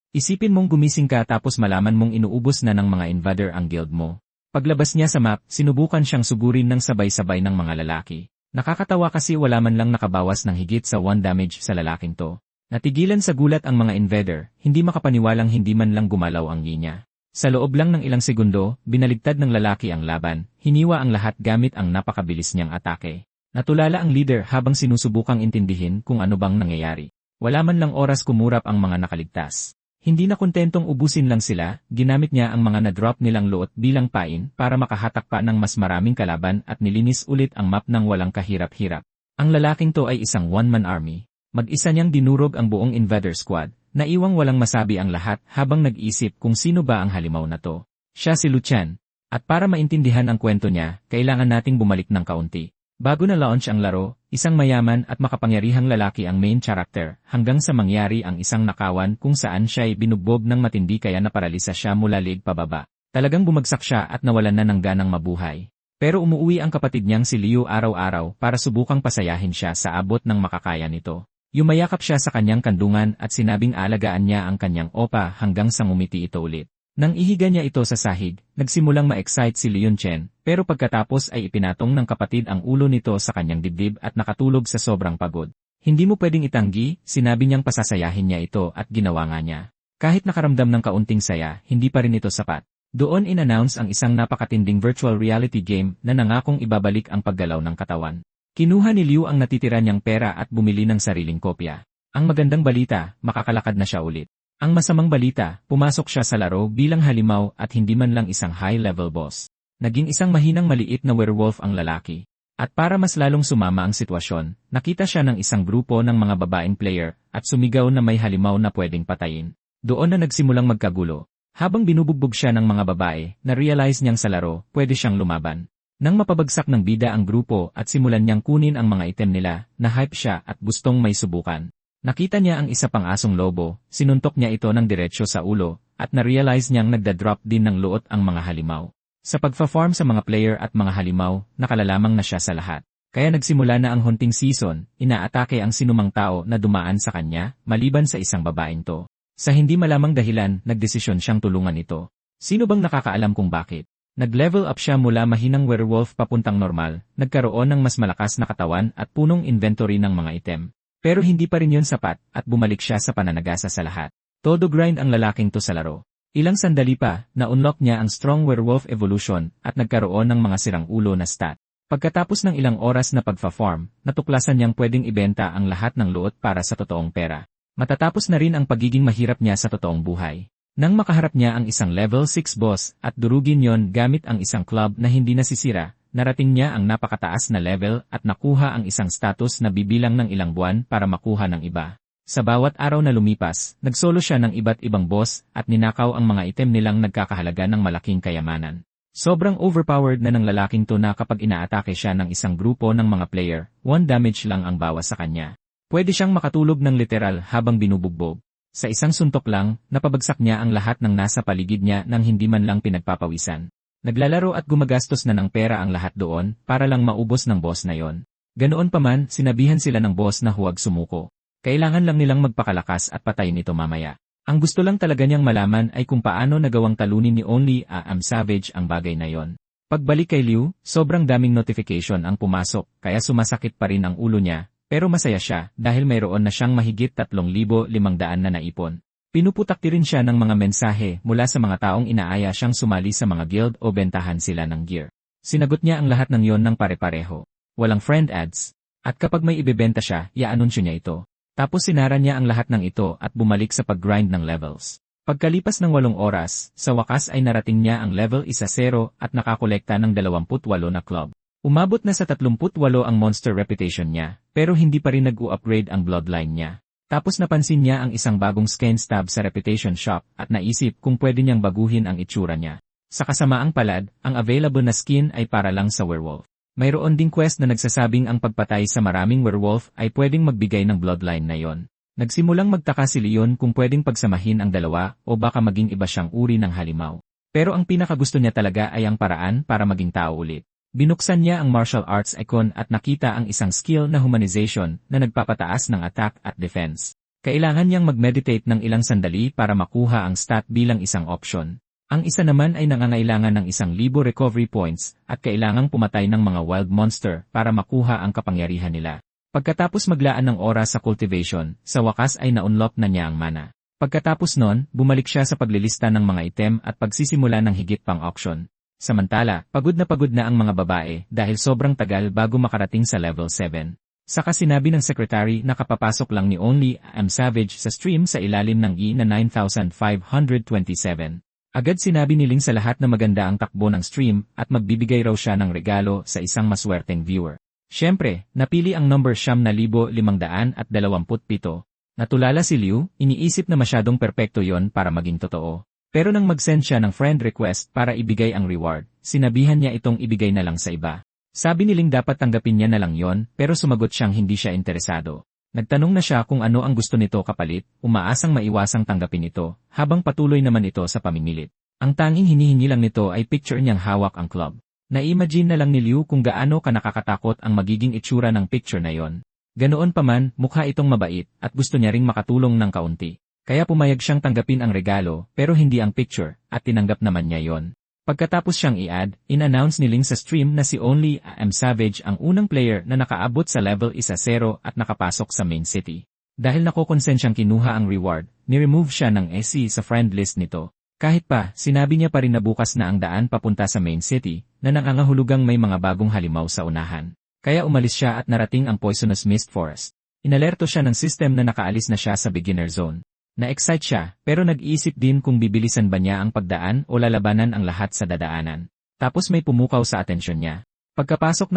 Isipin mong gumising ka tapos malaman mong inuubos na ng mga invader ang guild mo. Paglabas niya sa map, sinubukan siyang sugurin ng sabay-sabay ng mga lalaki. Nakakatawa kasi wala man lang nakabawas ng higit sa 1 damage sa lalaking to. Natigilan sa gulat ang mga invader, hindi makapaniwalang hindi man lang gumalaw ang linya. Sa loob lang ng ilang segundo, binaligtad ng lalaki ang laban, hiniwa ang lahat gamit ang napakabilis niyang atake. Natulala ang leader habang sinusubukang intindihin kung ano bang nangyayari. Wala man lang oras kumurap ang mga nakaligtas. Hindi na kontentong ubusin lang sila, ginamit niya ang mga na-drop nilang loot bilang pain para makahatak pa ng mas maraming kalaban at nilinis ulit ang map ng walang kahirap-hirap. Ang lalaking to ay isang one-man army. Mag-isa niyang dinurog ang buong invader squad, naiwang walang masabi ang lahat habang nag-isip kung sino ba ang halimaw na to. Siya si Luchan. At para maintindihan ang kwento niya, kailangan nating bumalik ng kaunti. Bago na launch ang laro, isang mayaman at makapangyarihang lalaki ang main character hanggang sa mangyari ang isang nakawan kung saan siya ay binugbog ng matindi kaya naparalisa siya mula liig pababa. Talagang bumagsak siya at nawalan na ng ganang mabuhay. Pero umuwi ang kapatid niyang si Liu araw-araw para subukang pasayahin siya sa abot ng makakaya nito. Yumayakap siya sa kanyang kandungan at sinabing alagaan niya ang kanyang opa hanggang sa ngumiti ito ulit. Nang ihiga niya ito sa sahig, nagsimulang ma-excite si Leon Chen, pero pagkatapos ay ipinatong ng kapatid ang ulo nito sa kanyang dibdib at nakatulog sa sobrang pagod. Hindi mo pwedeng itanggi, sinabi niyang pasasayahin niya ito at ginawa nga niya. Kahit nakaramdam ng kaunting saya, hindi pa rin ito sapat. Doon in-announce ang isang napakatinding virtual reality game na nangakong ibabalik ang paggalaw ng katawan. Kinuha ni Liu ang natitira niyang pera at bumili ng sariling kopya. Ang magandang balita, makakalakad na siya ulit. Ang masamang balita, pumasok siya sa laro bilang halimaw at hindi man lang isang high-level boss. Naging isang mahinang maliit na werewolf ang lalaki. At para mas lalong sumama ang sitwasyon, nakita siya ng isang grupo ng mga babaeng player at sumigaw na may halimaw na pwedeng patayin. Doon na nagsimulang magkagulo. Habang binubugbog siya ng mga babae, na-realize niyang sa laro, pwede siyang lumaban. Nang mapabagsak ng bida ang grupo at simulan niyang kunin ang mga item nila, na-hype siya at gustong may subukan. Nakita niya ang isa pang asong lobo, sinuntok niya ito ng diretsyo sa ulo, at na-realize niyang nagda-drop din ng luot ang mga halimaw. Sa pagfa-farm sa mga player at mga halimaw, nakalalamang na siya sa lahat. Kaya nagsimula na ang hunting season, inaatake ang sinumang tao na dumaan sa kanya, maliban sa isang babaeng to. Sa hindi malamang dahilan, nagdesisyon siyang tulungan ito. Sino bang nakakaalam kung bakit? Nag-level up siya mula mahinang werewolf papuntang normal, nagkaroon ng mas malakas na katawan at punong inventory ng mga item. Pero hindi pa rin yun sapat at bumalik siya sa pananagasa sa lahat. Todo grind ang lalaking to sa laro. Ilang sandali pa, na-unlock niya ang Strong Werewolf Evolution at nagkaroon ng mga sirang ulo na stat. Pagkatapos ng ilang oras na pagfa-farm, natuklasan niyang pwedeng ibenta ang lahat ng luot para sa totoong pera. Matatapos na rin ang pagiging mahirap niya sa totoong buhay. Nang makaharap niya ang isang level 6 boss at durugin yon gamit ang isang club na hindi nasisira, narating niya ang napakataas na level at nakuha ang isang status na bibilang ng ilang buwan para makuha ng iba. Sa bawat araw na lumipas, nagsolo siya ng iba't ibang boss at ninakaw ang mga item nilang nagkakahalaga ng malaking kayamanan. Sobrang overpowered na ng lalaking to na kapag inaatake siya ng isang grupo ng mga player, 1 damage lang ang bawas sa kanya. Pwede siyang makatulog ng literal habang binubugbog. Sa isang suntok lang, napabagsak niya ang lahat ng nasa paligid niya nang hindi man lang pinagpapawisan. Naglalaro at gumagastos na ng pera ang lahat doon para lang maubos ng boss na yon. Ganoon pa man, sinabihan sila ng boss na huwag sumuko. Kailangan lang nilang magpakalakas at patayin ito mamaya. Ang gusto lang talaga niyang malaman ay kung paano nagawang talunin ni Only a Savage ang bagay na yon. Pagbalik kay Liu, sobrang daming notification ang pumasok kaya sumasakit pa rin ang ulo niya, pero masaya siya dahil mayroon na siyang mahigit 3,500 na naipon. Pinuputakti rin siya ng mga mensahe mula sa mga taong inaaya siyang sumali sa mga guild o bentahan sila ng gear. Sinagot niya ang lahat ng yon ng pare-pareho. Walang friend ads. At kapag may ibebenta siya, i-anunsyo niya ito. Tapos sinara niya ang lahat ng ito at bumalik sa pag-grind ng levels. Pagkalipas ng 8 oras, sa wakas ay narating niya ang level 1-0 at nakakolekta ng 28 na club. Umabot na sa 38 ang monster reputation niya, pero hindi pa rin nag-u-upgrade ang bloodline niya. Tapos napansin niya ang isang bagong skin stab sa reputation shop at naisip kung pwede niyang baguhin ang itsura niya. Sa kasamaang palad, ang available na skin ay para lang sa werewolf. Mayroon ding quest na nagsasabing ang pagpatay sa maraming werewolf ay pwedeng magbigay ng bloodline na yon. Nagsimulang magtaka si Leon kung pwedeng pagsamahin ang dalawa o baka maging iba siyang uri ng halimaw. Pero ang pinakagusto niya talaga ay ang paraan para maging tao ulit. Binuksan niya ang martial arts icon at nakita ang isang skill na humanization na nagpapataas ng attack at defense. Kailangan niyang mag-meditate ng ilang sandali para makuha ang stat bilang isang option. Ang isa naman ay nangangailangan ng 1,000 recovery points at kailangang pumatay ng mga wild monster para makuha ang kapangyarihan nila. Pagkatapos maglaan ng oras sa cultivation, sa wakas ay na-unlock na niya ang mana. Pagkatapos nun, bumalik siya sa paglilista ng mga item at pagsisimula ng higit pang auction. Samantala, pagod na ang mga babae dahil sobrang tagal bago makarating sa level 7. Saka sinabi ng secretary na kapapasok lang ni Only Savage sa stream sa ilalim ng E na 9,527. Agad sinabi ni Ling sa lahat na maganda ang takbo ng stream at magbibigay raw siya ng regalo sa isang maswerteng viewer. Siyempre, napili ang number 9,527. Natulala si Liu, iniisip na masyadong perpekto yon para maging totoo. Pero nang mag-send siya ng friend request para ibigay ang reward, sinabihan niya itong ibigay na lang sa iba. Sabi ni Ling dapat tanggapin niya na lang yon, pero sumagot siyang hindi siya interesado. Nagtanong na siya kung ano ang gusto nito kapalit, umaasang maiwasang tanggapin ito, habang patuloy naman ito sa pamimilit. Ang tanging hinihingi lang nito ay picture niyang hawak ang club. Na-imagine na lang ni Liu kung gaano ka nakakatakot ang magiging itsura ng picture na yon. Ganoon pa man, mukha itong mabait, at gusto niya ring makatulong ng kaunti. Kaya pumayag siyang tanggapin ang regalo, pero hindi ang picture, at tinanggap naman niya yon. Pagkatapos siyang i-add, in-announce ni Ling sa stream na si Only Savage ang unang player na nakaabot sa level 1-0 at nakapasok sa main city. Dahil nakokonsensyang kinuha ang reward, ni-remove siya ng SC sa friend list nito. Kahit pa, sinabi niya pa rin na bukas na ang daan papunta sa main city, na nangangahulugang may mga bagong halimaw sa unahan. Kaya umalis siya at narating ang Poisonous Mist Forest. Inalerto siya ng system na nakaalis na siya sa beginner zone. Na-excite siya, pero nag-iisip din kung bibilisan ba niya ang pagdaan o lalabanan ang lahat sa dadaanan. Tapos may pumukaw sa atensyon niya. Pagkapasok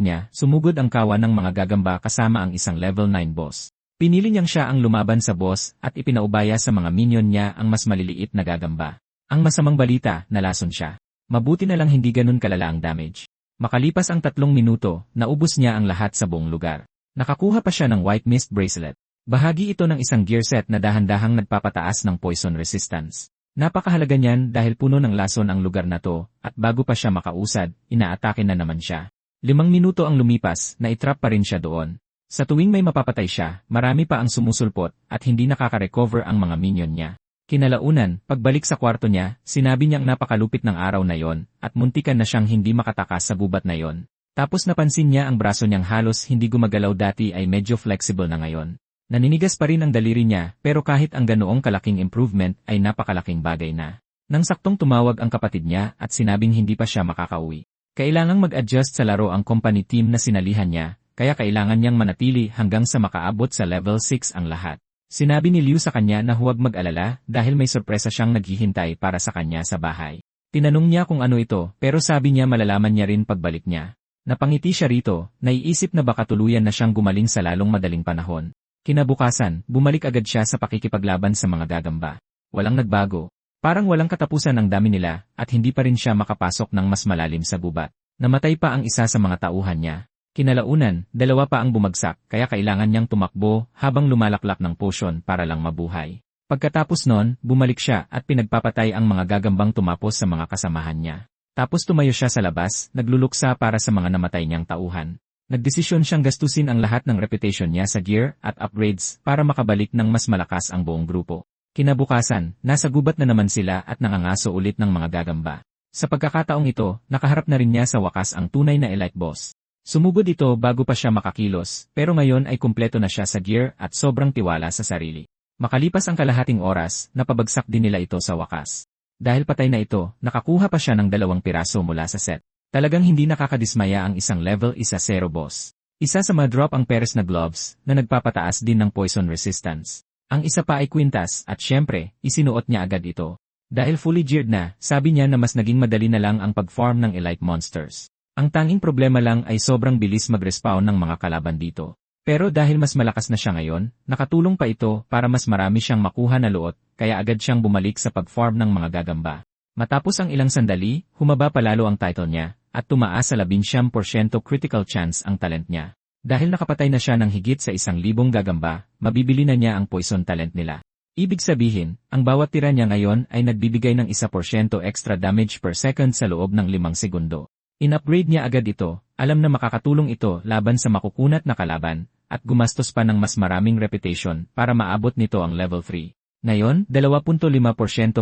niya, sumugod ang kawan ng mga gagamba kasama ang isang level 9 boss. Pinili niyang siya ang lumaban sa boss at ipinaubaya sa mga minion niya ang mas maliliit na gagamba. Ang masamang balita, nalason siya. Mabuti na lang hindi ganun kalala ang damage. Makalipas ang 3 minuto, naubos niya ang lahat sa buong lugar. Nakakuha pa siya ng White Mist Bracelet. Bahagi ito ng isang gear set na dahan-dahang nagpapataas ng poison resistance. Napakahalaga niyan dahil puno ng lason ang lugar na to, at bago pa siya makausad, inaatake na naman siya. 5 minuto ang lumipas, naitrap pa rin siya doon. Sa tuwing may mapapatay siya, marami pa ang sumusulpot, at hindi nakaka-recover ang mga minion niya. Kinalaunan, pagbalik sa kwarto niya, sinabi niyang napakalupit ng araw na yon, at muntikan na siyang hindi makatakas sa gubat na yon. Tapos napansin niya ang braso niyang halos hindi gumagalaw dati ay medyo flexible na ngayon. Naninigas pa rin ang daliri niya, pero kahit ang ganoong kalaking improvement ay napakalaking bagay na. Nang saktong tumawag ang kapatid niya at sinabing hindi pa siya makakauwi. Kailangang mag-adjust sa laro ang company team na sinalihan niya, kaya kailangan niyang manatili hanggang sa makaabot sa level 6 ang lahat. Sinabi ni Liu sa kanya na huwag mag-alala dahil may sorpresa siyang naghihintay para sa kanya sa bahay. Tinanong niya kung ano ito, pero sabi niya malalaman niya rin pagbalik niya. Napangiti siya rito, naiisip na baka tuluyan na siyang gumaling sa lalong madaling panahon. Kinabukasan, bumalik agad siya sa pakikipaglaban sa mga gagamba. Walang nagbago. Parang walang katapusan ang dami nila, at hindi pa rin siya makapasok ng mas malalim sa gubat. Namatay pa ang isa sa mga tauhan niya. Kinalaunan, 2 pa ang bumagsak, kaya kailangan niyang tumakbo habang lumalaklak ng potion para lang mabuhay. Pagkatapos nun, bumalik siya at pinagpapatay ang mga gagambang tumapos sa mga kasamahan niya. Tapos tumayo siya sa labas, nagluluksa para sa mga namatay niyang tauhan. Nagdesisyon siyang gastusin ang lahat ng reputation niya sa gear at upgrades para makabalik ng mas malakas ang buong grupo. Kinabukasan, nasa gubat na naman sila at nangangaso ulit ng mga gagamba. Sa pagkakataong ito, nakaharap na rin niya sa wakas ang tunay na elite boss. Sumugod ito bago pa siya makakilos, pero ngayon ay kumpleto na siya sa gear at sobrang tiwala sa sarili. Makalipas ang kalahating oras, napabagsak din nila ito sa wakas. Dahil patay na ito, nakakuha pa siya ng 2 piraso mula sa set. Talagang hindi nakakadismaya ang isang level 1-0 boss. Isa sa ma-drop ang Peres na gloves na nagpapataas din ng poison resistance. Ang isa pa ay Quintas at syempre, isinuot niya agad ito. Dahil fully geared na, sabi niya na mas naging madali na lang ang pag-farm ng elite monsters. Ang tanging problema lang ay sobrang bilis mag-respawn ng mga kalaban dito. Pero dahil mas malakas na siya ngayon, nakatulong pa ito para mas marami siyang makuha na luot, kaya agad siyang bumalik sa pag-farm ng mga gagamba. Matapos ang ilang sandali, humaba palalo ang title niya, at tumaas sa 19% critical chance ang talent niya. Dahil nakapatay na siya ng higit sa 1,000 gagamba, mabibili na niya ang poison talent nila. Ibig sabihin, ang bawat tira niya ngayon ay nagbibigay ng 1% extra damage per second sa loob ng 5 segundo. In-upgrade niya agad ito, alam na makakatulong ito laban sa makukunat na kalaban, at gumastos pa ng mas maraming reputation para maabot nito ang level 3. Ngayon, 2.5%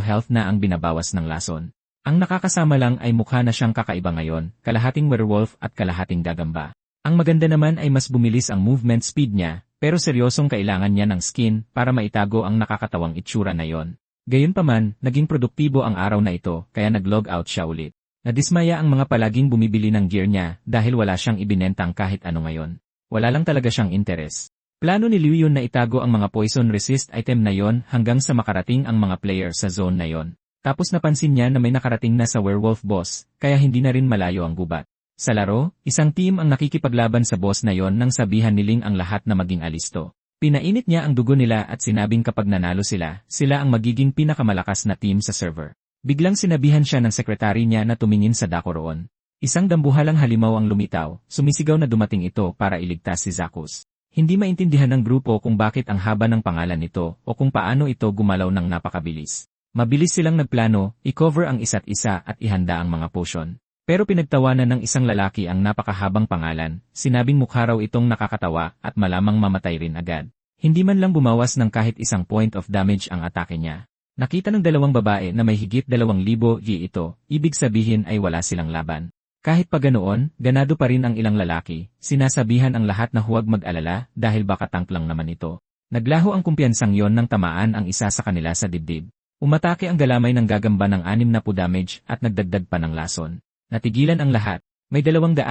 health na ang binabawas ng lason. Ang nakakasama lang ay mukha na siyang kakaiba ngayon, kalahating werewolf at kalahating gagamba. Ang maganda naman ay mas bumilis ang movement speed niya, pero seryosong kailangan niya ng skin para maitago ang nakakatawang itsura na yon. Gayunpaman, naging produktibo ang araw na ito, kaya nag-log out siya ulit. Nadismaya ang mga palaging bumibili ng gear niya dahil wala siyang ibinentang kahit ano ngayon. Wala lang talaga siyang interes. Plano ni Liu Yun na itago ang mga poison resist item na yon hanggang sa makarating ang mga player sa zone na yon. Tapos napansin niya na may nakarating na sa werewolf boss, kaya hindi na rin malayo ang gubat. Sa laro, isang team ang nakikipaglaban sa boss na yon nang sabihan ni Ling ang lahat na maging alisto. Pinainit niya ang dugo nila at sinabing kapag nanalo sila, sila ang magiging pinakamalakas na team sa server. Biglang sinabihan siya ng sekretary niya na tumingin sa dako roon. Isang dambuhalang halimaw ang lumitaw, sumisigaw na dumating ito para iligtas si Zakus. Hindi maintindihan ng grupo kung bakit ang haba ng pangalan nito o kung paano ito gumalaw ng napakabilis. Mabilis silang nagplano, i-cover ang isa't isa at ihanda ang mga potion. Pero pinagtawanan ng isang lalaki ang napakahabang pangalan, sinabing mukha raw itong nakakatawa at malamang mamatay rin agad. Hindi man lang bumawas ng kahit isang point of damage ang atake niya. Nakita ng dalawang babae na may higit 2,000 Yi ito, ibig sabihin ay wala silang laban. Kahit pa ganoon, ganado pa rin ang ilang lalaki, sinasabihan ang lahat na huwag mag-alala dahil baka tank lang naman ito. Naglaho ang kumpiyansang yon nang tamaan ang isa sa kanila sa dibdib. Umatake ang galamay ng gagamba ng 60 damage at nagdagdag pa ng lason. Natigilan ang lahat. May 250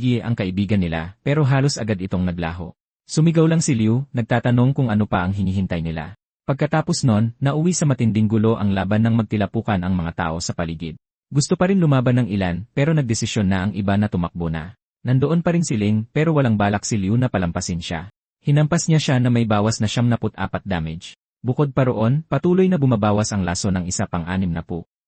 Yi ang kaibigan nila pero halos agad itong naglaho. Sumigaw lang si Liu, nagtatanong kung ano pa ang hinihintay nila. Pagkatapos nun, nauwi sa matinding gulo ang laban ng magtilapukan ang mga tao sa paligid. Gusto pa rin lumaban ng ilan pero nagdesisyon na ang iba na tumakbo na. Nandoon pa rin si Ling pero walang balak si Liu na palampasin siya. Hinampas niya siya na may bawas na 74 damage. Bukod pa roon, patuloy na bumabawas ang laso ng isa pang 60.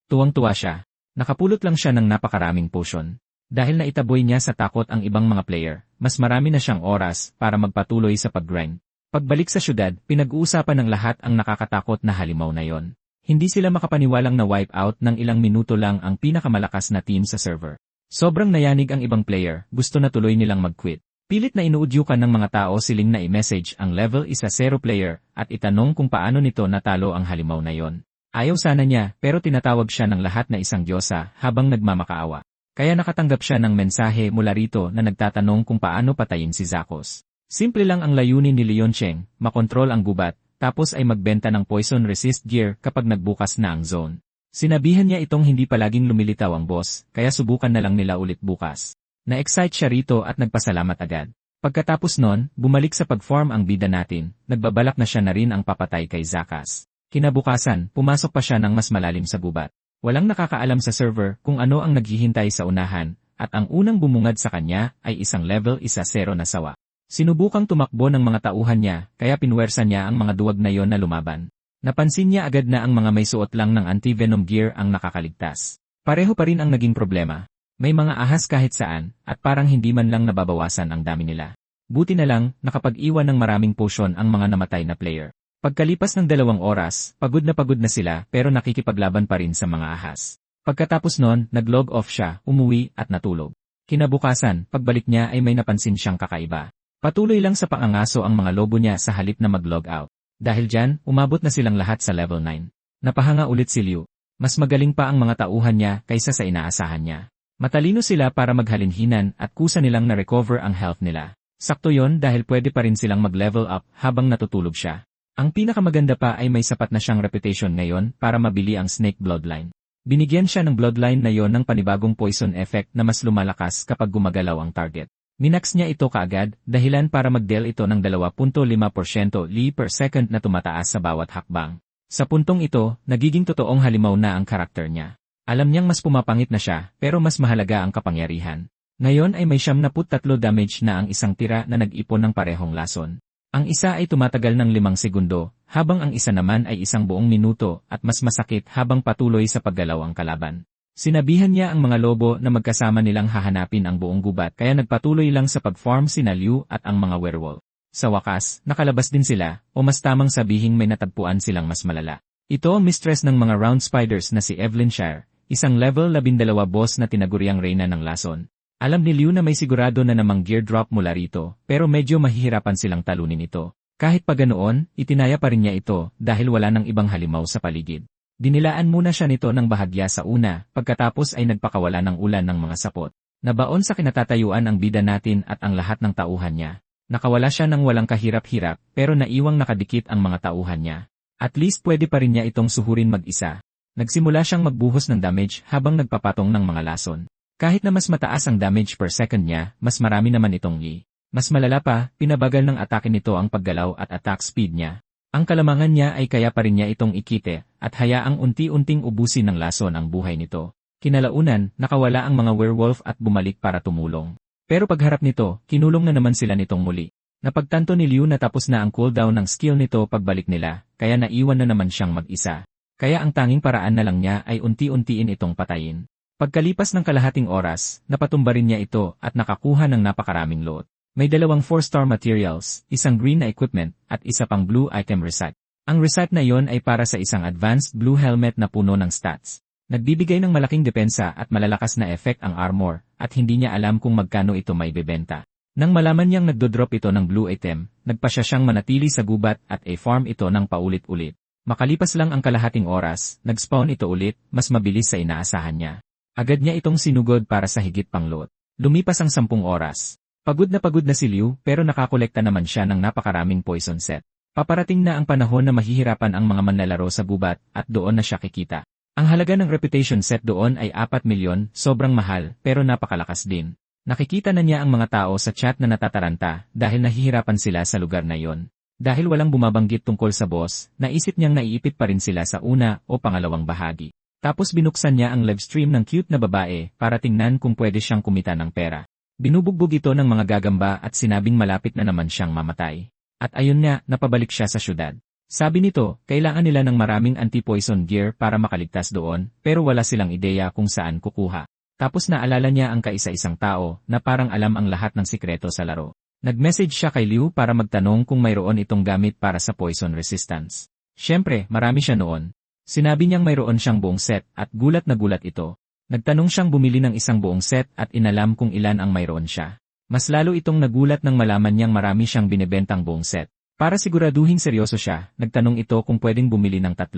Tuwang-tuwa siya. Nakapulot lang siya ng napakaraming potion. Dahil naitaboy niya sa takot ang ibang mga player, mas marami na siyang oras para magpatuloy sa pag-grind. Pagbalik sa syudad, pinag-uusapan ng lahat ang nakakatakot na halimaw na yon. Hindi sila makapaniwalang na wipe out ng ilang minuto lang ang pinakamalakas na team sa server. Sobrang nayanig ang ibang player, gusto na tuloy nilang mag-quit. Pilit na inuudyukan ng mga tao siling na i-message ang level 1-0 player at itanong kung paano nito natalo ang halimaw na yon. Ayaw sana niya pero tinatawag siya ng lahat na isang diyosa habang nagmamakaawa. Kaya nakatanggap siya ng mensahe mula rito na nagtatanong kung paano patayin si Zakus. Simple lang ang layunin ni Leon Cheng, makontrol ang gubat, tapos ay magbenta ng poison resist gear kapag nagbukas na ang zone. Sinabihan niya itong hindi palaging lumilitaw ang boss, kaya subukan na lang nila ulit bukas. Na-excite siya rito at nagpasalamat agad. Pagkatapos nun, bumalik sa pag-farm ang bida natin, nagbabalak na siya na rin ang papatay kay Zakas. Kinabukasan, pumasok pa siya ng mas malalim sa gubat. Walang nakakaalam sa server kung ano ang naghihintay sa unahan, at ang unang bumungad sa kanya ay isang level 1-0 na sawa. Sinubukang tumakbo ng mga tauhan niya, kaya pinwersa niya ang mga duwag na yon na lumaban. Napansin niya agad na ang mga may suot lang ng anti-venom gear ang nakakaligtas. Pareho pa rin ang naging problema. May mga ahas kahit saan, at parang hindi man lang nababawasan ang dami nila. Buti na lang, nakapag-iwan ng maraming potion ang mga namatay na player. Pagkalipas ng 2 oras, pagod na sila pero nakikipaglaban pa rin sa mga ahas. Pagkatapos nun, nag-log off siya, umuwi at natulog. Kinabukasan, pagbalik niya ay may napansin siyang kakaiba. Patuloy lang sa pangangaso ang mga lobo niya sa halip na mag-log out. Dahil dyan, umabot na silang lahat sa level 9. Napahanga ulit si Liu. Mas magaling pa ang mga tauhan niya kaysa sa inaasahan niya. Matalino sila para maghalinhinan at kusa nilang na-recover ang health nila. Sakto yon dahil pwede pa rin silang mag-level up habang natutulog siya. Ang pinakamaganda pa ay may sapat na siyang reputation ngayon para mabili ang Snake Bloodline. Binigyan siya ng bloodline na yon ng panibagong poison effect na mas lumalakas kapag gumagalaw ang target. Minax niya ito kaagad, dahilan para mag-deal ito ng 2.5% Li per second na tumataas sa bawat hakbang. Sa puntong ito, nagiging totoong halimaw na ang karakter niya. Alam niyang mas pumapangit na siya, pero mas mahalaga ang kapangyarihan. Ngayon ay may 73 damage na ang isang tira na nag-ipon ng parehong lason. Ang isa ay tumatagal ng 5 segundo, habang ang isa naman ay isang buong minuto at mas masakit habang patuloy sa paggalaw ang kalaban. Sinabihan niya ang mga lobo na magkasama nilang hahanapin ang buong gubat kaya nagpatuloy lang sa pag-farm sina Liu at ang mga werewolf. Sa wakas, nakalabas din sila, o mas tamang sabihing may natagpuan silang mas malala. Ito ang mistress ng mga round spiders na si Evelyn Shire, isang level 12 boss na tinaguriang reyna ng lason. Alam ni Liu na may sigurado na namang gear drop mula rito, pero medyo mahihirapan silang talunin ito. Kahit pa ganoon, itinaya pa rin niya ito dahil wala nang ibang halimaw sa paligid. Dinilaan muna siya nito ng bahagya sa una, pagkatapos ay nagpakawala ng ulan ng mga sapot. Nabaon sa kinatatayuan ang bida natin at ang lahat ng tauhan niya. Nakawala siya ng walang kahirap-hirap, pero naiwang nakadikit ang mga tauhan niya. At least pwede pa rin niya itong suhurin mag-isa. Nagsimula siyang magbuhos ng damage habang nagpapatong ng mga lason. Kahit na mas mataas ang damage per second niya, mas marami naman itong Yi. Mas malala pa, pinabagal ng atake nito ang paggalaw at attack speed niya. Ang kalamangan niya ay kaya pa rin niya itong ikite, at hayaang unti-unting ubusin ng lason ang buhay nito. Kinalaunan, nakawala ang mga werewolf at bumalik para tumulong. Pero pagharap nito, kinulong na naman sila nitong muli. Napagtanto ni Liu na tapos na ang cooldown ng skill nito pagbalik nila, kaya naiwan na naman siyang mag-isa. Kaya ang tanging paraan na lang niya ay unti-untiin itong patayin. Pagkalipas ng kalahating oras, napatumba rin niya ito at nakakuha ng napakaraming loot. May 2 4-star materials, isang green na equipment, at isa pang blue item reset. Ang reset na iyon ay para sa isang advanced blue helmet na puno ng stats. Nagbibigay ng malaking depensa at malalakas na effect ang armor, at hindi niya alam kung magkano ito may bebenta. Nang malaman niyang nagdodrop ito ng blue item, nagpasya siyang manatili sa gubat at i-farm ito ng paulit-ulit. Makalipas lang ang kalahating oras, nag-spawn ito ulit, mas mabilis sa inaasahan niya. Agad niya itong sinugod para sa higit pang loot. Lumipas ang 10 oras. Pagod na si Liu pero nakakolekta naman siya ng napakaraming poison set. Paparating na ang panahon na mahihirapan ang mga manlalaro sa gubat at doon na siya kikita. Ang halaga ng reputation set doon ay 4 milyon, sobrang mahal pero napakalakas din. Nakikita na niya ang mga tao sa chat na natataranta dahil nahihirapan sila sa lugar na yon. Dahil walang bumabanggit tungkol sa boss, naisip niyang naiipit pa rin sila sa una o pangalawang bahagi. Tapos binuksan niya ang livestream ng cute na babae para tingnan kung pwede siyang kumita ng pera. Binubugbog ito ng mga gagamba at sinabing malapit na naman siyang mamatay. At ayun nga, napabalik siya sa syudad. Sabi nito, kailangan nila ng maraming anti-poison gear para makaligtas doon, pero wala silang ideya kung saan kukuha. Tapos naalala niya ang kaisa-isang tao na parang alam ang lahat ng sikreto sa laro. Nag-message siya kay Liu para magtanong kung mayroon itong gamit para sa poison resistance. Siyempre, marami siya noon. Sinabi niyang mayroon siyang buong set at gulat na gulat ito. Nagtanong siyang bumili ng isang buong set at inalam kung ilan ang mayroon siya. Mas lalo itong nagulat nang malaman niyang marami siyang binebentang buong set. Para siguraduhing seryoso siya, nagtanong ito kung pwedeng bumili ng 3.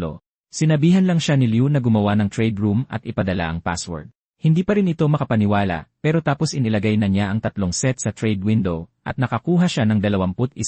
Sinabihan lang siya ni Liu na gumawa ng trade room at ipadala ang password. Hindi pa rin ito makapaniwala, pero tapos inilagay na niya ang 3 set sa trade window at nakakuha siya ng 21,000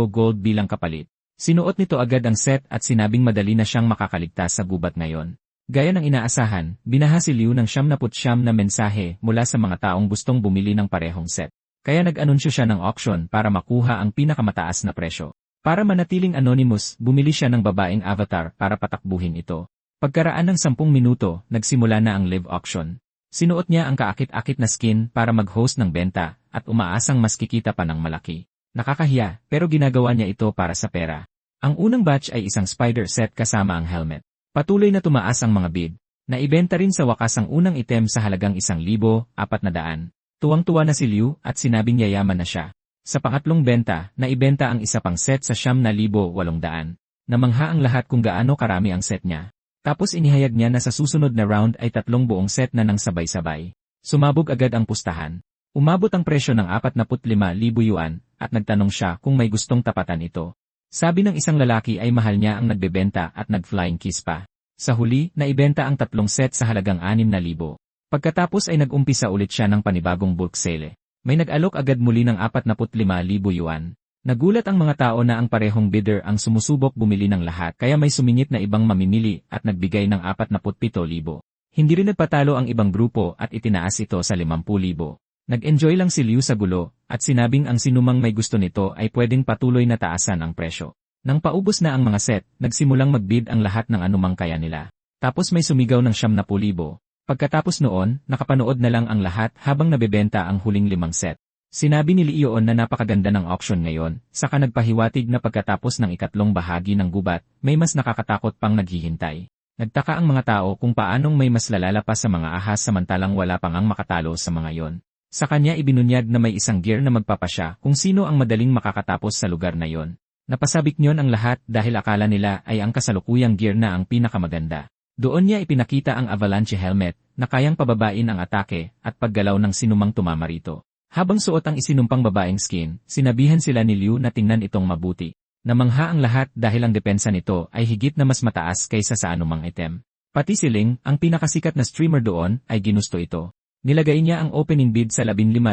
gold bilang kapalit. Sinuot nito agad ang set at sinabing madali na siyang makakaligtas sa gubat ngayon. Gaya ng inaasahan, binaha si Liu ng 79 na mensahe mula sa mga taong gustong bumili ng parehong set. Kaya nag-anunsyo siya ng auction para makuha ang pinakamataas na presyo. Para manatiling anonymous, bumili siya ng babaeng avatar para patakbuhin ito. Pagkaraan ng 10 minuto, nagsimula na ang live auction. Sinuot niya ang kaakit-akit na skin para mag-host ng benta at umaasang mas kikita pa ng malaki. Nakakahiya, pero ginagawa niya ito para sa pera. Ang unang batch ay isang spider set kasama ang helmet. Patuloy na tumaas ang mga bid. Naibenta rin sa wakas ang unang item sa halagang 1,400. Tuwang-tuwa na si Liu at sinabing yayaman na siya. Sa pangatlong benta, naibenta ang isa pang set sa 9,800. Namangha ang lahat kung gaano karami ang set niya. Tapos inihayag niya na sa susunod na round ay 3 buong set na nang sabay-sabay. Sumabog agad ang pustahan. Umabot ang presyo ng 45,000 yuan at nagtanong siya kung may gustong tapatan ito. Sabi ng isang lalaki ay mahal niya ang nagbebenta at nag-flying kiss pa. Sa huli, naibenta ang 3 set sa halagang 6,000. Pagkatapos ay nag-umpisa ulit siya ng panibagong bulk sale. May nag-alok agad muli ng 45,000 yuan. Nagulat ang mga tao na ang parehong bidder ang sumusubok bumili ng lahat kaya may sumingit na ibang mamimili at nagbigay ng 47,000. Hindi rin nagpatalo ang ibang grupo at itinaas ito sa 50,000. Nag-enjoy lang si Liu sa gulo, at sinabing ang sinumang may gusto nito ay pwedeng patuloy na taasan ang presyo. Nang paubos na ang mga set, nagsimulang magbid ang lahat ng anumang kaya nila. Tapos may sumigaw ng 70,000. Pagkatapos noon, nakapanood na lang ang lahat habang nabebenta ang huling 5 set. Sinabi ni Leon na napakaganda ng auction ngayon, saka nagpahiwatig na pagkatapos ng ikatlong bahagi ng gubat, may mas nakakatakot pang naghihintay. Nagtaka ang mga tao kung paanong may mas lalala pa sa mga ahas samantalang wala pang ang makatalo sa mga yon. Sa kanya ibinunyag na may isang gear na magpapasya kung sino ang madaling makakatapos sa lugar na yon. Napasabik niyon ang lahat dahil akala nila ay ang kasalukuyang gear na ang pinakamaganda. Doon niya ipinakita ang avalanche helmet na kayang pababain ang atake at paggalaw ng sinumang tumama rito. Habang suot ang isinumpang babaeng skin, sinabihan sila ni Liu na tingnan itong mabuti. Namangha ang lahat dahil ang depensa nito ay higit na mas mataas kaysa sa anumang item. Pati si Ling, ang pinakasikat na streamer doon, ay ginusto ito. Nilagay niya ang opening bid sa 15,000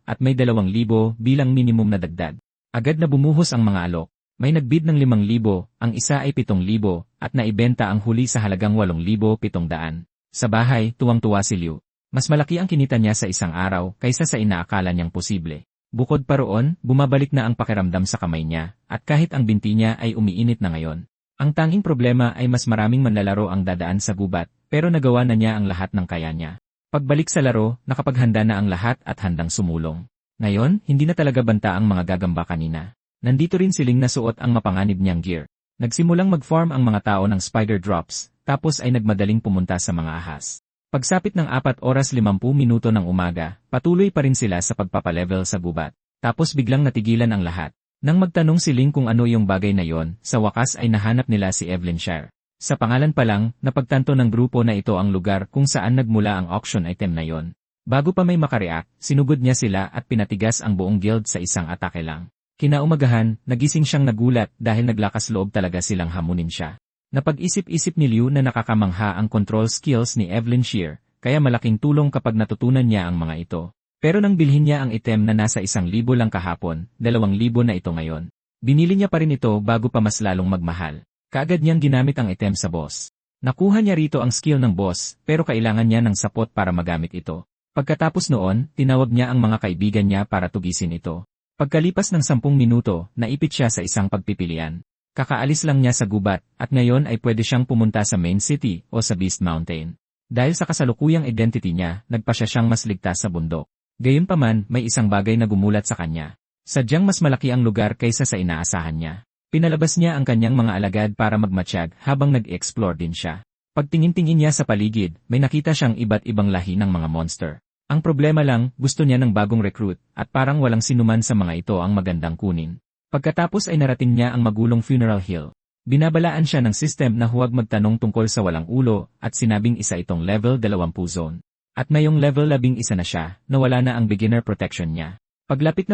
at may 2,000 bilang minimum na dagdag. Agad na bumuhos ang mga alok. May nagbid ng 5,000, ang isa ay 7,000, at naibenta ang huli sa halagang 8,700. Sa bahay, tuwang-tuwa si Liu. Mas malaki ang kinita niya sa isang araw kaysa sa inaakala niyang posible. Bukod pa roon, bumabalik na ang pakiramdam sa kamay niya, at kahit ang binti niya ay umiinit na ngayon. Ang tanging problema ay mas maraming manlalaro ang dadaan sa gubat, pero nagawa na niya ang lahat ng kaya niya. Pagbalik sa laro, nakapaghanda na ang lahat at handang sumulong. Ngayon, hindi na talaga banta ang mga gagamba kanina. Nandito rin si Ling na suot ang mapanganib niyang gear. Nagsimulang mag-farm ang mga tao ng spider drops, tapos ay nagmadaling pumunta sa mga ahas. Pagsapit ng 4 oras 50 minuto ng umaga, patuloy pa rin sila sa pagpapalevel sa gubat. Tapos biglang natigilan ang lahat. Nang magtanong si Ling kung ano yung bagay na yon, sa wakas ay nahanap nila si Evelyn Share. Sa pangalan pa lang, napagtanto ng grupo na ito ang lugar kung saan nagmula ang auction item na yon. Bago pa may makareact, sinugod niya sila at pinatigas ang buong guild sa isang atake lang. Kinaumagahan, nagising siyang nagulat dahil naglakas loob talaga silang hamunin siya. Napag-isip-isip ni Liu na nakakamangha ang control skills ni Evelyn Shear, kaya malaking tulong kapag natutunan niya ang mga ito. Pero nang bilhin niya ang item na nasa 1,000 lang kahapon, 2,000 na ito ngayon. Binili niya pa rin ito bago pa mas lalong magmahal. Kaagad niyang ginamit ang item sa boss. Nakuha niya rito ang skill ng boss, pero kailangan niya ng sapot para magamit ito. Pagkatapos noon, tinawag niya ang mga kaibigan niya para tugisin ito. Pagkalipas ng 10 minuto, naipit siya sa isang pagpipilian. Kakaalis lang niya sa gubat, at ngayon ay pwede siyang pumunta sa main city o sa Beast Mountain. Dahil sa kasalukuyang identity niya, nagpasya siyang mas ligtas sa bundok. Gayunpaman, may isang bagay na gumulat sa kanya. Sadyang mas malaki ang lugar kaysa sa inaasahan niya. Pinalabas niya ang kanyang mga alagad para magmatsyag habang nag-explore din siya. Pagtingin-tingin niya sa paligid, may nakita siyang iba't ibang lahi ng mga monster. Ang problema lang, gusto niya ng bagong recruit, at parang walang sinuman sa mga ito ang magandang kunin. Pagkatapos ay narating niya ang magulong funeral hill. Binabalaan siya ng system na huwag magtanong tungkol sa walang ulo, at sinabing isa itong level 20 zone. At ngayong level 11 na siya, nawala na ang beginner protection niya. Paglapit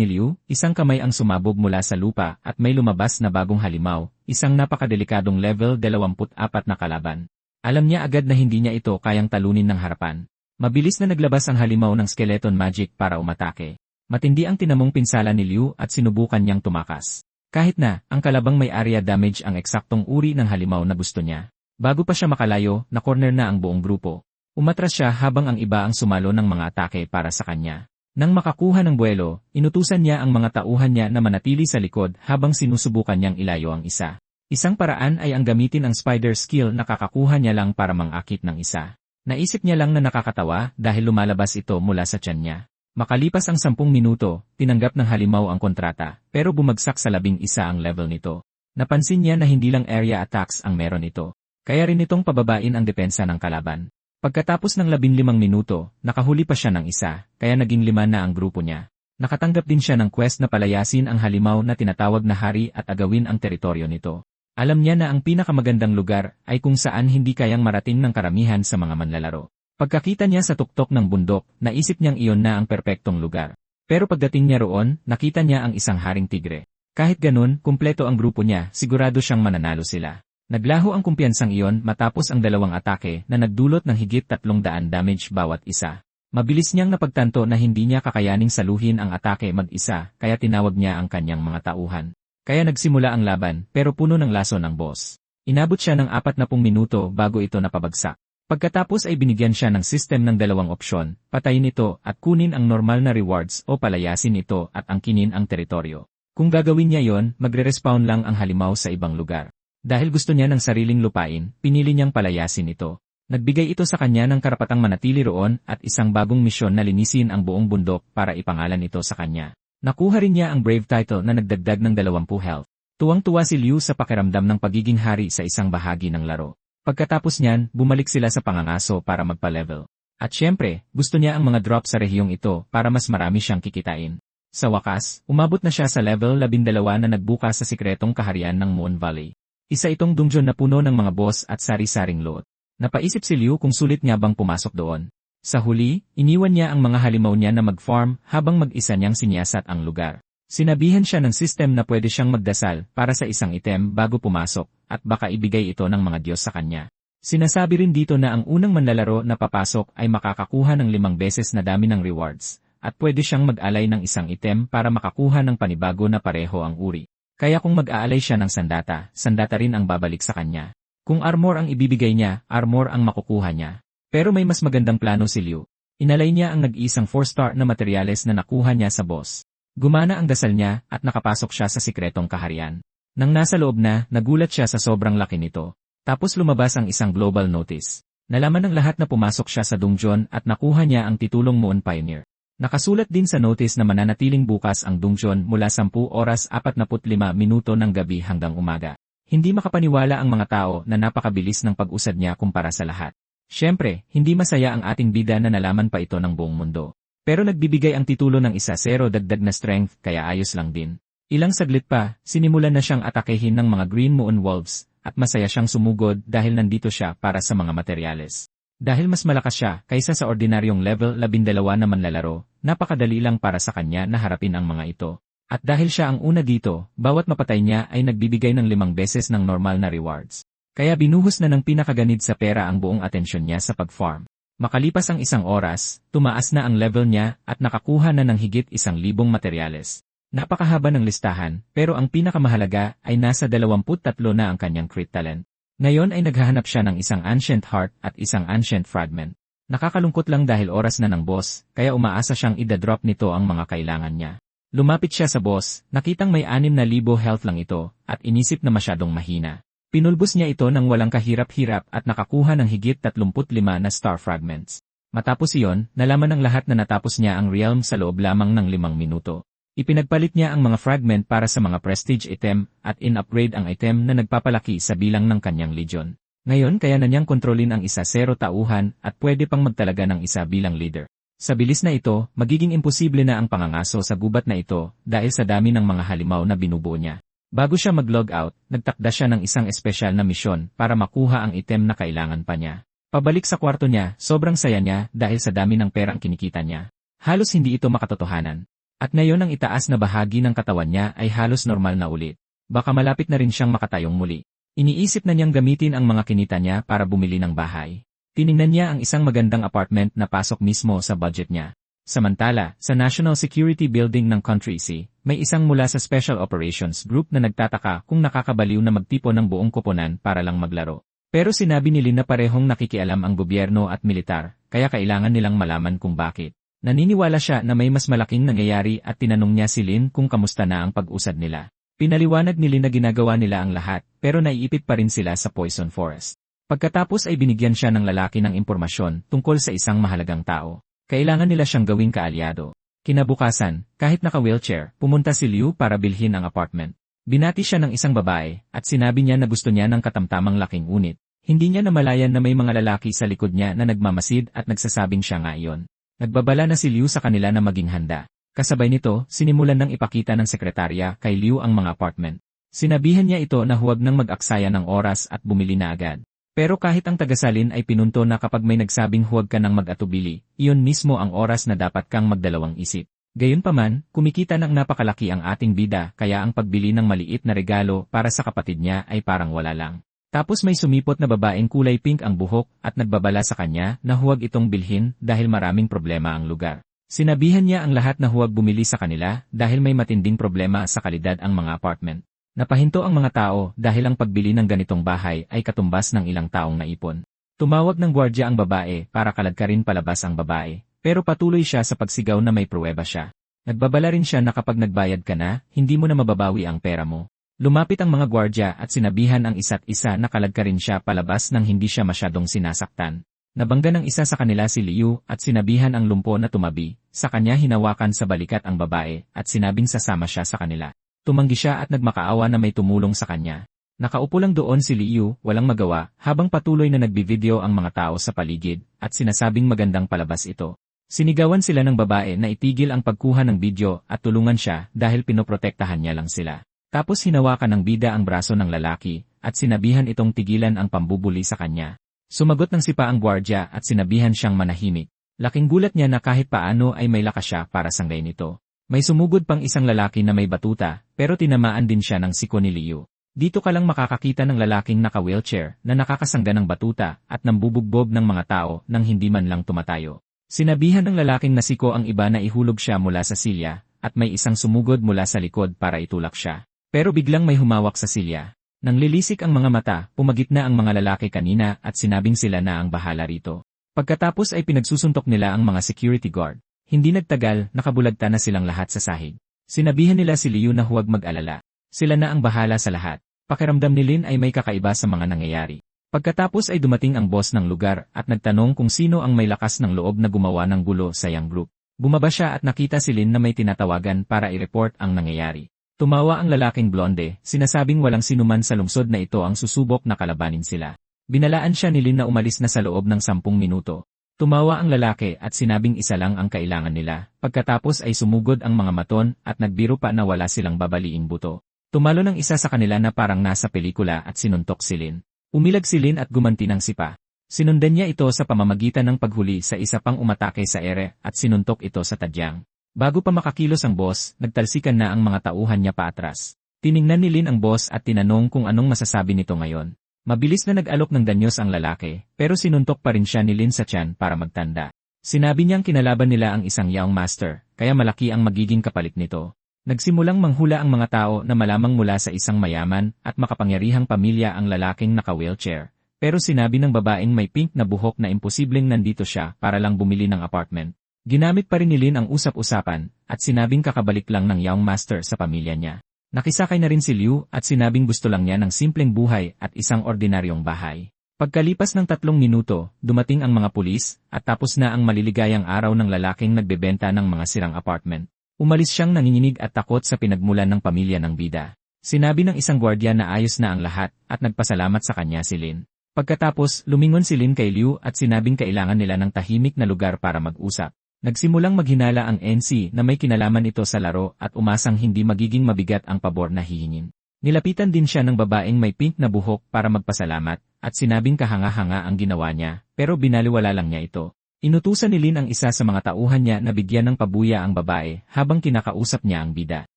ni Liu, isang kamay ang sumabog mula sa lupa at may lumabas na bagong halimaw, isang napakadelikadong level 24 na kalaban. Alam niya agad na hindi niya ito kayang talunin ng harapan. Mabilis na naglabas ang halimaw ng skeleton magic para umatake. Matindi ang tinamong pinsala ni Liu at sinubukan niyang tumakas. Kahit na, ang kalabang may area damage ang eksaktong uri ng halimaw na gusto niya. Bago pa siya makalayo, na-corner na ang buong grupo. Umatras siya habang ang iba ang sumalo ng mga atake para sa kanya. Nang makakuha ng buwelo, inutusan niya ang mga tauhan niya na manatili sa likod habang sinusubukan niyang ilayo ang isa. Isang paraan ay ang gamitin ang spider skill na kakakuha niya lang para mangakit ng isa. Naisip niya lang na nakakatawa dahil lumalabas ito mula sa tiyan niya. Makalipas ang 10 minuto, tinanggap ng halimaw ang kontrata, pero bumagsak sa 11 ang level nito. Napansin niya na hindi lang area attacks ang meron ito. Kaya rin itong pababain ang depensa ng kalaban. Pagkatapos ng 15 minuto, nakahuli pa siya ng isa, kaya naging 5 na ang grupo niya. Nakatanggap din siya ng quest na palayasin ang halimaw na tinatawag na hari at agawin ang teritoryo nito. Alam niya na ang pinakamagandang lugar ay kung saan hindi kayang marating ng karamihan sa mga manlalaro. Pagkakita niya sa tuktok ng bundok, naisip niyang iyon na ang perpektong lugar. Pero pagdating niya roon, nakita niya ang isang haring tigre. Kahit ganun, kumpleto ang grupo niya, sigurado siyang mananalo sila. Naglaho ang kumpiyansang iyon matapos ang 2 atake na nagdulot ng higit 300 damage bawat isa. Mabilis niyang napagtanto na hindi niya kakayaning saluhin ang atake mag-isa, kaya tinawag niya ang kanyang mga tauhan. Kaya nagsimula ang laban, pero puno ng laso ng boss. Inabot siya ng 40 minuto bago ito napabagsak. Pagkatapos ay binigyan siya ng system ng 2 opsyon, patayin ito at kunin ang normal na rewards o palayasin ito at angkinin ang teritoryo. Kung gagawin niya yon, magre-respawn lang ang halimaw sa ibang lugar. Dahil gusto niya ng sariling lupain, pinili niyang palayasin ito. Nagbigay ito sa kanya ng karapatang manatili roon at isang bagong misyon na linisin ang buong bundok para ipangalan ito sa kanya. Nakuha rin niya ang Brave title na nagdagdag ng 20 health. Tuwang-tuwa si Liu sa pakiramdam ng pagiging hari sa isang bahagi ng laro. Pagkatapos niyan, bumalik sila sa pangangaso para magpa-level. At syempre, gusto niya ang mga drop sa rehiyong ito para mas marami siyang kikitain. Sa wakas, umabot na siya sa level 12 na nagbukas sa sikretong kaharian ng Moon Valley. Isa itong dungeon na puno ng mga boss at sari-saring loot. Napaisip si Liu kung sulit nga bang pumasok doon. Sa huli, iniwan niya ang mga halimaw niya na mag-farm habang mag-isa niyang siniyasat ang lugar. Sinabihan siya ng system na pwede siyang magdasal para sa isang item bago pumasok at baka ibigay ito ng mga Diyos sa kanya. Sinasabi rin dito na ang unang manlalaro na papasok ay makakakuha ng 5 beses na dami ng rewards at pwede siyang mag-alay ng isang item para makakuha ng panibago na pareho ang uri. Kaya kung mag-aalay siya ng sandata, sandata rin ang babalik sa kanya. Kung armor ang ibibigay niya, armor ang makukuha niya. Pero may mas magandang plano si Liu. Inalay niya ang nag-iisang 4-star na materyales na nakuha niya sa boss. Gumana ang dasal niya at nakapasok siya sa sikretong kaharian. Nang nasa loob na, nagulat siya sa sobrang laki nito. Tapos lumabas ang isang global notice. Nalaman ng lahat na pumasok siya sa dungeon at nakuha niya ang titulong Moon Pioneer. Nakasulat din sa notice na mananatiling bukas ang dungeon mula 10 oras 45 minuto ng gabi hanggang umaga. Hindi makapaniwala ang mga tao na napakabilis ng pag-usad niya kumpara sa lahat. Siyempre, hindi masaya ang ating bida na nalaman pa ito ng buong mundo. Pero nagbibigay ang titulo ng 1-0 dagdag na strength kaya ayos lang din. Ilang saglit pa, sinimulan na siyang atakehin ng mga Green Moon Wolves at masaya siyang sumugod dahil nandito siya para sa mga materyales. Dahil mas malakas siya kaysa sa ordinaryong level 12 na manlalaro, napakadali lang para sa kanya na harapin ang mga ito. At dahil siya ang una dito, bawat mapatay niya ay nagbibigay ng 5 beses ng normal na rewards. Kaya binuhos na ng pinakaganid sa pera ang buong atensyon niya sa pag-farm. Makalipas ang 1 oras, tumaas na ang level niya at nakakuha na ng higit 1,000 materyales. Napakahaba ng listahan, pero ang pinakamahalaga ay nasa 23 na ang kanyang crit talent. Ngayon ay naghahanap siya ng isang Ancient Heart at isang Ancient Fragment. Nakakalungkot lang dahil oras na ng boss, kaya umaasa siyang idadrop nito ang mga kailangan niya. Lumapit siya sa boss, nakitang may 6,000 health lang ito, at inisip na masyadong mahina. Pinulbos niya ito ng walang kahirap-hirap at nakakuha ng higit 35 na star fragments. Matapos iyon, nalaman ng lahat na natapos niya ang realm sa loob lamang ng 5 minuto. Ipinagpalit niya ang mga fragment para sa mga prestige item at in-upgrade ang item na nagpapalaki sa bilang ng kanyang legion. Ngayon kaya na niyang kontrolin ang 1-0 tauhan at pwede pang magtalaga ng isa bilang leader. Sa bilis na ito, magiging imposible na ang pangangaso sa gubat na ito dahil sa dami ng mga halimaw na binubuo niya. Bago siya mag-log out, nagtakda siya ng isang espesyal na misyon para makuha ang item na kailangan pa niya. Pabalik sa kwarto niya, sobrang saya niya dahil sa dami ng perang kinikita niya. Halos hindi ito makatotohanan. At ngayon ang itaas na bahagi ng katawan niya ay halos normal na ulit. Baka malapit na rin siyang makatayong muli. Iniisip na niyang gamitin ang mga kinita niya para bumili ng bahay. Tiningnan niya ang isang magandang apartment na pasok mismo sa budget niya. Samantala, sa National Security Building ng Country C, may isang mula sa Special Operations Group na nagtataka kung nakakabaliw na magtipon ng buong koponan para lang maglaro. Pero sinabi ni Lin na parehong nakikialam ang gobyerno at militar, kaya kailangan nilang malaman kung bakit. Naniniwala siya na may mas malaking nangyayari at tinanong niya si Lin kung kamusta na ang pag-usad nila. Pinaliwanag ni Lin na ginagawa nila ang lahat, pero naiipit pa rin sila sa Poison Forest. Pagkatapos ay binigyan siya ng lalaki ng impormasyon tungkol sa isang mahalagang tao. Kailangan nila siyang gawing kaalyado. Kinabukasan, kahit naka-wheelchair, pumunta si Liu para bilhin ang apartment. Binati siya ng isang babae, at sinabi niya na gusto niya ng katamtamang laking unit. Hindi niya namalayan na may mga lalaki sa likod niya na nagmamasid at nagsasabing siya nga iyon. Nagbabala na si Liu sa kanila na maging handa. Kasabay nito, sinimulan ng ipakita ng sekretarya kay Liu ang mga apartment. Sinabihan niya ito na huwag nang mag-aksaya ng oras at bumili na agad. Pero kahit ang tagasalin ay pinunto na kapag may nagsabing huwag ka nang mag-atubili, iyon mismo ang oras na dapat kang magdalawang isip. Gayunpaman, kumikita ng napakalaki ang ating bida kaya ang pagbili ng maliit na regalo para sa kapatid niya ay parang wala lang. Tapos may sumipot na babaeng kulay pink ang buhok at nagbabala sa kanya na huwag itong bilhin dahil maraming problema ang lugar. Sinabihan niya ang lahat na huwag bumili sa kanila dahil may matinding problema sa kalidad ang mga apartment. Napahinto ang mga tao dahil ang pagbili ng ganitong bahay ay katumbas ng ilang taong naipon. Tumawag ng gwardya ang babae para kaladkarin palabas ang babae, pero patuloy siya sa pagsigaw na may pruweba siya. Nagbabala rin siya na kapag nagbayad ka na, hindi mo na mababawi ang pera mo. Lumapit ang mga gwardya at sinabihan ang isa't isa na kaladkarin siya palabas nang hindi siya masyadong sinasaktan. Nabangga ng isa sa kanila si Liu at sinabihan ang lumpo na tumabi, sa kanya hinawakan sa balikat ang babae at sinabing sasama siya sa kanila. Tumanggi siya at nagmakaawa na may tumulong sa kanya. Nakaupo lang doon si Liu, walang magawa, habang patuloy na nagbivideo ang mga tao sa paligid, at sinasabing magandang palabas ito. Sinigawan sila ng babae na itigil ang pagkuha ng video at tulungan siya dahil pinoprotektahan niya lang sila. Tapos hinawakan ng bida ang braso ng lalaki, at sinabihan itong tigilan ang pambubuli sa kanya. Sumagot ng sipa ang gwardya at sinabihan siyang manahimik. Laking gulat niya na kahit paano ay may lakas siya para sanggay nito. May sumugod pang isang lalaki na may batuta, pero tinamaan din siya ng siko ni Liu. Dito ka lang makakakita ng lalaking naka-wheelchair na nakakasangga ng batuta at nambubugbog ng mga tao nang hindi man lang tumatayo. Sinabihan ng lalaking nasiko ang iba na ihulog siya mula sa silya, at may isang sumugod mula sa likod para itulak siya. Pero biglang may humawak sa silya. Nang lilisik ang mga mata, pumagitna ang mga lalaki kanina at sinabing sila na ang bahala rito. Pagkatapos ay pinagsusuntok nila ang mga security guard. Hindi nagtagal, nakabulagta na silang lahat sa sahig. Sinabihan nila si Liu na huwag mag-alala. Sila na ang bahala sa lahat. Pakiramdam ni Lin ay may kakaiba sa mga nangyayari. Pagkatapos ay dumating ang boss ng lugar at nagtanong kung sino ang may lakas ng loob na gumawa ng gulo sa Yang Group. Bumaba siya at nakita si Lin na may tinatawagan para i-report ang nangyayari. Tumawa ang lalaking blonde, sinasabing walang sinuman sa lungsod na ito ang susubok na kalabanin sila. Binalaan siya ni Lin na umalis na sa loob ng 10 minuto. Tumawa ang lalaki at sinabing isa lang ang kailangan nila. Pagkatapos ay sumugod ang mga maton at nagbiro pa na wala silang babaliing buto. Tumalo ng isa sa kanila na parang nasa pelikula at sinuntok si Lin. Umilag si Lin at gumanti ng sipa. Sinundan niya ito sa pamamagitan ng paghuli sa isa pang umatake sa ere at sinuntok ito sa tadyang. Bago pa makakilos ang boss, nagtalsikan na ang mga tauhan niya paatras. Tiningnan ni Lin ang boss at tinanong kung anong masasabi nito ngayon. Mabilis na nag-alok ng danyos ang lalaki, pero sinuntok pa rin siya ni Lin sa tiyan para magtanda. Sinabi niyang kinalaban nila ang isang Young Master, kaya malaki ang magiging kapalit nito. Nagsimulang manghula ang mga tao na malamang mula sa isang mayaman at makapangyarihang pamilya ang lalaking naka-wheelchair. Pero sinabi ng babaeng may pink na buhok na imposibleng nandito siya para lang bumili ng apartment. Ginamit pa rin ni Lin ang usap-usapan at sinabing kakabalik lang ng Young Master sa pamilya niya. Nakisakay na rin si Liu at sinabing gusto lang niya ng simpleng buhay at isang ordinaryong bahay. Pagkalipas ng 3 minuto, dumating ang mga pulis at tapos na ang maliligayang araw ng lalaking nagbebenta ng mga sirang apartment. Umalis siyang nanginginig at takot sa pinagmulan ng pamilya ng bida. Sinabi ng isang gwardiya na ayos na ang lahat at nagpasalamat sa kanya si Lin. Pagkatapos, lumingon si Lin kay Liu at sinabing kailangan nila ng tahimik na lugar para mag-usap. Nagsimulang maghinala ang NC na may kinalaman ito sa laro at umasang hindi magiging mabigat ang pabor na hihingin. Nilapitan din siya ng babaeng may pink na buhok para magpasalamat at sinabing kahanga-hanga ang ginawa niya pero binaliwala lang niya ito. Inutusan ni Lin ang isa sa mga tauhan niya na bigyan ng pabuya ang babae habang kinakausap niya ang bida.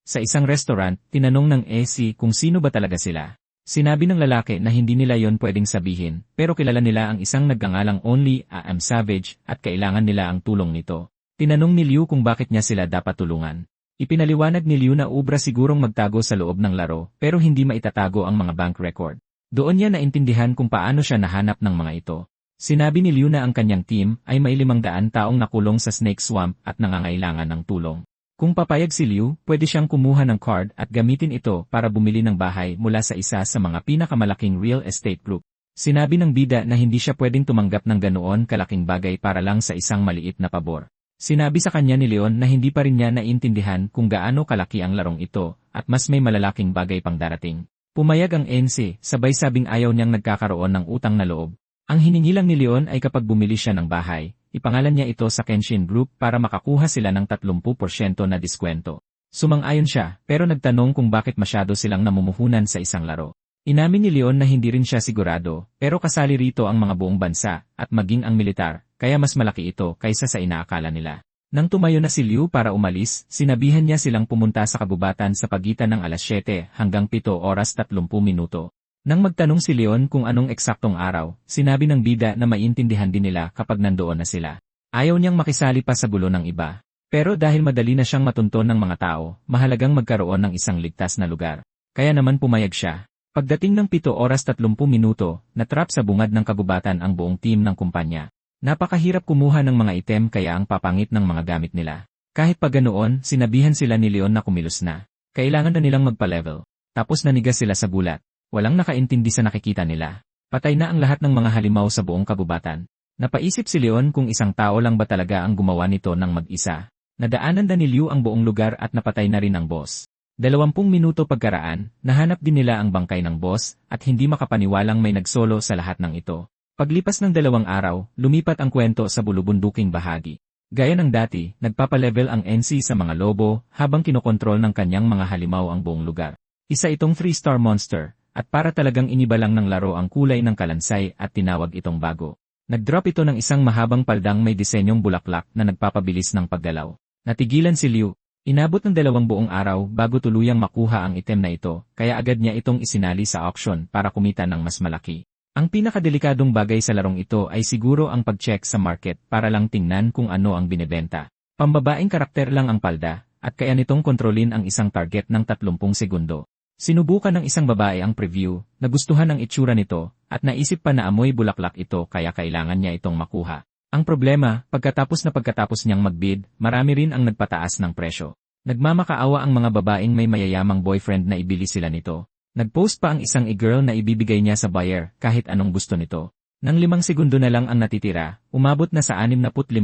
Sa isang restaurant, tinanong ng AC kung sino ba talaga sila. Sinabi ng lalaki na hindi nila yon pwedeng sabihin pero kilala nila ang isang nagngangalang Only A.M. Savage at kailangan nila ang tulong nito. Tinanong ni Liu kung bakit niya sila dapat tulungan. Ipinaliwanag ni Liu na ubra sigurong magtago sa loob ng laro pero hindi maitatago ang mga bank record. Doon niya naintindihan kung paano siya nahanap ng mga ito. Sinabi ni Liu na ang kanyang team ay may 500 taong nakulong sa Snake Swamp at nangangailangan ng tulong. Kung papayag si Liu, pwede siyang kumuha ng card at gamitin ito para bumili ng bahay mula sa isa sa mga pinakamalaking real estate group. Sinabi ng bida na hindi siya pwedeng tumanggap ng ganoon kalaking bagay para lang sa isang maliit na pabor. Sinabi sa kanya ni Leon na hindi pa rin niya naiintindihan kung gaano kalaki ang larong ito at mas may malalaking bagay pang darating. Pumayag ang NC, sabay sabing ayaw niyang nagkakaroon ng utang na loob. Ang hiningi lang ni Leon ay kapag bumili siya ng bahay, ipangalan niya ito sa Kenshin Group para makakuha sila ng 30% na diskwento. Sumang-ayon siya, pero nagtanong kung bakit masyado silang namumuhunan sa isang laro. Inamin ni Leon na hindi rin siya sigurado, pero kasali rito ang mga buong bansa, at maging ang militar, kaya mas malaki ito kaysa sa inaakala nila. Nang tumayo na si Liu para umalis, sinabihan niya silang pumunta sa kabubatan sa pagitan ng alas 7 hanggang 7 oras 30 minuto. Nang magtanong si Leon kung anong eksaktong araw, sinabi ng bida na maintindihan din nila kapag nandoon na sila. Ayaw niyang makisali pa sa gulo ng iba. Pero dahil madali na siyang matunton ng mga tao, mahalagang magkaroon ng isang ligtas na lugar. Kaya naman pumayag siya. Pagdating ng 7 oras 30 minuto, natrap sa bungad ng kabubatan ang buong team ng kumpanya. Napakahirap kumuha ng mga item kaya ang papangit ng mga gamit nila. Kahit pa ganoon, sinabihan sila ni Leon na kumilos na. Kailangan na nilang magpa-level. Tapos nanigas sila sa gulat. Walang nakaintindi sa nakikita nila. Patay na ang lahat ng mga halimaw sa buong kabubatan. Napaisip si Leon kung isang tao lang ba talaga ang gumawa nito ng mag-isa. Nadaanan na ni Liu ang buong lugar at napatay na rin ang boss. 20 minuto pagkaraan, nahanap din nila ang bangkay ng boss at hindi makapaniwalang may nagsolo sa lahat ng ito. Paglipas ng 2 araw, lumipat ang kwento sa bulubunduking bahagi. Gaya ng dati, nagpapalevel ang NC sa mga lobo habang kinokontrol ng kanyang mga halimaw ang buong lugar. Isa itong 3-star monster, at para talagang iniba lang ng laro ang kulay ng kalansay at tinawag itong bago. Nag-drop ito ng isang mahabang paldang may disenyong bulaklak na nagpapabilis ng paggalaw. Natigilan si Liu. Inabot ng 2 buong araw bago tuluyang makuha ang item na ito, kaya agad niya itong isinali sa auction para kumita ng mas malaki. Ang pinakadelikadong bagay sa larong ito ay siguro ang pag-check sa market para lang tingnan kung ano ang binebenta. Pambabaeng karakter lang ang palda, at kaya nitong kontrolin ang isang target ng 30 segundo. Sinubukan ng isang babae ang preview, nagustuhan ang itsura nito, at naisip pa na amoy bulaklak ito kaya kailangan niya itong makuha. Ang problema, pagkatapos niyang magbid, marami rin ang nagpataas ng presyo. Nagmamakaawa ang mga babaeng may mayayamang boyfriend na ibili sila nito. Nagpost pa ang isang e-girl na ibibigay niya sa buyer kahit anong gusto nito. Nang 5 segundo na lang ang natitira, umabot na sa 65,000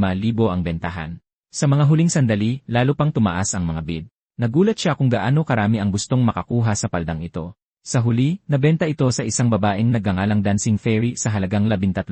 ang bentahan. Sa mga huling sandali, lalo pang tumaas ang mga bid. Nagulat siya kung gaano karami ang gustong makakuha sa paldang ito. Sa huli, nabenta ito sa isang babaeng nagngangalang Dancing Fairy sa halagang 13,000.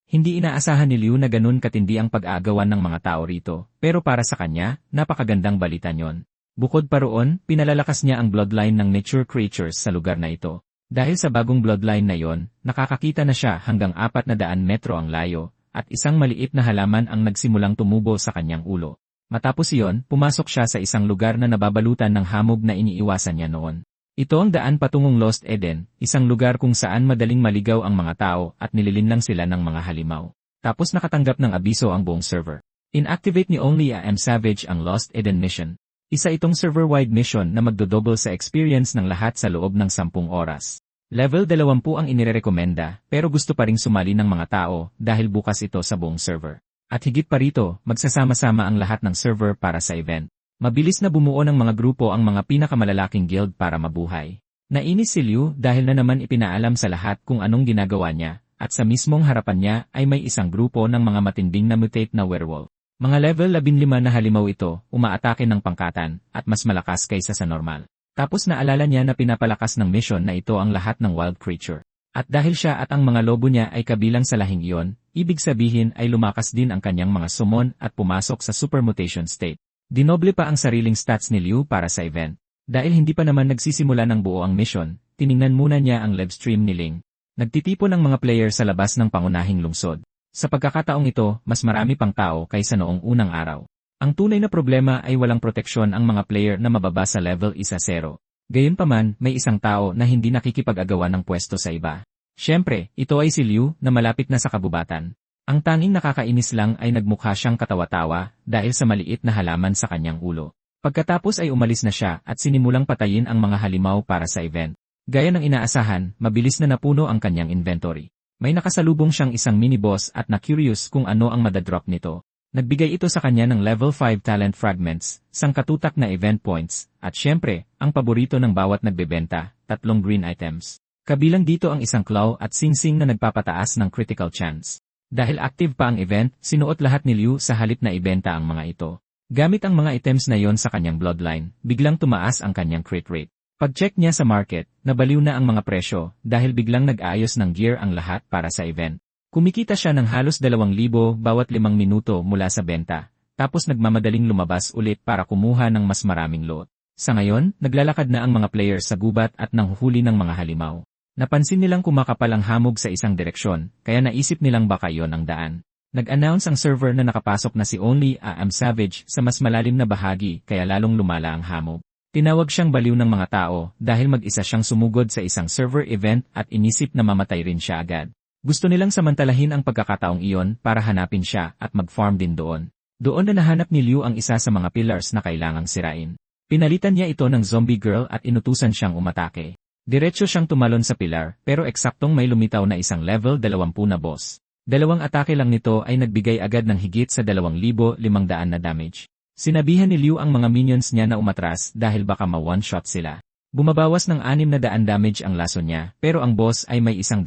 Hindi inaasahan ni Liu na ganun katindi ang pag-aagawan ng mga tao rito, pero para sa kanya, napakagandang balita yon. Bukod pa roon, pinalalakas niya ang bloodline ng nature creatures sa lugar na ito. Dahil sa bagong bloodline na yon, nakakakita na siya hanggang 400 metro ang layo, at isang maliit na halaman ang nagsimulang tumubo sa kanyang ulo. Matapos iyon, pumasok siya sa isang lugar na nababalutan ng hamog na iniiwasan niya noon. Ito ang daan patungong Lost Eden, isang lugar kung saan madaling maligaw ang mga tao at nililinlang sila ng mga halimaw. Tapos nakatanggap ng abiso ang buong server. Inactivate ni Only A.M. Savage ang Lost Eden mission. Isa itong server-wide mission na magdodouble sa experience ng lahat sa loob ng 10 oras. Level 20 ang inirekomenda, pero gusto pa ring sumali ng mga tao dahil bukas ito sa buong server. At higit pa rito, magsasama-sama ang lahat ng server para sa event. Mabilis na bumuo ng mga grupo ang mga pinakamalalaking guild para mabuhay. Nainis si Liu dahil na naman ipinaalam sa lahat kung anong ginagawa niya, at sa mismong harapan niya ay may isang grupo ng mga matinding na mutate na werewolf. Mga level 15 na halimaw ito, umaatake ng pangkatan, at mas malakas kaysa sa normal. Tapos naalala niya na pinapalakas ng mission na ito ang lahat ng wild creature. At dahil siya at ang mga lobo niya ay kabilang sa lahing iyon, ibig sabihin ay lumakas din ang kanyang mga summon at pumasok sa super mutation state. Dinoble pa ang sariling stats ni Liu para sa event. Dahil hindi pa naman nagsisimula ng buo ang mission, tiningnan muna niya ang live stream ni Ling. Nagtitipon ng mga player sa labas ng pangunahing lungsod. Sa pagkakataong ito, mas marami pang tao kaysa noong unang araw. Ang tunay na problema ay walang proteksyon ang mga player na mababa sa level 1-0. Gayunpaman, may isang tao na hindi nakikipag-agawan ng pwesto sa iba. Siyempre, ito ay si Liu na malapit na sa kabubatan. Ang tanging nakakainis lang ay nagmukha siyang katawa-tawa dahil sa maliit na halaman sa kanyang ulo. Pagkatapos ay umalis na siya at sinimulang patayin ang mga halimaw para sa event. Gaya ng inaasahan, mabilis na napuno ang kanyang inventory. May nakasalubong siyang isang mini-boss at na-curious kung ano ang madadrop nito. Nagbigay ito sa kanya ng level 5 talent fragments, sangkatutak na event points, at syempre, ang paborito ng bawat nagbebenta, 3 green items. Kabilang dito ang isang claw at singsing na nagpapataas ng critical chance. Dahil active pa ang event, sinuot lahat ni Liu sa halip na ibenta ang mga ito. Gamit ang mga items na yon sa kanyang bloodline, biglang tumaas ang kanyang crit rate. Pag-check niya sa market, nabaliw na ang mga presyo dahil biglang nag-aayos ng gear ang lahat para sa event. Kumikita siya ng halos 2,000 bawat 5 minuto mula sa benta, tapos nagmamadaling lumabas ulit para kumuha ng mas maraming lot. Sa ngayon, naglalakad na ang mga players sa gubat at nanghuhuli ng mga halimaw. Napansin nilang kumakapal ang hamog sa isang direksyon, kaya naisip nilang baka yon ang daan. Nag-announce ang server na nakapasok na si Only A.M. Savage sa mas malalim na bahagi kaya lalong lumala ang hamog. Tinawag siyang baliw ng mga tao dahil mag-isa siyang sumugod sa isang server event at inisip na mamatay rin siya agad. Gusto nilang samantalahin ang pagkakataong iyon para hanapin siya at mag-farm din doon. Doon na nahanap ni Liu ang isa sa mga pillars na kailangang sirain. Pinalitan niya ito ng zombie girl at inutusan siyang umatake. Diretso siyang tumalon sa pillar pero eksaktong may lumitaw na isang level 20 na boss. 2 atake lang nito ay nagbigay agad ng higit sa 2,500 na damage. Sinabihan ni Liu ang mga minions niya na umatras dahil baka ma-one-shot sila. Bumabawas ng 600 damage ang laso niya pero ang boss ay may 100,000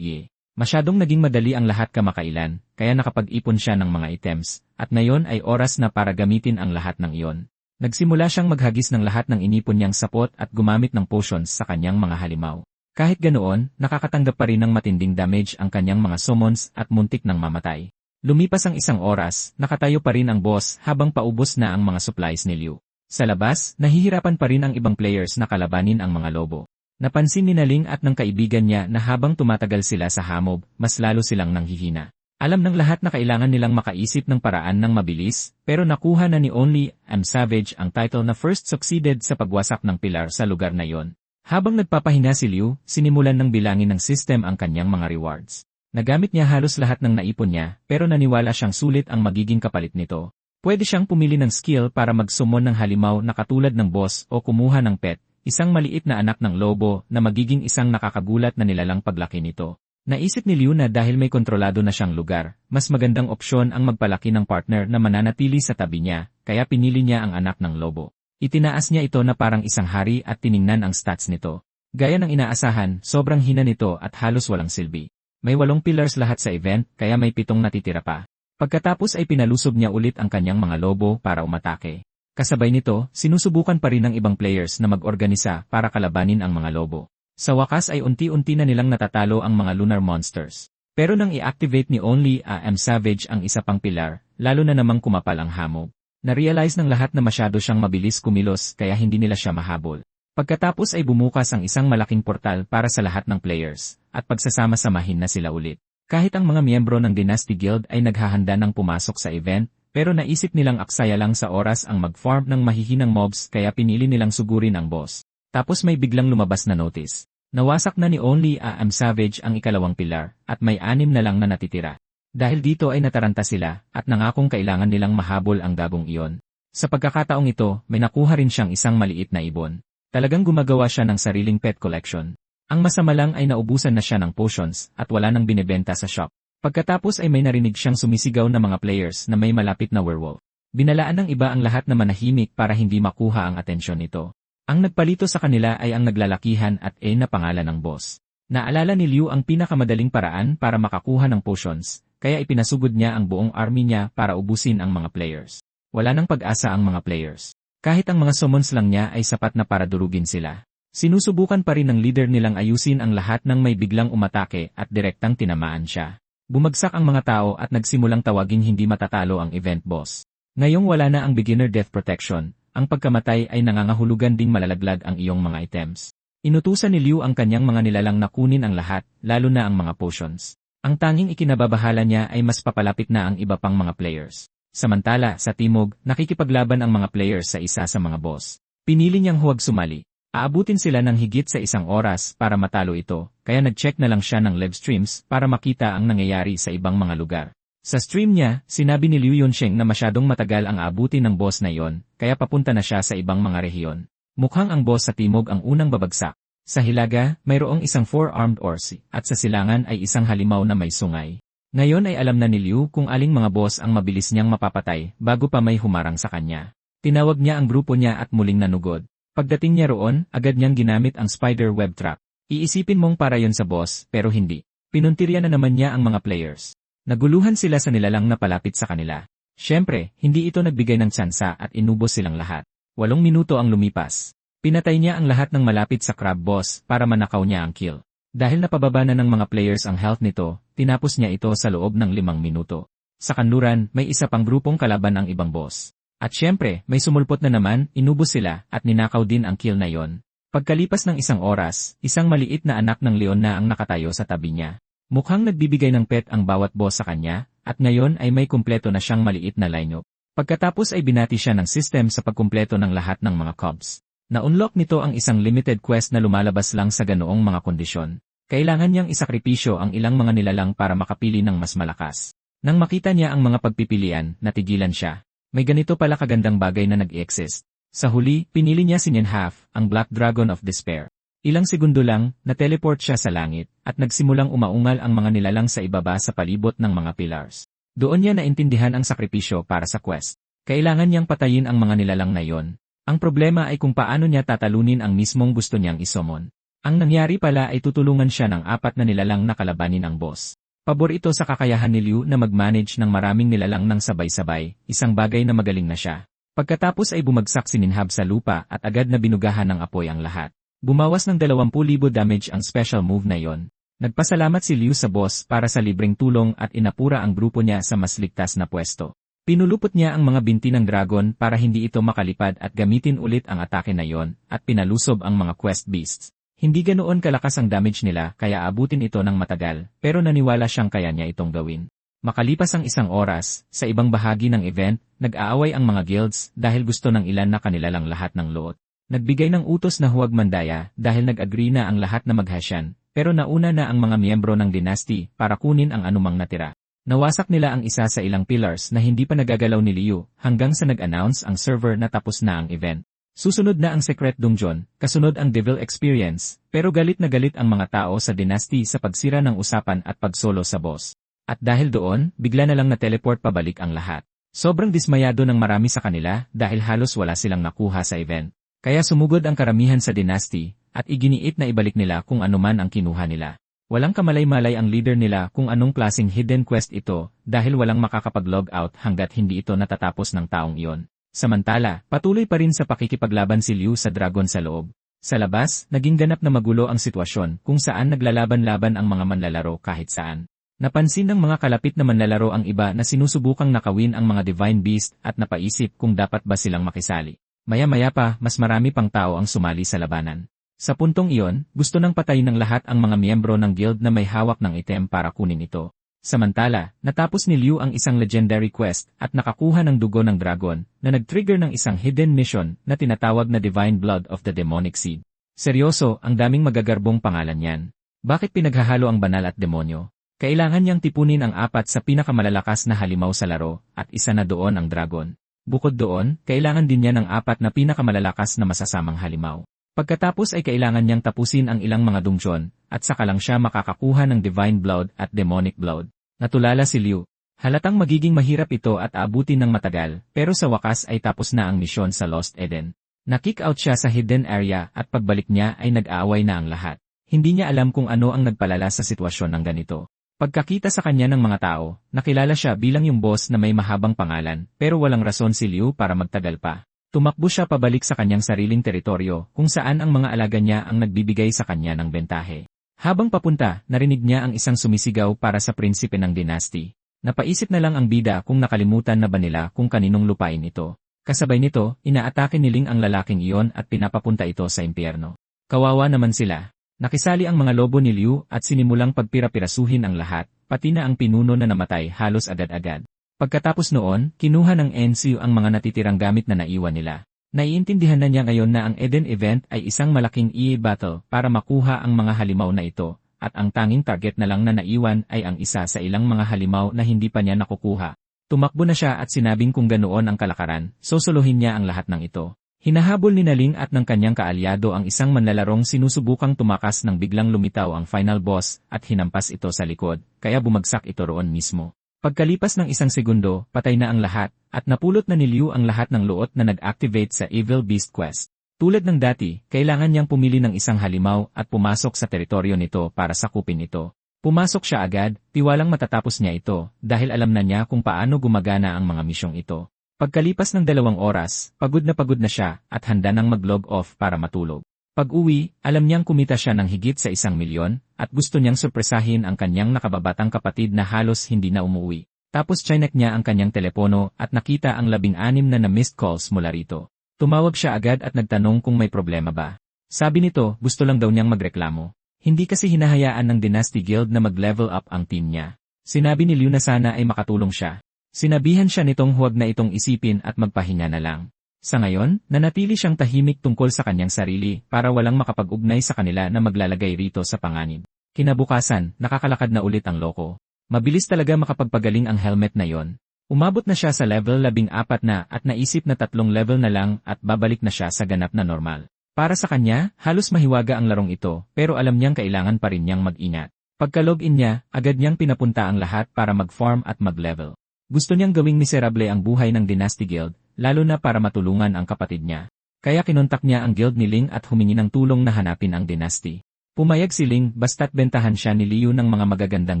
ye. Masyadong naging madali ang lahat kamakailan, kaya nakapag-ipon siya ng mga items, at ngayon ay oras na para gamitin ang lahat ng iyon. Nagsimula siyang maghagis ng lahat ng inipon niyang sapot at gumamit ng potions sa kanyang mga halimaw. Kahit ganoon, nakakatanggap pa rin ng matinding damage ang kanyang mga summons at muntik nang mamatay. Lumipas ang 1 oras, nakatayo pa rin ang boss habang paubos na ang mga supplies ni Liu. Sa labas, nahihirapan pa rin ang ibang players na kalabanin ang mga lobo. Napansin ni Naling at ng kaibigan niya na habang tumatagal sila sa hamob, mas lalo silang nanghihina. Alam ng lahat na kailangan nilang makaisip ng paraan ng mabilis, pero nakuha na ni Only M. Savage ang title na first succeeded sa pagwasak ng pilar sa lugar na yon. Habang nagpapahinga si Liu, sinimulan ng bilangin ng system ang kanyang mga rewards. Nagamit niya halos lahat ng naipon niya, pero naniwala siyang sulit ang magiging kapalit nito. Pwede siyang pumili ng skill para mag-summon ng halimaw na katulad ng boss o kumuha ng pet, isang maliit na anak ng lobo na magiging isang nakakagulat na nilalang paglaki nito. Naisip ni Liu na dahil may kontrolado na siyang lugar, mas magandang opsyon ang magpalaki ng partner na mananatili sa tabi niya, kaya pinili niya ang anak ng lobo. Itinaas niya ito na parang isang hari at tiningnan ang stats nito. Gaya ng inaasahan, sobrang hina nito at halos walang silbi. May 8 pillars lahat sa event, kaya may 7 natitira pa. Pagkatapos ay pinalusob niya ulit ang kanyang mga lobo para umatake. Kasabay nito, sinusubukan pa rin ng ibang players na mag-organisa para kalabanin ang mga lobo. Sa wakas ay unti-unti na nilang natatalo ang mga lunar monsters. Pero nang i-activate ni Only M. Savage ang isa pang pilar, lalo na namang kumapal ang hamog. Na-realize ng lahat na masyado siyang mabilis kumilos kaya hindi nila siya mahabol. Pagkatapos ay bumukas ang isang malaking portal para sa lahat ng players, at pagsasama-samahin na sila ulit. Kahit ang mga miyembro ng Dynasty Guild ay naghahanda ng pumasok sa event, pero naisip nilang aksaya lang sa oras ang mag-farm ng mahihinang mobs kaya pinili nilang sugurin ang boss. Tapos may biglang lumabas na notice. Nawasak na ni Only M. Savage ang ikalawang pilar, at may 6 na lang na natitira. Dahil dito ay nataranta sila, at nangakong kailangan nilang mahabol ang gagong iyon. Sa pagkakataong ito, may nakuha rin siyang isang maliit na ibon. Talagang gumagawa siya ng sariling pet collection. Ang masama lang ay naubusan na siya ng potions at wala nang binebenta sa shop. Pagkatapos ay may narinig siyang sumisigaw na mga players na may malapit na werewolf. Binalaan ng iba ang lahat na manahimik para hindi makuha ang atensyon nito. Ang nagpalito sa kanila ay ang naglalakihan at na pangalan ng boss. Naalala ni Liu ang pinakamadaling paraan para makakuha ng potions, kaya ipinasugod niya ang buong army niya para ubusin ang mga players. Wala nang pag-asa ang mga players. Kahit ang mga summons lang niya ay sapat na para durugin sila. Sinusubukan pa rin ng leader nilang ayusin ang lahat ng may biglang umatake at direktang tinamaan siya. Bumagsak ang mga tao at nagsimulang tawaging hindi matatalo ang event boss. Ngayong wala na ang beginner death protection, ang pagkamatay ay nangangahulugan ding malalaglag ang iyong mga items. Inutusan ni Liu ang kanyang mga nilalang na kunin ang lahat, lalo na ang mga potions. Ang tanging ikinababahala niya ay mas papalapit na ang iba pang mga players. Samantala, sa timog, nakikipaglaban ang mga players sa isa sa mga boss. Pinili niyang huwag sumali. Aabutin sila ng higit sa 1 oras para matalo ito, kaya nag-check na lang siya ng live streams para makita ang nangyayari sa ibang mga lugar. Sa stream niya, sinabi ni Liu Yunsheng na masyadong matagal ang aabutin ng boss na yon, kaya papunta na siya sa ibang mga rehiyon. Mukhang ang boss sa timog ang unang babagsak. Sa hilaga, mayroong isang 4-armed orsi, at sa silangan ay isang halimaw na may sungay. Ngayon ay alam na ni Liu kung aling mga boss ang mabilis niyang mapapatay bago pa may humarang sa kanya. Tinawag niya ang grupo niya at muling nanugod. Pagdating niya roon, agad niyang ginamit ang spider web trap. Iisipin mong para yon sa boss, pero hindi. Pinuntirya na naman niya ang mga players. Naguluhan sila sa nilalang na palapit sa kanila. Siyempre, hindi ito nagbigay ng tsansa at inubos silang lahat. 8 minuto ang lumipas. Pinatay niya ang lahat ng malapit sa crab boss para manakaw niya ang kill. Dahil napababa na ng mga players ang health nito, tinapos niya ito sa loob ng 5 minuto. Sa kanluran, may isa pang grupong kalaban ang ibang boss. At syempre, may sumulpot na naman, inubos sila, at ninakaw din ang kill na yon. Pagkalipas ng 1 oras, isang maliit na anak ng leon na ang nakatayo sa tabi niya. Mukhang nagbibigay ng pet ang bawat boss sa kanya, at ngayon ay may kumpleto na siyang maliit na lineup. Pagkatapos ay binati siya ng system sa pagkumpleto ng lahat ng mga cubs. Na-unlock nito ang isang limited quest na lumalabas lang sa ganoong mga kondisyon. Kailangan niyang isakripisyo ang ilang mga nilalang para makapili ng mas malakas. Nang makita niya ang mga pagpipilian, natigilan siya. May ganito pala kagandang bagay na nag-exist. Sa huli, pinili niya si Nianhaf, ang Black Dragon of Despair. Ilang segundo lang, na-teleport siya sa langit, at nagsimulang umaungal ang mga nilalang sa ibaba sa palibot ng mga pillars. Doon niya naintindihan ang sakripisyo para sa quest. Kailangan niyang patayin ang mga nilalang na yon. Ang problema ay kung paano niya tatalunin ang mismong gusto niyang isomon. Ang nangyari pala ay tutulungan siya ng 4 na nilalang na kalabanin ang boss. Pabor ito sa kakayahan ni Liu na mag-manage ng maraming nilalang ng sabay-sabay, isang bagay na magaling na siya. Pagkatapos ay bumagsak si Ninhab sa lupa at agad na binugahan ng apoy ang lahat. Bumawas ng 20,000 damage ang special move na yon. Nagpasalamat si Liu sa boss para sa libreng tulong at inapura ang grupo niya sa mas ligtas na pwesto. Pinulupot niya ang mga binti ng dragon para hindi ito makalipad at gamitin ulit ang atake na yon, at pinalusob ang mga quest beasts. Hindi ganoon kalakas ang damage nila kaya abutin ito ng matagal, pero naniwala siyang kaya niya itong gawin. Makalipas ang isang oras, sa ibang bahagi ng event, nag-aaway ang mga guilds dahil gusto ng ilan na kanila lang lahat ng loot. Nagbigay ng utos na huwag mandaya dahil nag-agree na ang lahat na maghasyan, pero nauna na ang mga miyembro ng dynasty para kunin ang anumang natira. Nawasak nila ang isa sa ilang pillars na hindi pa nagagalaw ni Liu hanggang sa nag-announce ang server na tapos na ang event. Susunod na ang Secret Dungeon, kasunod ang Devil Experience, pero galit na galit ang mga tao sa dynasty sa pagsira ng usapan at pagsolo sa boss. At dahil doon, bigla na lang na-teleport pabalik ang lahat. Sobrang dismayado ng marami sa kanila dahil halos wala silang nakuha sa event. Kaya sumugod ang karamihan sa dynasty at iginiit na ibalik nila kung anuman ang kinuha nila. Walang kamalay-malay ang leader nila kung anong klaseng hidden quest ito dahil walang makakapag-log out hanggat hindi ito natatapos ng taong iyon. Samantala, patuloy pa rin sa pakikipaglaban si Liu sa dragon sa loob. Sa labas, naging ganap na magulo ang sitwasyon kung saan naglalaban-laban ang mga manlalaro kahit saan. Napansin ng mga kalapit na manlalaro ang iba na sinusubukang nakawin ang mga Divine Beast at napaisip kung dapat ba silang makisali. Maya-maya pa, mas marami pang tao ang sumali sa labanan. Sa puntong iyon, gusto nang patayin ng lahat ang mga miyembro ng guild na may hawak ng item para kunin ito. Samantala, natapos ni Liu ang isang legendary quest at nakakuha ng dugo ng dragon na nag-trigger ng isang hidden mission na tinatawag na Divine Blood of the Demonic Seed. Seryoso, ang daming magagarbong pangalan yan. Bakit pinaghahalo ang banal at demonyo? Kailangan niyang tipunin ang 4 sa pinakamalalakas na halimaw sa laro at isa na doon ang dragon. Bukod doon, kailangan din niya ng 4 na pinakamalalakas na masasamang halimaw. Pagkatapos ay kailangan niyang tapusin ang ilang mga dungeon, at saka lang siya makakakuha ng Divine Blood at Demonic Blood. Natulala si Liu. Halatang magiging mahirap ito at aabutin ng matagal, pero sa wakas ay tapos na ang misyon sa Lost Eden. Na-kick out siya sa hidden area at pagbalik niya ay nag-aaway na ang lahat. Hindi niya alam kung ano ang nagpalala sa sitwasyon ng ganito. Pagkakita sa kanya ng mga tao, nakilala siya bilang yung boss na may mahabang pangalan, pero walang rason si Liu para magtagal pa. Tumakbo siya pabalik sa kanyang sariling teritoryo kung saan ang mga alaga niya ang nagbibigay sa kanya ng bentahe. Habang papunta, narinig niya ang isang sumisigaw para sa prinsipe ng dynasty. Napaisip na lang ang bida kung nakalimutan na ba nila kung kaninong lupain ito. Kasabay nito, inaatake ni Ling ang lalaking iyon at pinapapunta ito sa impyerno. Kawawa naman sila. Nakisali ang mga lobo ni Liu at sinimulang pagpira-pirasuhin ang lahat, pati na ang pinuno na namatay halos agad-agad. Pagkatapos noon, kinuha ng NCU ang mga natitirang gamit na naiwan nila. Naiintindihan na niya ngayon na ang Eden event ay isang malaking EA battle para makuha ang mga halimaw na ito, at ang tanging target na lang na naiwan ay ang isa sa ilang mga halimaw na hindi pa niya nakukuha. Tumakbo na siya at sinabing kung ganoon ang kalakaran, susuluhin niya ang lahat ng ito. Hinahabol ni Naling at ng kanyang kaalyado ang isang manlalarong sinusubukang tumakas nang biglang lumitaw ang final boss at hinampas ito sa likod, kaya bumagsak ito roon mismo. Pagkalipas ng isang segundo, patay na ang lahat, at napulot na ni Liu ang lahat ng luot na nag-activate sa Evil Beast Quest. Tulad ng dati, kailangan niyang pumili ng isang halimaw at pumasok sa teritoryo nito para sakupin ito. Pumasok siya agad, tiwalang matatapos niya ito, dahil alam na niya kung paano gumagana ang mga misyong ito. Pagkalipas ng 2 oras, pagod na siya at handa nang mag-log off para matulog. Pag-uwi, alam niyang kumita siya ng higit sa 1 milyon, at gusto niyang surpresahin ang kanyang nakababatang kapatid na halos hindi na umuwi. Tapos chinek niya ang kanyang telepono at nakita ang 16 na missed calls mula rito. Tumawag siya agad at nagtanong kung may problema ba. Sabi nito, gusto lang daw niyang magreklamo. Hindi kasi hinahayaan ng Dynasty Guild na mag-level up ang team niya. Sinabi ni Liu na sana ay makatulong siya. Sinabihan siya nitong huwag na itong isipin at magpahinga na lang. Sa ngayon, nanatili siyang tahimik tungkol sa kanyang sarili para walang makapag-ugnay sa kanila na maglalagay rito sa panganib. Kinabukasan, nakakalakad na ulit ang loko. Mabilis talaga makapagpagaling ang helmet na yon. Umabot na siya sa level 14 na at naisip na 3 level na lang at babalik na siya sa ganap na normal. Para sa kanya, halos mahiwaga ang larong ito pero alam niyang kailangan pa rin niyang mag-ingat. Pagka-login niya, agad niyang pinapunta ang lahat para mag-farm at mag-level. Gusto niyang gawing miserable ang buhay ng Dynasty Guild, lalo na para matulungan ang kapatid niya. Kaya kinontak niya ang guild ni Ling at humingi ng tulong na hanapin ang Dynasty. Pumayag si Ling basta't bentahan siya ni Liu ng mga magagandang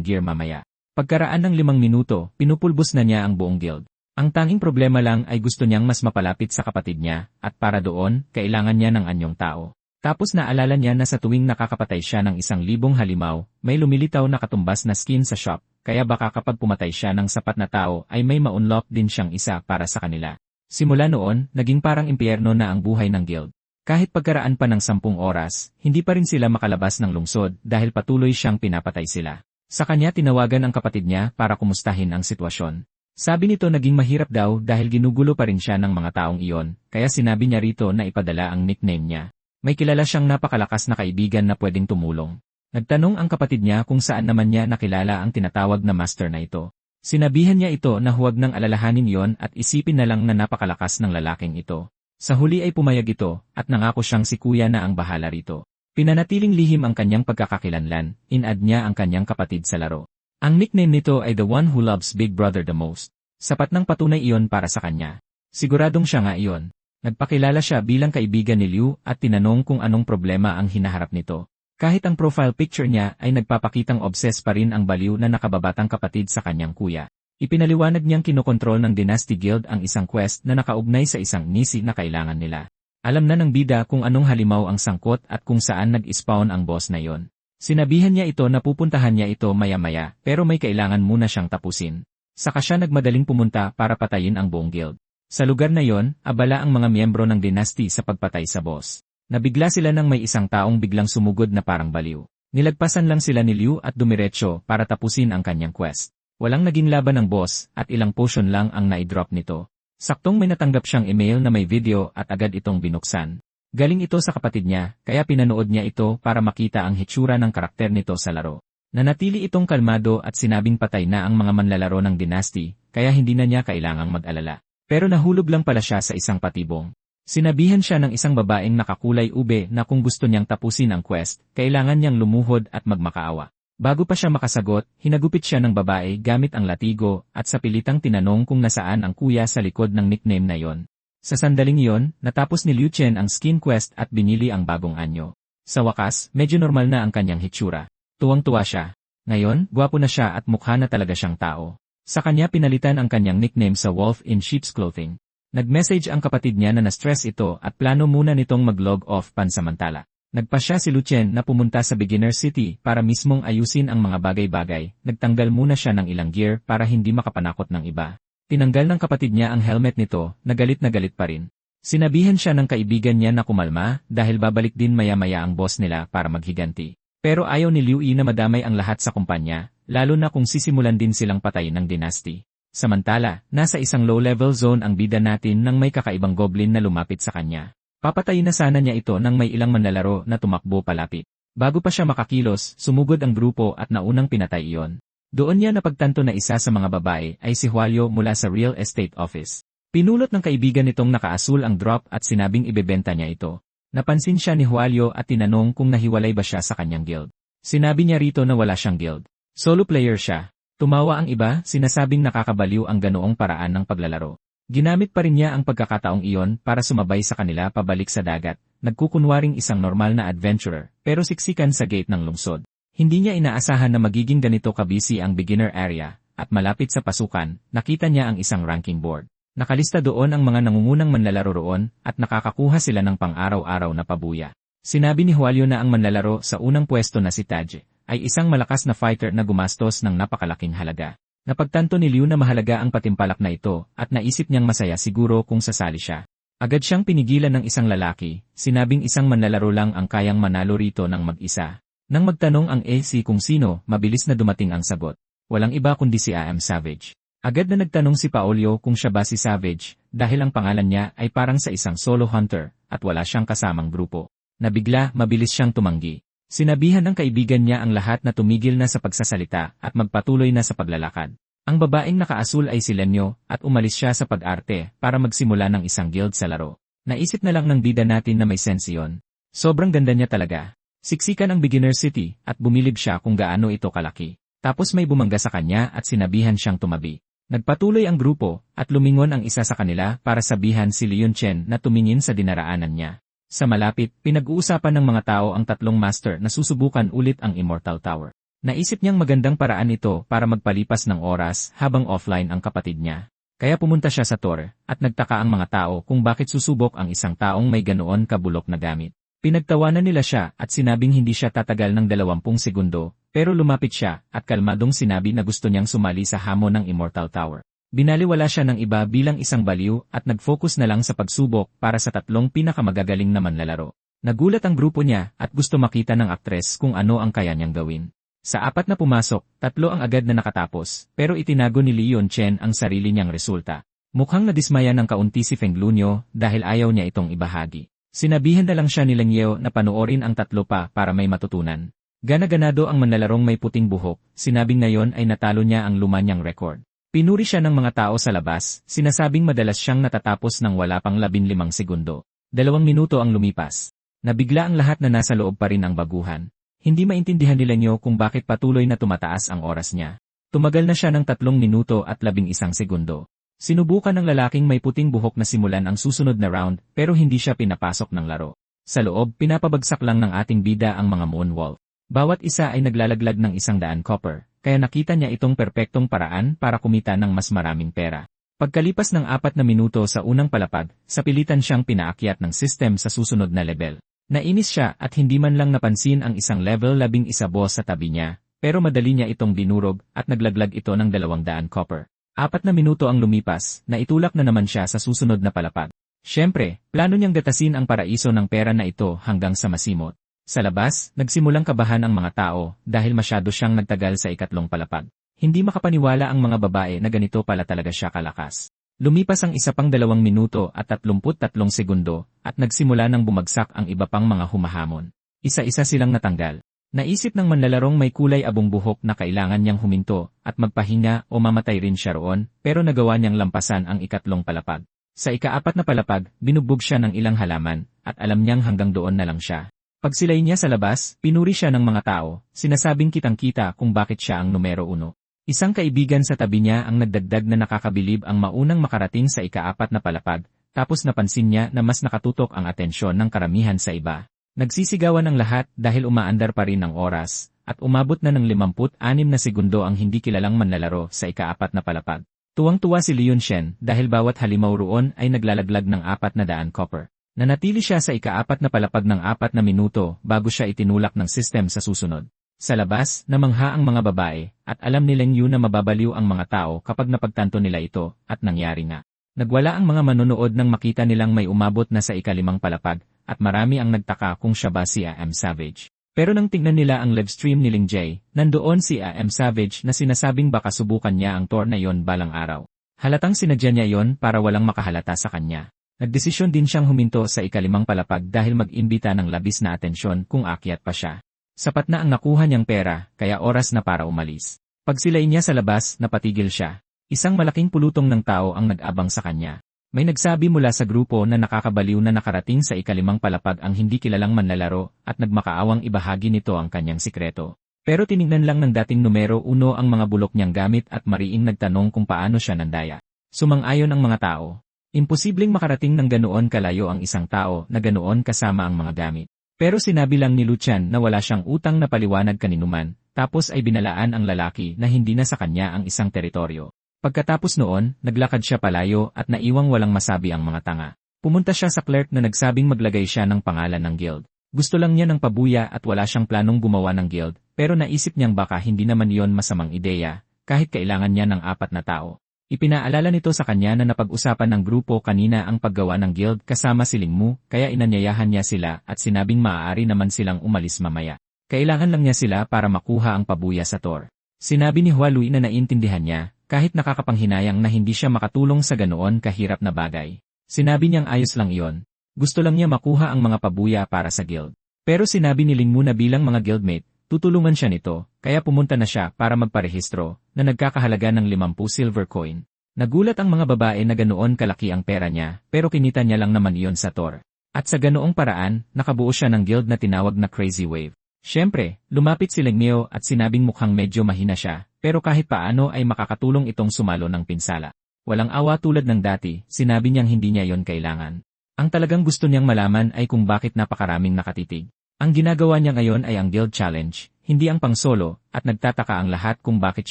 gear mamaya. Pagkaraan ng 5 minuto, pinupulbos na niya ang buong guild. Ang tanging problema lang ay gusto niyang mas mapalapit sa kapatid niya, at para doon, kailangan niya ng anyong tao. Tapos naalala niya na sa tuwing nakakapatay siya ng 1,000 halimaw, may lumilitaw na katumbas na skin sa shop, kaya baka kapag pumatay siya ng sapat na tao ay may ma-unlock din siyang isa para sa kanila. Simula noon, naging parang impyerno na ang buhay ng guild. Kahit pagkaraan pa ng 10 oras, hindi pa rin sila makalabas ng lungsod dahil patuloy siyang pinapatay sila. Sa kanya tinawagan ang kapatid niya para kumustahin ang sitwasyon. Sabi nito naging mahirap daw dahil ginugulo pa rin siya ng mga taong iyon, kaya sinabi niya rito na ipadala ang nickname niya. May kilala siyang napakalakas na kaibigan na pwedeng tumulong. Nagtanong ang kapatid niya kung saan naman niya nakilala ang tinatawag na master na ito. Sinabihan niya ito na huwag nang alalahanin iyon at isipin na lang na napakalakas ng lalaking ito. Sa huli ay pumayag ito at nangako siyang si kuya na ang bahala rito. Pinanatiling lihim ang kanyang pagkakakilanlan, in-add niya ang kanyang kapatid sa laro. Ang nickname nito ay The One Who Loves Big Brother the Most. Sapat ng patunay iyon para sa kanya. Siguradong siya nga iyon. Nagpakilala siya bilang kaibigan ni Liu at tinanong kung anong problema ang hinaharap nito. Kahit ang profile picture niya ay nagpapakitang obsessed pa rin ang baliw na nakababatang kapatid sa kanyang kuya. Ipinaliwanag niyang kinokontrol ng Dynasty Guild ang isang quest na nakaugnay sa isang misi na kailangan nila. Alam na ng bida kung anong halimaw ang sangkot at kung saan nag-spawn ang boss na yon. Sinabihan niya ito na pupuntahan niya ito maya-maya pero may kailangan muna siyang tapusin. Saka siya nagmadaling pumunta para patayin ang buong guild. Sa lugar na yon, abala ang mga miyembro ng Dynasty sa pagpatay sa boss. Nabigla sila nang may isang taong biglang sumugod na parang baliw. Nilagpasan lang sila ni Liu at dumiretso para tapusin ang kanyang quest. Walang naging laban ng boss at ilang potion lang ang naidrop nito. Saktong may natanggap siyang email na may video at agad itong binuksan. Galing ito sa kapatid niya, kaya pinanood niya ito para makita ang hitsura ng karakter nito sa laro. Nanatili itong kalmado at sinabing patay na ang mga manlalaro ng Dynasty, kaya hindi na niya kailangang mag-alala. Pero nahulog lang pala siya sa isang patibong. Sinabihan siya ng isang babaeng nakakulay ube na kung gusto niyang tapusin ang quest, kailangan niyang lumuhod at magmakaawa. Bago pa siya makasagot, hinagupit siya ng babae gamit ang latigo at sa pilitang tinanong kung nasaan ang kuya sa likod ng nickname na yon. Sa sandaling iyon, natapos ni Liu Chen ang skin quest at binili ang bagong anyo. Sa wakas, medyo normal na ang kanyang hitsura. Tuwang-tuwa siya. Ngayon, gwapo na siya at mukha na talaga siyang tao. Sa kanya pinalitan ang kanyang nickname sa Wolf in Sheep's Clothing. Nag-message ang kapatid niya na na-stress ito at plano muna nitong mag-log off pansamantala. Nagpasya si Liu Chen na pumunta sa Beginner City para mismong ayusin ang mga bagay-bagay. Nagtanggal muna siya ng ilang gear para hindi makapanakot ng iba. Tinanggal ng kapatid niya ang helmet nito, na galit pa rin. Sinabihan siya ng kaibigan niya na kumalma dahil babalik din maya-maya ang boss nila para maghiganti. Pero ayaw ni Liu Yi na madamay ang lahat sa kumpanya, lalo na kung sisimulan din silang patayin ng Dynasty. Samantala, nasa isang low-level zone ang bida natin nang may kakaibang goblin na lumapit sa kanya. Papatayin na sana niya ito nang may ilang manlalaro na tumakbo palapit. Bago pa siya makakilos, sumugod ang grupo at naunang pinatay iyon. Doon niya napagtanto na isa sa mga babae ay si Hualyo mula sa real estate office. Pinulot ng kaibigan nitong nakaasul ang drop at sinabing ibebenta niya ito. Napansin siya ni Hualyo at tinanong kung nahiwalay ba siya sa kanyang guild. Sinabi niya rito na wala siyang guild. Solo player siya. Tumawa ang iba, sinasabing nakakabaliw ang ganoong paraan ng paglalaro. Ginamit pa rin niya ang pagkakataong iyon para sumabay sa kanila pabalik sa dagat. Nagkukunwaring isang normal na adventurer, pero siksikan sa gate ng lungsod. Hindi niya inaasahan na magiging ganito kabisi ang beginner area, at malapit sa pasukan, nakita niya ang isang ranking board. Nakalista doon ang mga nangungunang manlalaro roon, at nakakakuha sila ng pang-araw-araw na pabuya. Sinabi ni Hualyo na ang manlalaro sa unang pwesto na si Taje, ay isang malakas na fighter na gumastos ng napakalaking halaga. Napagtanto ni Liu na mahalaga ang patimpalak na ito, at naisip niyang masaya siguro kung sasali siya. Agad siyang pinigilan ng isang lalaki, sinabing isang manlalaro lang ang kayang manalo rito ng mag-isa. Nang magtanong ang AC kung sino, mabilis na dumating ang sagot. Walang iba kundi si AM Savage. Agad na nagtanong si Paolyo kung siya ba si Savage, dahil ang pangalan niya ay parang sa isang solo hunter, at wala siyang kasamang grupo. Nabigla, mabilis siyang tumanggi. Sinabihan ng kaibigan niya ang lahat na tumigil na sa pagsasalita at magpatuloy na sa paglalakad. Ang babaeng nakaasul ay si Lenyo, at umalis siya sa pag-arte para magsimula ng isang guild sa laro. Naisip na lang ng bida natin na may sense yun. Sobrang ganda niya talaga. Siksikan ang Beginner City, at bumilib siya kung gaano ito kalaki. Tapos may bumangga sa kanya at sinabihan siyang tumabi. Nagpatuloy ang grupo, at lumingon ang isa sa kanila para sabihan si Leon Chen na tumingin sa dinaraanan niya. Sa malapit, pinag-uusapan ng mga tao ang tatlong master na susubukan ulit ang Immortal Tower. Naisip niyang magandang paraan ito para magpalipas ng oras habang offline ang kapatid niya. Kaya pumunta siya sa tour, at nagtaka ang mga tao kung bakit susubok ang isang taong may ganoon kabulok na gamit. Pinagtawanan nila siya at sinabing hindi siya tatagal ng 20 segundo, pero lumapit siya at kalmadong sinabi na gusto niyang sumali sa hamon ng Immortal Tower. Binaliwala siya ng iba bilang isang baliw at nag-focus na lang sa pagsubok para sa tatlong pinakamagagaling na manlalaro. Nagulat ang grupo niya at gusto makita ng aktres kung ano ang kaya niyang gawin. Sa 4 na pumasok, 3 ang agad na nakatapos, pero itinago ni Leon Chen ang sarili niyang resulta. Mukhang nadismaya ng kaunti si Feng Lunyo dahil ayaw niya itong ibahagi. Sinabihan na lang siya ni Leng Yeo na panoorin ang 3 pa para may matutunan. Gana-ganado ang manlalarong may puting buhok, sinabing ngayon ay natalo niya ang luma niyang record. Pinuri siya ng mga tao sa labas, sinasabing madalas siyang natatapos ng wala pang 15 segundo. 2 minuto ang lumipas. Nabigla ang lahat na nasa loob pa rin ang baguhan. Hindi maintindihan ni Leng Yeo kung bakit patuloy na tumataas ang oras niya. Tumagal na siya ng 3 minuto at 11 segundo. Sinubukan ng lalaking may puting buhok na simulan ang susunod na round pero hindi siya pinapasok ng laro. Sa loob, pinapabagsak lang ng ating bida ang mga moonwalk. Bawat isa ay naglalaglag ng 100 copper, kaya nakita niya itong perpektong paraan para kumita ng mas maraming pera. Pagkalipas ng 4 na minuto sa unang palapag, sa pilitan siyang pinaakyat ng system sa susunod na level. Nainis siya at hindi man lang napansin ang isang level 11 boss sa tabi niya, pero madali niya itong dinurog at naglaglag ito ng 200 copper. 4 na minuto ang lumipas, naitulak na naman siya sa susunod na palapag. Siyempre, plano niyang gatasin ang paraiso ng pera na ito hanggang sa masimot. Sa labas, nagsimulang kabahan ang mga tao dahil masyado siyang nagtagal sa 2 palapag. Hindi makapaniwala ang mga babae na ganito pala talaga siya kalakas. Lumipas ang isa pang 2 minuto at 33 segundo at nagsimula nang bumagsak ang iba pang mga humahamon. Isa-isa silang natanggal. Naisip ng manlalarong may kulay abong buhok na kailangan niyang huminto at magpahinga o mamatay rin siya roon, pero nagawa niyang lampasan ang 3 palapag. Sa 4 na palapag, binugbog siya ng ilang halaman at alam niyang hanggang doon na lang siya. Pagsilay niya sa labas, pinuri siya ng mga tao, sinasabing kitang-kita kung bakit siya ang numero 1. Isang kaibigan sa tabi niya ang nagdagdag na nakakabilib ang maunang makarating sa 4 na palapag, tapos napansin niya na mas nakatutok ang atensyon ng karamihan sa iba. Nagsisigawan ang lahat dahil umaandar pa rin ang oras, at umabot na ng 56 na segundo ang hindi kilalang manlalaro sa 4 na palapag. Tuwang-tuwa si Leon Shen dahil bawat halimaw roon ay naglalaglag ng 400 copper. Nanatili siya sa 4 na palapag ng 4 na minuto bago siya itinulak ng system sa susunod. Sa labas, namangha ang mga babae, at alam ni Leng Yu na mababaliw ang mga tao kapag napagtanto nila ito, at nangyari nga. Nagwala ang mga manonood nang makita nilang may umabot na sa 5 palapag, at marami ang nagtaka kung siya ba si A.M. Savage. Pero nang tingnan nila ang livestream ni Ling Jae, nandoon si A.M. Savage na sinasabing baka subukan niya ang tour na yon balang araw. Halatang sinadya niya yon para walang makahalata sa kanya. Nagdesisyon din siyang huminto sa 5 palapag dahil mag-imbita ng labis na atensyon kung aakyat pa siya. Sapat na ang nakuha niyang pera, kaya oras na para umalis. Pagsilay niya sa labas, napatigil siya. Isang malaking pulutong ng tao ang nag-abang sa kanya. May nagsabi mula sa grupo na nakakabaliw na nakarating sa 5 palapag ang hindi kilalang manlalaro at nagmakaawang ibahagi nito ang kanyang sikreto. Pero tinignan lang ng dating numero 1 ang mga bulok niyang gamit at mariing nagtanong kung paano siya nandaya. Sumang-ayon ang mga tao. Imposibleng makarating ng ganoon kalayo ang isang tao na ganoon kasama ang mga gamit. Pero sinabi lang ni Luchan na wala siyang utang na paliwanag kaninuman, tapos ay binalaan ang lalaki na hindi na sa kanya ang isang teritoryo. Pagkatapos noon, naglakad siya palayo at naiwang walang masabi ang mga tanga. Pumunta siya sa clerk na nagsabing maglagay siya ng pangalan ng guild. Gusto lang niya ng pabuya at wala siyang planong gumawa ng guild, pero naisip niyang baka hindi naman yon masamang ideya, kahit kailangan niya ng 4 na tao. Ipinaalala nito sa kanya na napag-usapan ng grupo kanina ang paggawa ng guild kasama si Lingmu, kaya inanyayahan niya sila at sinabing maaari naman silang umalis mamaya. Kailangan lang niya sila para makuha ang pabuya sa tour. Sinabi ni Hualui na naiintindihan niya, kahit nakakapanghinayang na hindi siya makatulong sa ganoon kahirap na bagay. Sinabi niyang ayos lang iyon. Gusto lang niya makuha ang mga pabuya para sa guild. Pero sinabi ni Lingmu na bilang mga guildmate, tutulungan siya nito, kaya pumunta na siya para magparehistro, na nagkakahalaga ng 50 silver coin. Nagulat ang mga babae na ganoon kalaki ang pera niya, pero kinita niya lang naman iyon sa tour. At sa ganoong paraan, nakabuo siya ng guild na tinawag na Crazy Wave. Siyempre, lumapit si Leng Meo at sinabing mukhang medyo mahina siya, pero kahit paano ay makakatulong itong sumalo ng pinsala. Walang awa tulad ng dati, sinabi niyang hindi niya yon kailangan. Ang talagang gusto niyang malaman ay kung bakit napakaraming nakatitig. Ang ginagawa niya ngayon ay ang Guild Challenge, hindi ang pang-solo, at nagtataka ang lahat kung bakit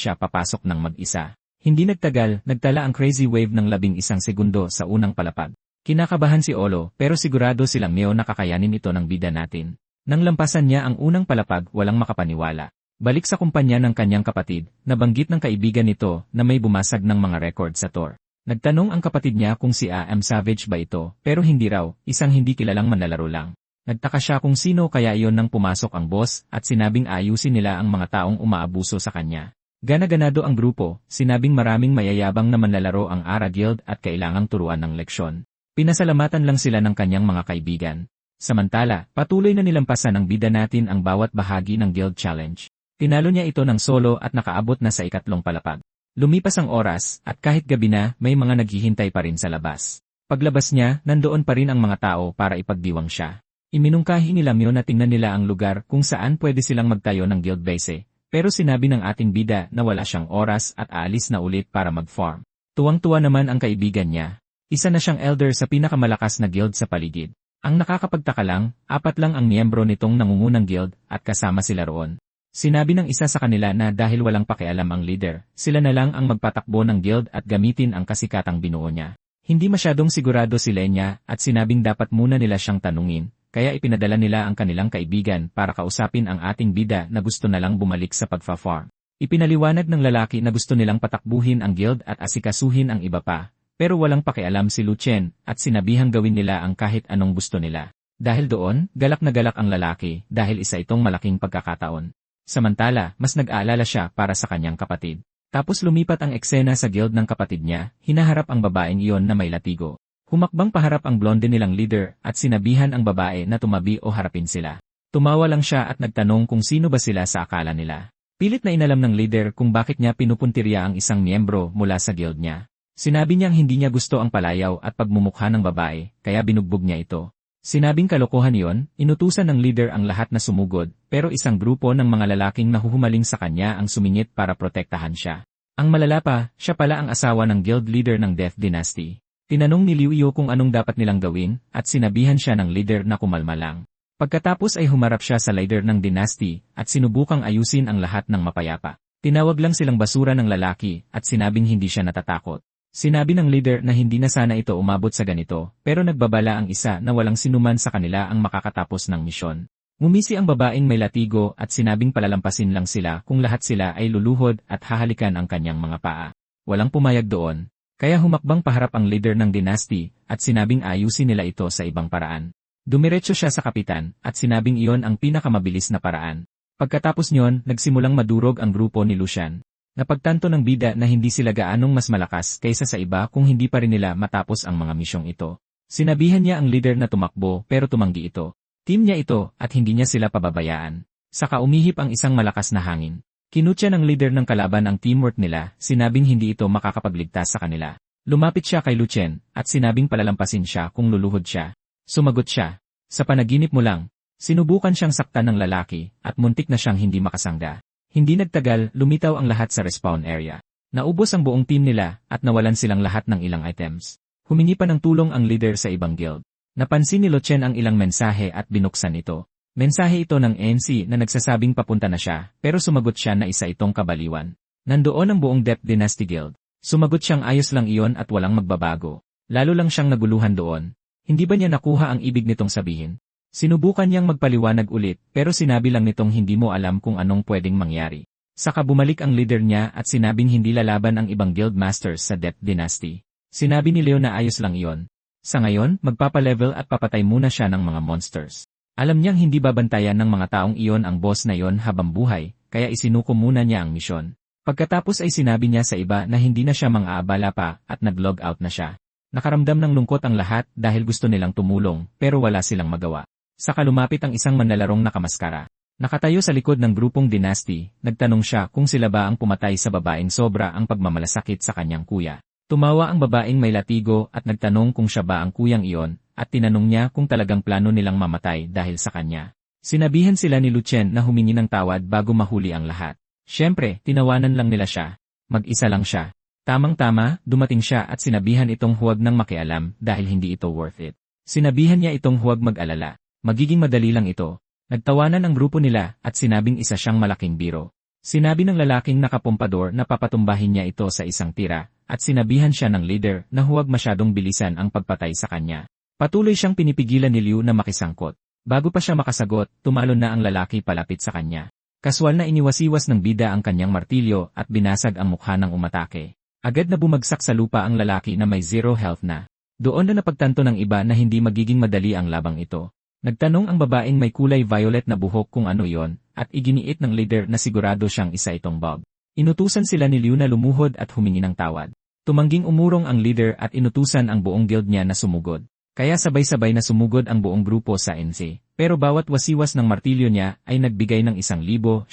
siya papasok ng mag-isa. Hindi nagtagal, nagtala ang Crazy Wave ng 11 segundo sa unang palapag. Kinakabahan si Olo, pero sigurado silang Meo na kakayanin ito ng bida natin. Nang lampasan niya ang unang palapag, walang makapaniwala. Balik sa kumpanya ng kanyang kapatid, nabanggit ng kaibigan nito na may bumasag ng mga record sa tour. Nagtanong ang kapatid niya kung si A.M. Savage ba ito, pero hindi raw, isang hindi kilalang manlalaro lang. Nagtaka siya kung sino kaya iyon nang pumasok ang boss at sinabing ayusin nila ang mga taong umaabuso sa kanya. Gana-ganado ang grupo, sinabing maraming mayayabang na manlalaro ang Ara Guild at kailangang turuan ng leksyon. Pinasalamatan lang sila ng kanyang mga kaibigan. Samantala, patuloy na nilampasan ng bida natin ang bawat bahagi ng Guild Challenge. Tinalo niya ito ng solo at nakaabot na sa ikatlong palapag. Lumipas ang oras at kahit gabi na may mga naghihintay pa rin sa labas. Paglabas niya, nandoon pa rin ang mga tao para ipagdiwang siya. Iminungkahi nila Mio na tingnan nila ang lugar kung saan pwede silang magtayo ng guild base, pero sinabi ng ating bida na wala siyang oras at aalis na ulit para mag-farm. Tuwang-tuwa naman ang kaibigan niya. Isa na siyang elder sa pinakamalakas na guild sa paligid. Ang nakakapagtaka lang, 4 lang ang miyembro nitong nangungunang guild at kasama sila roon. Sinabi ng isa sa kanila na dahil walang pakialam ang leader, sila na lang ang magpatakbo ng guild at gamitin ang kasikatang binuo niya. Hindi masyadong sigurado si Lenya at sinabing dapat muna nila siyang tanungin. Kaya ipinadala nila ang kanilang kaibigan para kausapin ang ating bida na gusto na lang bumalik sa pagfa-farm. Ipinaliwanag ng lalaki na gusto nilang patakbuhin ang guild at asikasuhin ang iba pa, pero walang pakialam si Lucien at sinabihang gawin nila ang kahit anong gusto nila. Dahil doon, galak na galak ang lalaki dahil isa itong malaking pagkakataon. Samantala, mas nag-aalala siya para sa kanyang kapatid. Tapos lumipat ang eksena sa guild ng kapatid niya, hinaharap ang babaeng iyon na may latigo. Humakbang paharap ang blonde nilang leader at sinabihan ang babae na tumabi o harapin sila. Tumawa lang siya at nagtanong kung sino ba sila sa akala nila. Pilit na inalam ng leader kung bakit niya pinupuntirya ang isang miyembro mula sa guild niya. Sinabi niyang hindi niya gusto ang palayaw at pagmumukha ng babae, kaya binugbog niya ito. Sinabing kalokohan iyon, inutusan ng leader ang lahat na sumugod, pero isang grupo ng mga lalaking nahuhumaling sa kanya ang sumingit para protektahan siya. Ang malala pa, siya pala ang asawa ng guild leader ng Death Dynasty. Tinanong ni Liu Yu kung anong dapat nilang gawin at sinabihan siya ng leader na kumalma lang. Pagkatapos ay humarap siya sa leader ng dynasty at sinubukang ayusin ang lahat ng mapayapa. Tinawag lang silang basura ng lalaki at sinabing hindi siya natatakot. Sinabi ng leader na hindi na sana ito umabot sa ganito pero nagbabala ang isa na walang sinuman sa kanila ang makakatapos ng misyon. Ngumisi ang babaeng may latigo at sinabing palalampasin lang sila kung lahat sila ay luluhod at hahalikan ang kanyang mga paa. Walang pumayag doon. Kaya humakbang paharap ang leader ng dynasty at sinabing ayusin nila ito sa ibang paraan. Dumiretso siya sa kapitan at sinabing iyon ang pinakamabilis na paraan. Pagkatapos niyon, nagsimulang madurog ang grupo ni Lucian. Napagtanto ng bida na hindi sila gaanong mas malakas kaysa sa iba kung hindi pa rin nila matapos ang mga misyong ito. Sinabihan niya ang leader na tumakbo pero tumanggi ito. Team niya ito at hindi niya sila pababayaan. Saka umihip ang isang malakas na hangin. Kinutya ng leader ng kalaban ang teamwork nila, sinabing hindi ito makakapagligtas sa kanila. Lumapit siya kay Lucien, at sinabing palalampasin siya kung luluhod siya. Sumagot siya. Sa panaginip mo lang. Sinubukan siyang saktan ng lalaki, at muntik na siyang hindi makasangga. Hindi nagtagal, lumitaw ang lahat sa respawn area. Naubos ang buong team nila, at nawalan silang lahat ng ilang items. Humingi pa ng tulong ang leader sa ibang guild. Napansin ni Lucien ang ilang mensahe at binuksan ito. Mensahe ito ng NC na nagsasabing papunta na siya, pero sumagot siya na isa itong kabaliwan. Nandoon ang buong Death Dynasty Guild. Sumagot siyang ayos lang iyon at walang magbabago. Lalo lang siyang naguluhan doon. Hindi ba niya nakuha ang ibig nitong sabihin? Sinubukan niyang magpaliwanag ulit, pero sinabi lang nitong hindi mo alam kung anong pwedeng mangyari. Saka bumalik ang leader niya at sinabing hindi lalaban ang ibang guild masters sa Death Dynasty. Sinabi ni Leo na ayos lang iyon. Sa ngayon, magpapalevel at papatay muna siya ng mga monsters. Alam niyang hindi babantayan ng mga taong iyon ang boss na iyon habang buhay, kaya isinuko muna niya ang misyon. Pagkatapos ay sinabi niya sa iba na hindi na siya mang-aabala pa at nag-log out na siya. Nakaramdam ng lungkot ang lahat dahil gusto nilang tumulong pero wala silang magawa. Saka lumapit ang isang manlalarong nakamaskara. Nakatayo sa likod ng grupong dynasty, nagtanong siya kung sila ba ang pumatay sa babaeng sobra ang pagmamalasakit sa kanyang kuya. Tumawa ang babaeng may latigo at nagtanong kung siya ba ang kuyang iyon, at tinanong niya kung talagang plano nilang mamatay dahil sa kanya. Sinabihan sila ni Lucien na humingi ng tawad bago mahuli ang lahat. Siyempre, tinawanan lang nila siya. Mag-isa lang siya. Tamang-tama, dumating siya at sinabihan itong huwag nang makialam dahil hindi ito worth it. Sinabihan niya itong huwag mag-alala. Magiging madali lang ito. Nagtawanan ang grupo nila at sinabing isa siyang malaking biro. Sinabi ng lalaking nakapumpador na papatumbahin niya ito sa isang tira, at sinabihan siya ng leader na huwag masyadong bilisan ang pagpatay sa kanya. Patuloy siyang pinipigilan ni Liu na makisangkot. Bago pa siya makasagot, tumalon na ang lalaki palapit sa kanya. Kaswal na iniwasiwas ng bida ang kanyang martilyo at binasag ang mukha ng umatake. Agad na bumagsak sa lupa ang lalaki na may 0 health na. Doon na napagtanto ng iba na hindi magiging madali ang labang ito. Nagtanong ang babaeng may kulay violet na buhok kung ano yon, at iginiit ng leader na sigurado siyang isa itong bug. Inutusan sila ni Liu na lumuhod at humingi ng tawad. Tumangging umurong ang leader at inutusan ang buong guild niya na sumugod. Kaya sabay-sabay na sumugod ang buong grupo sa NC. Pero bawat wasiwas ng martilyo niya ay nagbigay ng 1,900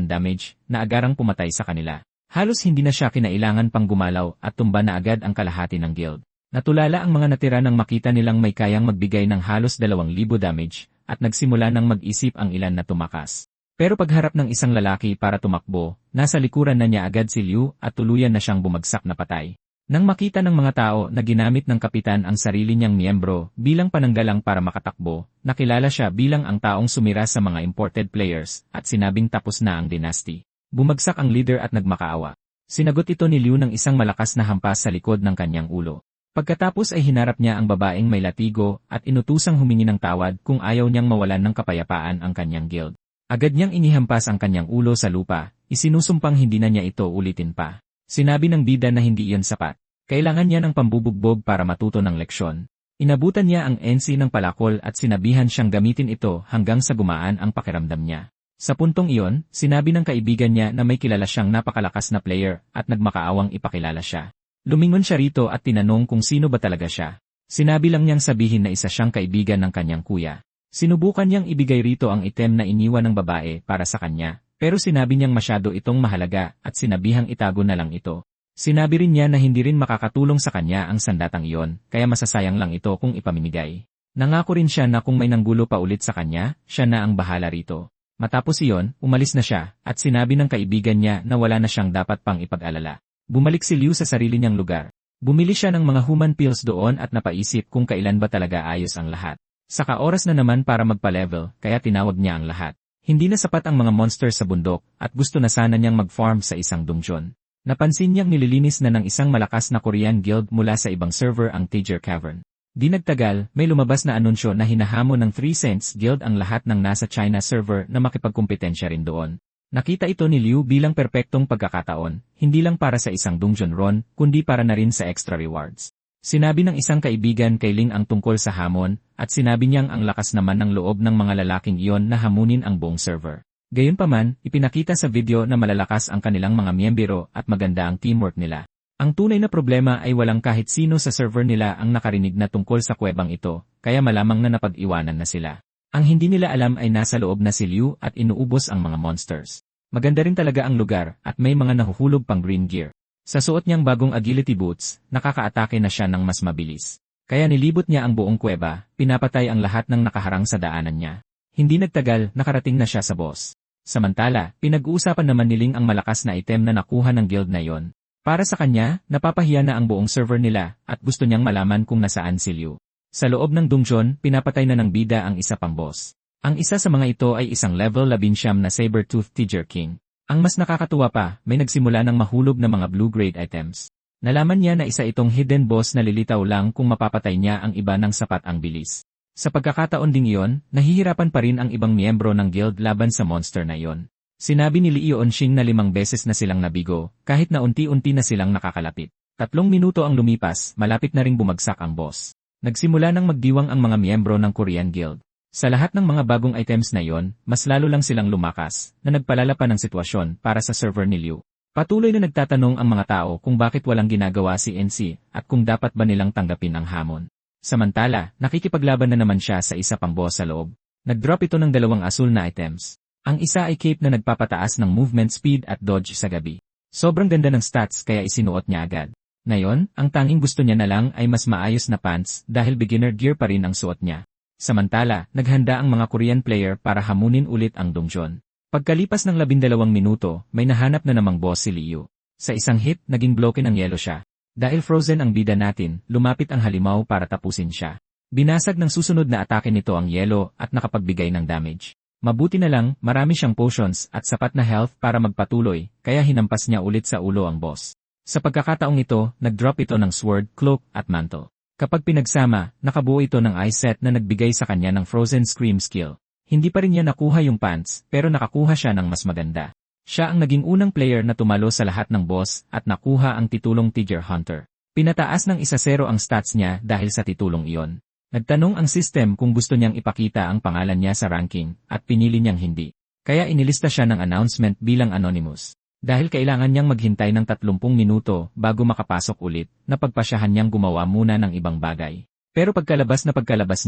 damage na agarang pumatay sa kanila. Halos hindi na siya kinailangan pang gumalaw at tumba na agad ang kalahati ng guild. Natulala ang mga natira nang makita nilang may kayang magbigay ng halos 2,000 damage at nagsimula ng mag-isip ang ilan na tumakas. Pero pagharap ng isang lalaki para tumakbo, nasa likuran na niya agad si Liu at tuluyan na siyang bumagsak na patay. Nang makita ng mga tao na ginamit ng kapitan ang sarili niyang miyembro bilang pananggalang para makatakbo, nakilala siya bilang ang taong sumira sa mga imported players at sinabing tapos na ang dynasty. Bumagsak ang leader at nagmakaawa. Sinagot ito ni Liu ng isang malakas na hampas sa likod ng kanyang ulo. Pagkatapos ay hinarap niya ang babaeng may latigo at inutusang humingi ng tawad kung ayaw niyang mawalan ng kapayapaan ang kanyang guild. Agad niyang inihampas ang kanyang ulo sa lupa, isinusumpang hindi na niya ito ulitin pa. Sinabi ng bida na hindi iyon sapat. Kailangan niya ng pambubugbog para matuto ng leksyon. Inabutan niya ang NC ng palakol at sinabihan siyang gamitin ito hanggang sa gumaan ang pakiramdam niya. Sa puntong iyon, sinabi ng kaibigan niya na may kilala siyang napakalakas na player at nagmakaawang ipakilala siya. Lumingon siya rito at tinanong kung sino ba talaga siya. Sinabi lang niyang sabihin na isa siyang kaibigan ng kanyang kuya. Sinubukan niyang ibigay rito ang item na iniwan ng babae para sa kanya. Pero sinabi niyang masyado itong mahalaga at sinabihang itago na lang ito. Sinabi rin niya na hindi rin makakatulong sa kanya ang sandatang iyon, kaya masasayang lang ito kung ipamimigay. Nangako rin siya na kung may nanggulo pa ulit sa kanya, siya na ang bahala rito. Matapos iyon, umalis na siya at sinabi ng kaibigan niya na wala na siyang dapat pang ipag-alala. Bumalik si Liu sa sarili niyang lugar. Bumili siya ng mga human pills doon at napaisip kung kailan ba talaga ayos ang lahat. Saka oras na naman para magpa-level, kaya tinawag niya ang lahat. Hindi na sapat ang mga monster sa bundok at gusto na sana niyang mag-farm sa isang dungeon. Napansin niyang nililinis na ng isang malakas na Korean guild mula sa ibang server ang Tager Cavern. Di nagtagal, may lumabas na anunsyo na hinahamon ng 3 Cents Guild ang lahat ng nasa China server na makipagkumpetensya rin doon. Nakita ito ni Liu bilang perpektong pagkakataon, hindi lang para sa isang dungeon run, kundi para na rin sa extra rewards. Sinabi ng isang kaibigan kay Ling ang tungkol sa hamon, at sinabi niyang ang lakas naman ng loob ng mga lalaking iyon na hamunin ang buong server. Gayunpaman, ipinakita sa video na malalakas ang kanilang mga miyembro at maganda ang teamwork nila. Ang tunay na problema ay walang kahit sino sa server nila ang nakarinig na tungkol sa kuwebang ito, kaya malamang na napag-iwanan na sila. Ang hindi nila alam ay nasa loob na si Liu at inuubos ang mga monsters. Maganda rin talaga ang lugar at may mga nahuhulog pang green gear. Sa suot niyang bagong agility boots, nakakaatake na siya ng mas mabilis. Kaya nilibot niya ang buong kuweba, pinapatay ang lahat ng nakaharang sa daanan niya. Hindi nagtagal, nakarating na siya sa boss. Samantala, pinag-uusapan naman ni Ling ang malakas na item na nakuha ng guild na yon. Para sa kanya, napapahiya na ang buong server nila at gusto niyang malaman kung nasaan si Liu. Sa loob ng dungeon, pinapatay na ng bida ang isa pang boss. Ang isa sa mga ito ay isang level 19 na Saber-Tooth Tiger King. Ang mas nakakatuwa pa, may nagsimula ng mahulog na mga blue-grade items. Nalaman niya na isa itong hidden boss na lilitaw lang kung mapapatay niya ang iba ng sapat ang bilis. Sa pagkakataon ding iyon, nahihirapan pa rin ang ibang miyembro ng guild laban sa monster na iyon. Sinabi ni Li Yonxing na 5 beses na silang nabigo, kahit na unti-unti na silang nakakalapit. 3 minuto ang lumipas, malapit na ring bumagsak ang boss. Nagsimula nang magdiwang ang mga miyembro ng Korean Guild. Sa lahat ng mga bagong items na iyon, mas lalo lang silang lumakas, na nagpalala pa ng sitwasyon para sa server ni Liu. Patuloy na nagtatanong ang mga tao kung bakit walang ginagawa si NC at kung dapat ba nilang tanggapin ang hamon. Samantala, nakikipaglaban na naman siya sa isa pang boss sa loob. Nag-drop ito ng 2 asul na items. Ang isa ay cape na nagpapataas ng movement speed at dodge sa gabi. Sobrang ganda ng stats kaya isinuot niya agad. Ngayon, ang tanging gusto niya na lang ay mas maayos na pants dahil beginner gear pa rin ang suot niya. Samantala, naghanda ang mga Korean player para hamunin ulit ang dungeon. Pagkalipas ng 12 minuto, may nahanap na namang boss si Liu. Sa isang hit, naging broken ang yelo siya. Dahil frozen ang bida natin, lumapit ang halimaw para tapusin siya. Binasag ng susunod na atake nito ang yelo at nakapagbigay ng damage. Mabuti na lang, marami siyang potions at sapat na health para magpatuloy, kaya hinampas niya ulit sa ulo ang boss. Sa pagkakataong ito, nag-drop ito ng sword, cloak, at mantle. Kapag pinagsama, nakabuo ito ng ice set na nagbigay sa kanya ng Frozen Scream skill. Hindi pa rin niya nakuha yung pants, pero nakakuha siya ng mas maganda. Siya ang naging unang player na tumalo sa lahat ng boss at nakuha ang titulong Tiger Hunter. Pinataas ng 1-0 ang stats niya dahil sa titulong iyon. Nagtanong ang system kung gusto niyang ipakita ang pangalan niya sa ranking at pinili niyang hindi. Kaya inilista siya ng announcement bilang anonymous. Dahil kailangan niyang maghintay ng 30 minuto bago makapasok ulit, napagpasyahan niyang gumawa muna ng ibang bagay. Pero pagkalabas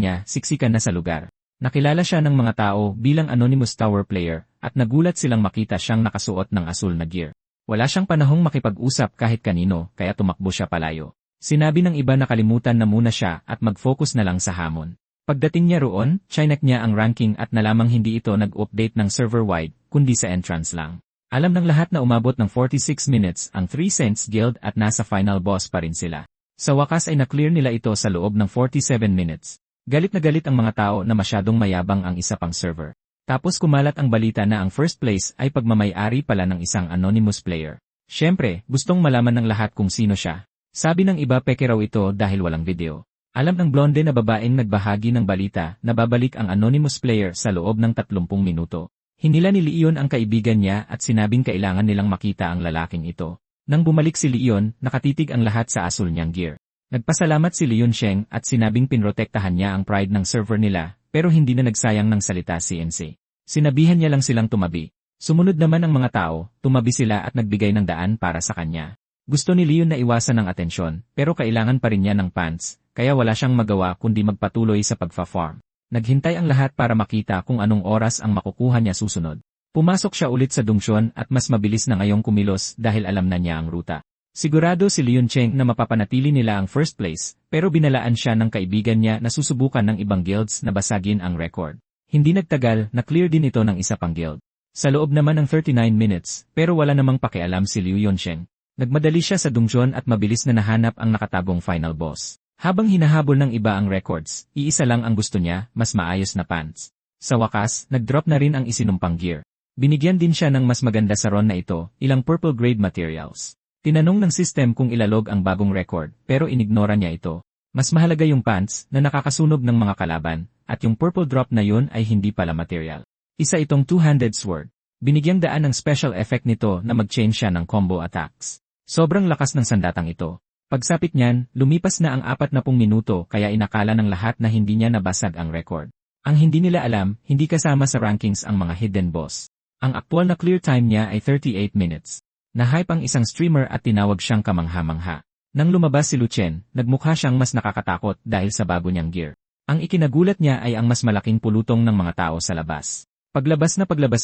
niya, siksikan na sa lugar. Nakilala siya ng mga tao bilang anonymous tower player at nagulat silang makita siyang nakasuot ng asul na gear. Wala siyang panahong makipag-usap kahit kanino kaya tumakbo siya palayo. Sinabi ng iba na kalimutan na muna siya at mag-focus na lang sa hamon. Pagdating niya roon, chinek niya ang ranking at nalamang hindi ito nag-update ng server-wide, kundi sa entrance lang. Alam ng lahat na umabot ng 46 minutes ang 3 Cents Guild at nasa final boss pa rin sila. Sa wakas ay na-clear nila ito sa loob ng 47 minutes. Galit na galit ang mga tao na masyadong mayabang ang isa pang server. Tapos kumalat ang balita na ang first place ay pagmamay-ari pala ng isang anonymous player. Siyempre, gustong malaman ng lahat kung sino siya. Sabi ng iba peke raw ito dahil walang video. Alam ng blonde na babaeng nagbahagi ng balita na babalik ang anonymous player sa loob ng 30 minuto. Hinila ni Leon ang kaibigan niya at sinabing kailangan nilang makita ang lalaking ito. Nang bumalik si Leon, nakatitig ang lahat sa asul niyang gear. Nagpasalamat si Leon Sheng at sinabing pinrotektahan niya ang pride ng server nila, pero hindi na nagsayang ng salita si NC. Sinabihan niya lang silang tumabi. Sumunod naman ang mga tao, tumabi sila at nagbigay ng daan para sa kanya. Gusto ni Leon na iwasan ng atensyon, pero kailangan pa rin niya ng pants, kaya wala siyang magawa kundi magpatuloy sa pagfa-farm. Naghintay ang lahat para makita kung anong oras ang makukuha niya susunod. Pumasok siya ulit sa dungsyon at mas mabilis na ngayong kumilos dahil alam na niya ang ruta. Sigurado si Leon Cheng na mapapanatili nila ang first place, pero binalaan siya ng kaibigan niya na susubukan ng ibang guilds na basagin ang record. Hindi nagtagal, na-clear din ito ng isa pang guild. Sa loob naman ng 39 minutes, pero wala namang pakialam si Leon Cheng. Nagmadali siya sa dungsyon at mabilis na nahanap ang nakatagong final boss. Habang hinahabol ng iba ang records, iisa lang ang gusto niya, mas maayos na pants. Sa wakas, nag-drop na rin ang isinumpang gear. Binigyan din siya ng mas maganda sa run na ito, ilang purple grade materials. Tinanong ng system kung ilalog ang bagong record, pero inignora niya ito. Mas mahalaga yung pants na nakakasunog ng mga kalaban, at yung purple drop na yun ay hindi pala material. Isa itong two-handed sword. Binigyang daan ng special effect nito na mag-change siya ng combo attacks. Sobrang lakas ng sandatang ito. Pagsapit niyan, lumipas na ang 40 minuto kaya inakala ng lahat na hindi niya nabasag ang record. Ang hindi nila alam, hindi kasama sa rankings ang mga hidden boss. Ang aktual na clear time niya ay 38 minutes. Na-hype ang isang streamer at tinawag siyang kamangha-mangha. Nang lumabas si Luchen, nagmukha siyang mas nakakatakot dahil sa bago niyang gear. Ang ikinagulat niya ay ang mas malaking pulutong ng mga tao sa labas. Paglabas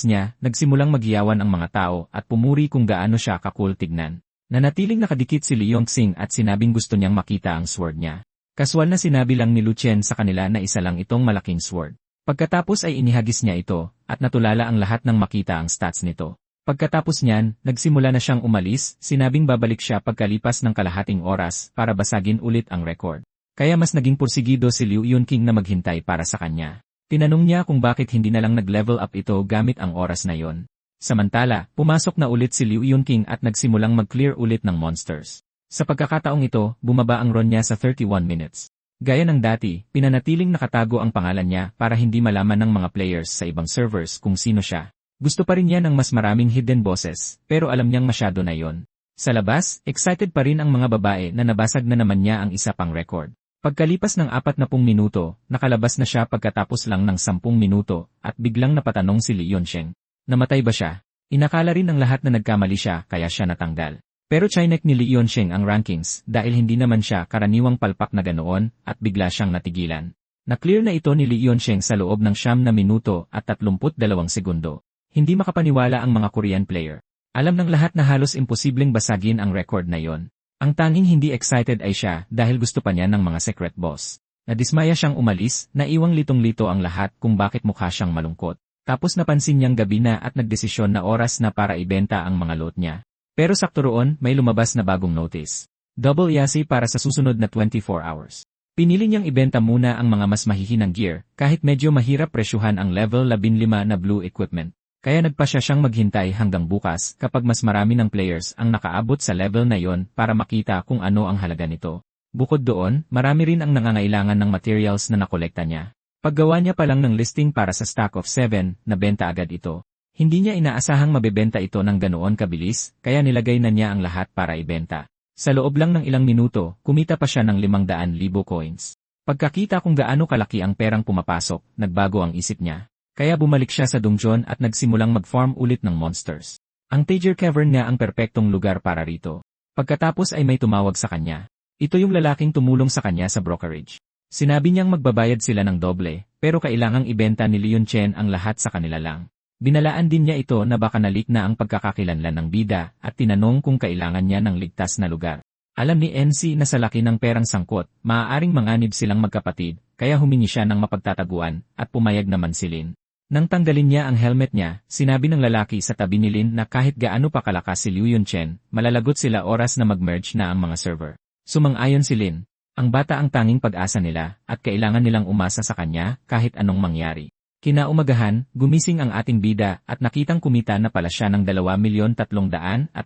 niya, nagsimulang maghiyawan ang mga tao at pumuri kung gaano siya kakul tignan. Nanatiling nakadikit si Leon Xing at sinabing gusto niyang makita ang sword niya. Kaswal na sinabi lang ni Luchen sa kanila na isa lang itong malaking sword. Pagkatapos ay inihagis niya ito, at natulala ang lahat ng makita ang stats nito. Pagkatapos niyan, nagsimula na siyang umalis, sinabing babalik siya pagkalipas ng kalahating oras para basagin ulit ang record. Kaya mas naging pursigido si Liu Yunqing na maghintay para sa kanya. Tinanong niya kung bakit hindi na lang nag-level up ito gamit ang oras na yon. Samantala, pumasok na ulit si Liu Yunqing at nagsimulang mag-clear ulit ng monsters. Sa pagkakataong ito, bumaba ang run niya sa 31 minutes. Gaya ng dati, pinanatiling nakatago ang pangalan niya para hindi malaman ng mga players sa ibang servers kung sino siya. Gusto pa rin niya ng mas maraming hidden bosses, pero alam niyang masyado na yon. Sa labas, excited pa rin ang mga babae na nabasag na naman niya ang isa pang record. Pagkalipas ng 40 minuto, nakalabas na siya pagkatapos lang ng 10 minuto at biglang napatanong si Leon Sheng. Namatay ba siya? Inakala rin ng lahat na nagkamali siya kaya siya natanggal. Pero chinek ni Leon Sheng ang rankings dahil hindi naman siya karaniwang palpak na ganoon at bigla siyang natigilan. Na-clear na ito ni Leon Sheng sa loob ng 9 na minuto at 32 segundo. Hindi makapaniwala ang mga Korean player. Alam ng lahat na halos imposibleng basagin ang record na yon. Ang tanging hindi excited ay siya dahil gusto pa niya ng mga secret boss. Nadismaya siyang umalis, naiwang litong-lito ang lahat kung bakit mukha siyang malungkot. Tapos napansin niyang gabi na at nagdesisyon na oras na para ibenta ang mga lot niya. Pero sakto roon, may lumabas na bagong notice. Double yasi para sa susunod na 24 hours. Pinili niyang ibenta muna ang mga mas mahihinang gear, kahit medyo mahirap presyuhan ang level 15 na blue equipment. Kaya nagpasya siyang maghintay hanggang bukas kapag mas marami ng players ang nakaabot sa level na yon para makita kung ano ang halaga nito. Bukod doon, marami rin ang nangangailangan ng materials na nakolekta niya. Paggawa niya pa lang ng listing para sa Stack of 7, nabenta agad ito. Hindi niya inaasahang mabebenta ito ng ganoon kabilis, kaya nilagay na niya ang lahat para ibenta. Sa loob lang ng ilang minuto, kumita pa siya ng 500,000 coins. Pagkakita kung gaano kalaki ang perang pumapasok, nagbago ang isip niya. Kaya bumalik siya sa dungeon at nagsimulang mag-farm ulit ng monsters. Ang Tager Cavern niya ang perpektong lugar para rito. Pagkatapos ay may tumawag sa kanya. Ito yung lalaking tumulong sa kanya sa brokerage. Sinabi niyang magbabayad sila ng doble, pero kailangang ibenta ni Leon Chen ang lahat sa kanila lang. Binalaan din niya ito na baka nalik na ang pagkakakilanlan ng bida at tinanong kung kailangan niya ng ligtas na lugar. Alam ni NC na sa laki ng perang sangkot, maaaring manganib silang magkapatid, kaya humingi siya ng mapagtataguan at pumayag naman si Lin. Nang tanggalin niya ang helmet niya, sinabi ng lalaki sa tabi ni Lin na kahit gaano pa kalakas si Liu Yunchen, malalagot sila oras na mag-merge na ang mga server. Sumang-ayon si Lin. Ang bata ang tanging pag-asa nila at kailangan nilang umasa sa kanya kahit anong mangyari. Kinaumagahan, gumising ang ating bida at nakitang kumita na pala siya ng 2,340,000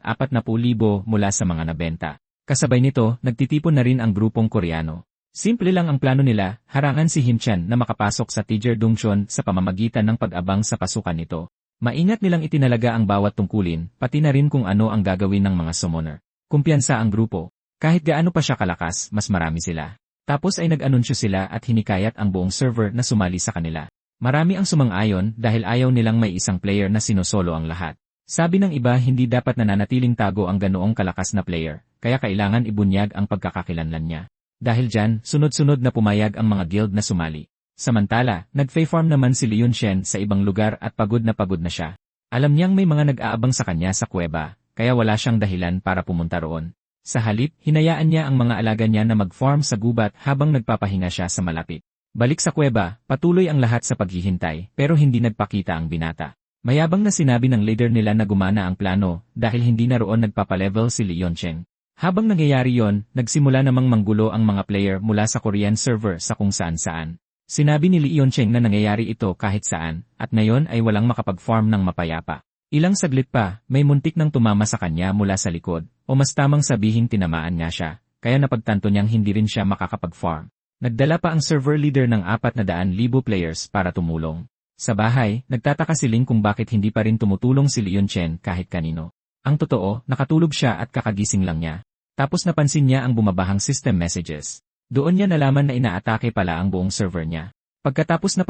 mula sa mga nabenta. Kasabay nito, nagtitipon na rin ang grupong Koreano. Simple lang ang plano nila, harangan si Himchan na makapasok sa Tager Dongchon sa pamamagitan ng pag-abang sa pasukan nito. Maingat nilang itinalaga ang bawat tungkulin, pati na rin kung ano ang gagawin ng mga summoner. Kumpiyansa ang grupo. Kahit gaano pa siya kalakas, mas marami sila. Tapos ay nag-anunsyo sila at hinikayat ang buong server na sumali sa kanila. Marami ang sumang-ayon dahil ayaw nilang may isang player na sinosolo ang lahat. Sabi ng iba hindi dapat nananatiling tago ang ganoong kalakas na player, kaya kailangan ibunyag ang pagkakakilanlan niya. Dahil dyan, sunod-sunod na pumayag ang mga guild na sumali. Samantala, nag-farm naman si Leon Shen sa ibang lugar at pagod na siya. Alam niyang may mga nag-aabang sa kanya sa kuweba, kaya wala siyang dahilan para pumunta roon. Sa halip, hinayaan niya ang mga alaga niya na mag-farm sa gubat habang nagpapahinga siya sa malapit. Balik sa kuweba, patuloy ang lahat sa paghihintay, pero hindi nagpakita ang binata. Mayabang na sinabi ng leader nila na gumana ang plano dahil hindi na roon nagpapalevel si Leon Cheng. Habang nangyayari yon, nagsimula namang manggulo ang mga player mula sa Korean server sa kung saan-saan. Sinabi ni Leon Cheng na nangyayari ito kahit saan, at ngayon ay walang makapag-farm ng mapayapa. Ilang saglit pa, may muntik nang tumama sa kanya mula sa likod, o mas tamang sabihing tinamaan nga siya, kaya napagtanto niyang hindi rin siya makakapag-farm. Nagdala pa ang server leader ng 400,000 players para tumulong. Sa bahay, nagtataka si Ling kung bakit hindi pa rin tumutulong si Leon Chen kahit kanino. Ang totoo, nakatulog siya at kakagising lang niya. Tapos napansin niya ang bumabahang system messages. Doon niya nalaman na inaatake pala ang buong server niya. Pagkatapos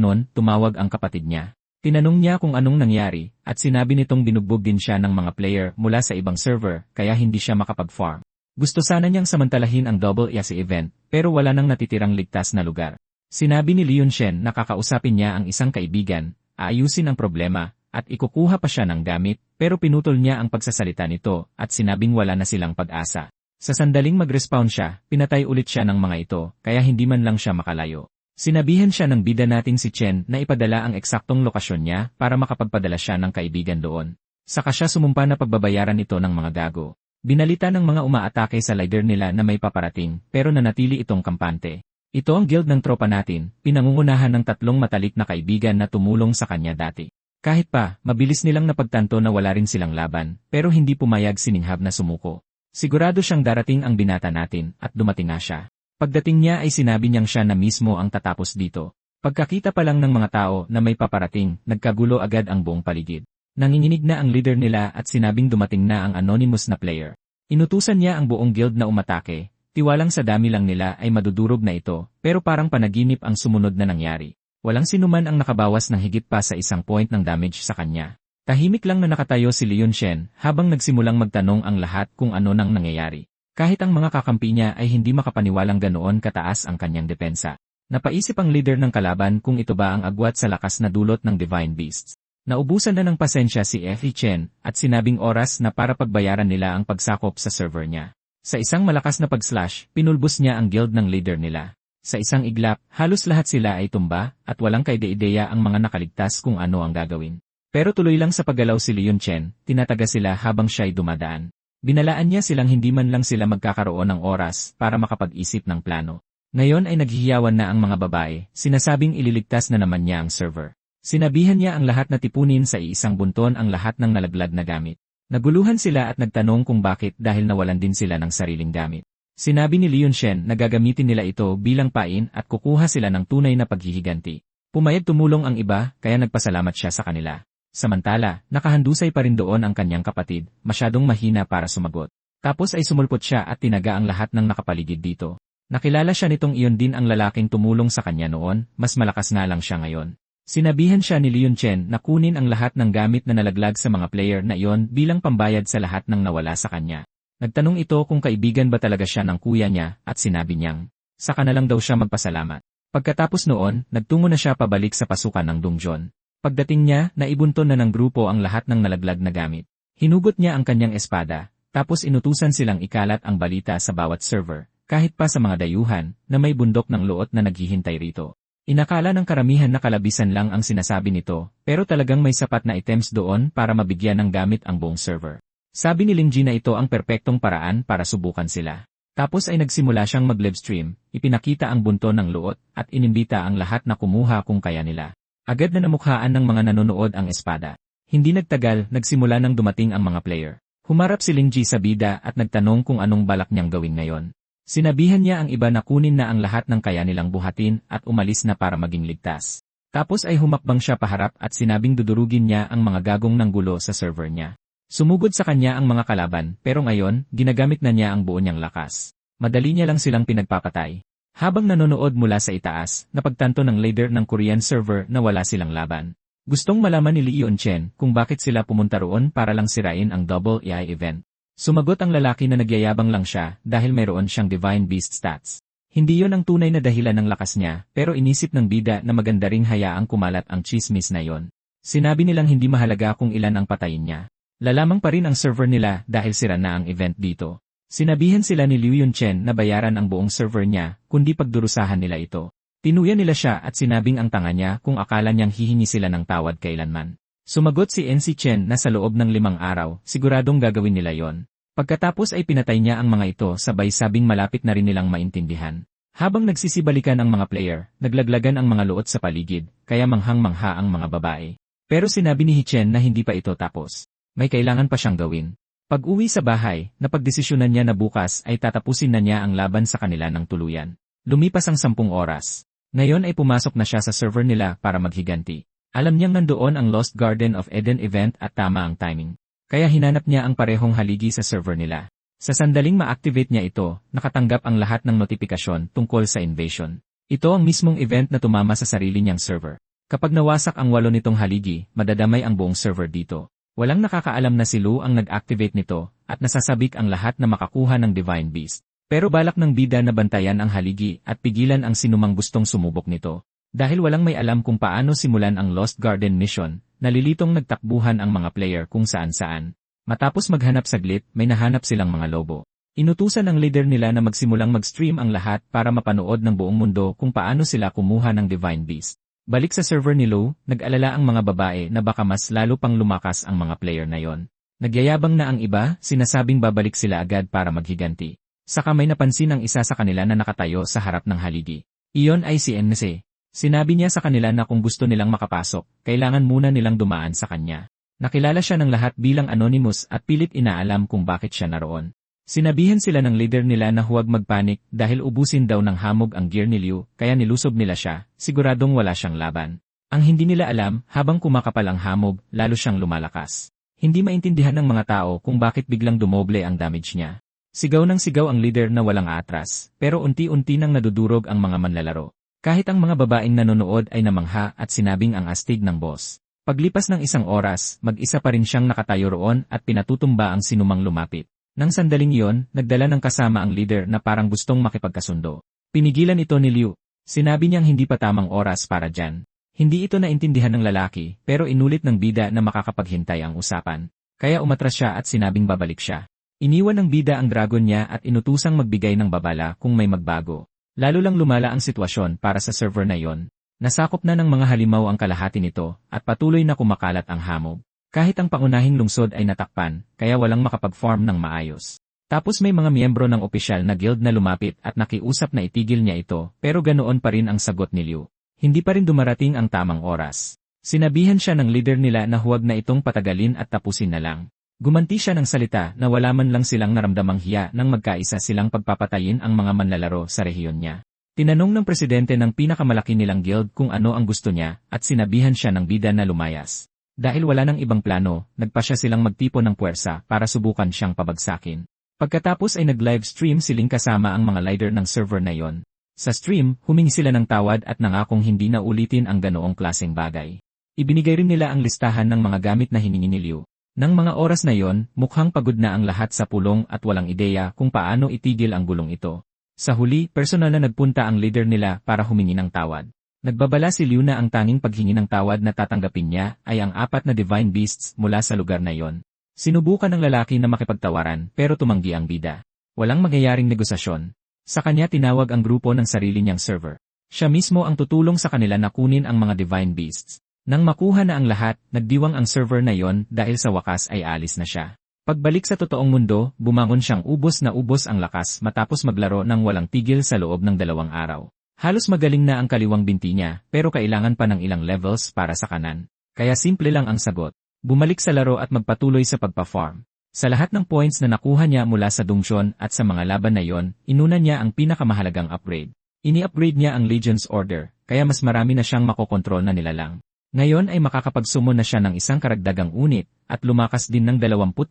nun, tumawag ang kapatid niya. Tinanong niya kung anong nangyari, at sinabi nitong binugbog din siya ng mga player mula sa ibang server, kaya hindi siya makapag-farm. Gusto sana niyang samantalahin ang Double Yasi event, pero wala nang natitirang ligtas na lugar. Sinabi ni Leon Shen na kakausapin niya ang isang kaibigan, aayusin ang problema, at ikukuha pa siya ng gamit, pero pinutol niya ang pagsasalita nito, at sinabing wala na silang pag-asa. Sa sandaling mag-respawn siya, pinatay ulit siya ng mga ito, kaya hindi man lang siya makalayo. Sinabihan siya ng bida nating si Chen na ipadala ang eksaktong lokasyon niya para makapagpadala siya ng kaibigan doon. Saka siya sumumpa na pagbabayaran ito ng mga gago. Binalita ng mga umaatake sa leader nila na may paparating, pero nanatili itong kampante. Ito ang guild ng tropa natin, pinangungunahan ng 3 matalik na kaibigan na tumulong sa kanya dati. Kahit pa, mabilis nilang napagtanto na wala rin silang laban, pero hindi pumayag si Ninghab na sumuko. Sigurado siyang darating ang binata natin, at dumating nga siya. Pagdating niya ay sinabi niyang siya na mismo ang tatapos dito. Pagkakita pa lang ng mga tao na may paparating, nagkagulo agad ang buong paligid. Nanginginig na ang leader nila at sinabing dumating na ang anonymous na player. Inutusan niya ang buong guild na umatake, tiwalang sa dami lang nila ay madudurog na ito, pero parang panaginip ang sumunod na nangyari. Walang sinuman ang nakabawas ng higit pa sa 1 point ng damage sa kanya. Tahimik lang na nakatayo si Leon Shen habang nagsimulang magtanong ang lahat kung ano nang nangyayari. Kahit ang mga kakampi niya ay hindi makapaniwalang ganoon kataas ang kanyang depensa. Napaisip ang leader ng kalaban kung ito ba ang agwat sa lakas na dulot ng Divine Beasts. Naubusan na ng pasensya si F.E. Chen at sinabing oras na para pagbayaran nila ang pagsakop sa server niya. Sa isang malakas na pag-slash, pinulbos niya ang guild ng leader nila. Sa isang iglap, halos lahat sila ay tumba at walang kaide-ideya ang mga nakaligtas kung ano ang gagawin. Pero tuloy lang sa paggalaw si Leon Chen, tinataga sila habang siya'y dumadaan. Binalaan niya silang hindi man lang sila magkakaroon ng oras para makapag-isip ng plano. Ngayon ay naghihiyawan na ang mga babae, sinasabing ililigtas na naman niya ang server. Sinabihan niya ang lahat na tipunin sa iisang bunton ang lahat ng nalaglag na gamit. Naguluhan sila at nagtanong kung bakit dahil nawalan din sila ng sariling gamit. Sinabi ni Liu Shen na gagamitin nila ito bilang pain at kukuha sila ng tunay na paghihiganti. Pumayag tumulong ang iba kaya nagpasalamat siya sa kanila. Samantala, nakahandusay pa rin doon ang kanyang kapatid, masyadong mahina para sumagot. Tapos ay sumulpot siya at tinaga ang lahat ng nakapaligid dito. Nakilala siya nitong iyon din ang lalaking tumulong sa kanya noon, mas malakas na lang siya ngayon. Sinabihan siya ni Liu Chen na kunin ang lahat ng gamit na nalaglag sa mga player na iyon bilang pambayad sa lahat ng nawala sa kanya. Nagtanong ito kung kaibigan ba talaga siya ng kuya niya at sinabi niyang, saka na lang daw siya magpasalamat. Pagkatapos noon, nagtungo na siya pabalik sa pasukan ng Dongjon. Pagdating niya, naibunton na ng grupo ang lahat ng nalaglag na gamit. Hinugot niya ang kanyang espada, tapos inutusan silang ikalat ang balita sa bawat server, kahit pa sa mga dayuhan, na may bundok ng luot na naghihintay rito. Inakala ng karamihan na kalabisan lang ang sinasabi nito, pero talagang may sapat na items doon para mabigyan ng gamit ang buong server. Sabi ni Lingji na ito ang perpektong paraan para subukan sila. Tapos ay nagsimula siyang mag-livestream, ipinakita ang bunto ng luot, at inimbita ang lahat na kumuha kung kaya nila. Agad na namukhaan ng mga nanonood ang espada. Hindi nagtagal, nagsimula nang dumating ang mga player. Humarap si Lingji sa bida at nagtanong kung anong balak niyang gawin ngayon. Sinabihan niya ang iba na kunin na ang lahat ng kaya nilang buhatin at umalis na para maging ligtas. Tapos ay humakbang siya paharap at sinabing dudurugin niya ang mga gagong ng gulo sa server niya. Sumugod sa kanya ang mga kalaban, pero ngayon, ginagamit na niya ang buo niyang lakas. Madali niya lang silang pinagpapatay. Habang nanonood mula sa itaas, napagtanto ng leader ng Korean server na wala silang laban. Gustong malaman ni Liu Chen kung bakit sila pumunta roon para lang sirain ang Double AI event. Sumagot ang lalaki na nagyayabang lang siya dahil mayroon siyang Divine Beast stats. Hindi yon ang tunay na dahilan ng lakas niya, pero inisip ng bida na maganda ring hayaang kumalat ang chismis na yon. Sinabi nilang hindi mahalaga kung ilan ang patayin niya. Lalamang pa rin ang server nila dahil sira na ang event dito. Sinabihan sila ni Liu Chen na bayaran ang buong server niya, kundi pagdurusahan nila ito. Tinuya nila siya at sinabing ang tanga niya kung akala niyang hihingi sila ng tawad kailanman. Sumagot si NC Chen na sa loob ng 5 araw, siguradong gagawin nila yon. Pagkatapos ay pinatay niya ang mga ito sabay sabing malapit na rin nilang maintindihan. Habang nagsisibalikan ang mga player, naglaglagan ang mga luot sa paligid, kaya manghang-mangha ang mga babae. Pero sinabi ni Chen na hindi pa ito tapos. May kailangan pa siyang gawin. Pag-uwi sa bahay, napagdesisyonan niya na bukas ay tatapusin na niya ang laban sa kanila ng tuluyan. Lumipas ang 10 oras. Ngayon ay pumasok na siya sa server nila para maghiganti. Alam niyang nandoon ang Lost Garden of Eden event at tama ang timing. Kaya hinanap niya ang parehong haligi sa server nila. Sa sandaling ma-activate niya ito, nakatanggap ang lahat ng notifikasyon tungkol sa invasion. Ito ang mismong event na tumama sa sarili niyang server. Kapag nawasak ang 8 nitong haligi, madadamay ang buong server dito. Walang nakakaalam na si Lu ang nag-activate nito, at nasasabik ang lahat na makakuha ng Divine Beast. Pero balak ng bida na bantayan ang haligi at pigilan ang sinumang gustong sumubok nito. Dahil walang may alam kung paano simulan ang Lost Garden mission, nalilitong nagtakbuhan ang mga player kung saan-saan. Matapos maghanap saglit, may nahanap silang mga lobo. Inutusan ng leader nila na magsimulang mag-stream ang lahat para mapanood ng buong mundo kung paano sila kumuha ng Divine Beast. Balik sa server ni Lu, nag-alala ang mga babae na baka mas lalo pang lumakas ang mga player na yon. Nagyayabang na ang iba, sinasabing babalik sila agad para maghiganti. Saka may napansin ang isa sa kanila na nakatayo sa harap ng haligi. Iyon ay si NC. Sinabi niya sa kanila na kung gusto nilang makapasok, kailangan muna nilang dumaan sa kanya. Nakilala siya ng lahat bilang anonymous at pilit inaalam kung bakit siya naroon. Sinabihan sila ng leader nila na huwag magpanik dahil ubusin daw ng hamog ang gear ni Liu, kaya nilusob nila siya, siguradong wala siyang laban. Ang hindi nila alam, habang kumakapal ang hamog, lalo siyang lumalakas. Hindi maintindihan ng mga tao kung bakit biglang dumoble ang damage niya. Sigaw ng sigaw ang leader na walang atras, pero unti-unti nang nadudurog ang mga manlalaro. Kahit ang mga babaeng nanonood ay namangha at sinabing ang astig ng boss. Paglipas ng 1 oras, mag-isa pa rin siyang nakatayo roon at pinatutumba ang sinumang lumapit. Nang sandaling iyon, nagdala ng kasama ang leader na parang gustong makipagkasundo. Pinigilan ito ni Liu. Sinabi niyang hindi pa tamang oras para dyan. Hindi ito naintindihan ng lalaki, pero inulit ng bida na makakapaghintay ang usapan. Kaya umatras siya at sinabing babalik siya. Iniwan ng bida ang dragon niya at inutusang magbigay ng babala kung may magbago. Lalo lang lumala ang sitwasyon para sa server na yon. Nasakop na ng mga halimaw ang kalahati nito at patuloy na kumakalat ang hamog. Kahit ang pangunahing lungsod ay natakpan, kaya walang makapag-farm ng maayos. Tapos may mga miyembro ng opisyal na guild na lumapit at nakiusap na itigil niya ito, pero ganoon pa rin ang sagot ni Liu. Hindi pa rin dumarating ang tamang oras. Sinabihan siya ng leader nila na huwag na itong patagalin at tapusin na lang. Gumanti siya ng salita na wala man lang silang naramdamang hiya nang magkaisa silang pagpapatayin ang mga manlalaro sa rehiyon niya. Tinanong ng presidente ng pinakamalaki nilang guild kung ano ang gusto niya at sinabihan siya ng bida na lumayas. Dahil wala nang ibang plano, nagpa siya silang magtipon ng puwersa para subukan siyang pabagsakin. Pagkatapos ay nag-live stream siling kasama ang mga leader ng server na yon. Sa stream, humingi sila ng tawad at nangakong hindi na ulitin ang ganoong klaseng bagay. Ibinigay rin nila ang listahan ng mga gamit na hiningi ni Liu. Nang mga oras na yon, mukhang pagod na ang lahat sa pulong at walang ideya kung paano itigil ang gulong ito. Sa huli, personal na nagpunta ang leader nila para humingi ng tawad. Nagbabala si Liu na ang tanging paghingi ng tawad na tatanggapin niya ay ang 4 na divine beasts mula sa lugar na yon. Sinubukan ng lalaki na makipagtawaran pero tumanggi ang bida. Walang mangyayaring negosasyon. Sa kanya tinawag ang grupo ng sarili niyang server. Siya mismo ang tutulong sa kanila na kunin ang mga divine beasts. Nang makuha na ang lahat, nagdiwang ang server na yon dahil sa wakas ay alis na siya. Pagbalik sa totoong mundo, bumangon siyang ubos na ubos ang lakas matapos maglaro ng walang tigil sa loob ng 2 araw. Halos magaling na ang kaliwang binti niya pero kailangan pa ng ilang levels para sa kanan. Kaya simple lang ang sagot. Bumalik sa laro at magpatuloy sa pagpa-farm. Sa lahat ng points na nakuha niya mula sa dungeon at sa mga laban na yon, inuna niya ang pinakamahalagang upgrade. Ini-upgrade niya ang Legion's Order, kaya mas marami na siyang makokontrol na nilalang. Ngayon ay makakapagsumo na siya ng isang karagdagang unit, at lumakas din ng 25%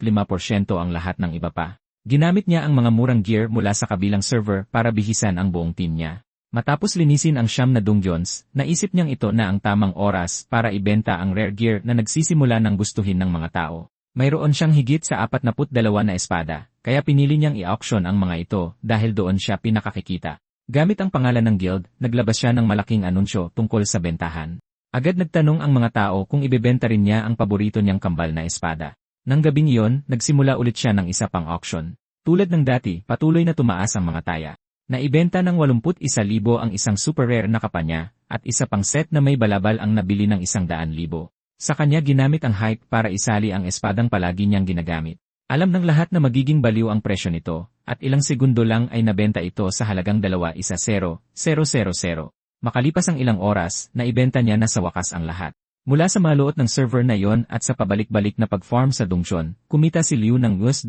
ang lahat ng iba pa. Ginamit niya ang mga murang gear mula sa kabilang server para bihisan ang buong team niya. Matapos linisin ang 9 na dungeons, naisip niyang ito na ang tamang oras para ibenta ang rare gear na nagsisimula ng gustuhin ng mga tao. Mayroon siyang higit sa 42 na espada, kaya pinili niyang i-auction ang mga ito dahil doon siya pinakakikita. Gamit ang pangalan ng guild, naglabas siya ng malaking anunsyo tungkol sa bentahan. Agad nagtanong ang mga tao kung ibebenta rin niya ang paborito niyang kambal na espada. Nang gabing iyon, nagsimula ulit siya ng isa pang auction. Tulad ng dati, patuloy na tumaas ang mga taya. Naibenta ng 81,000 ang isang super rare na kapanya, at isa pang set na may balabal ang nabili ng 100,000. Sa kanya ginamit ang hype para isali ang espadang palagi niyang ginagamit. Alam ng lahat na magiging baliw ang presyo nito, at ilang segundo lang ay nabenta ito sa halagang 2,100,000. Makalipas ang ilang oras, naibenta niya na sa wakas ang lahat. Mula sa maluot ng server na yon at sa pabalik-balik na pag-farm sa dungeon, kumita si Liu ng $2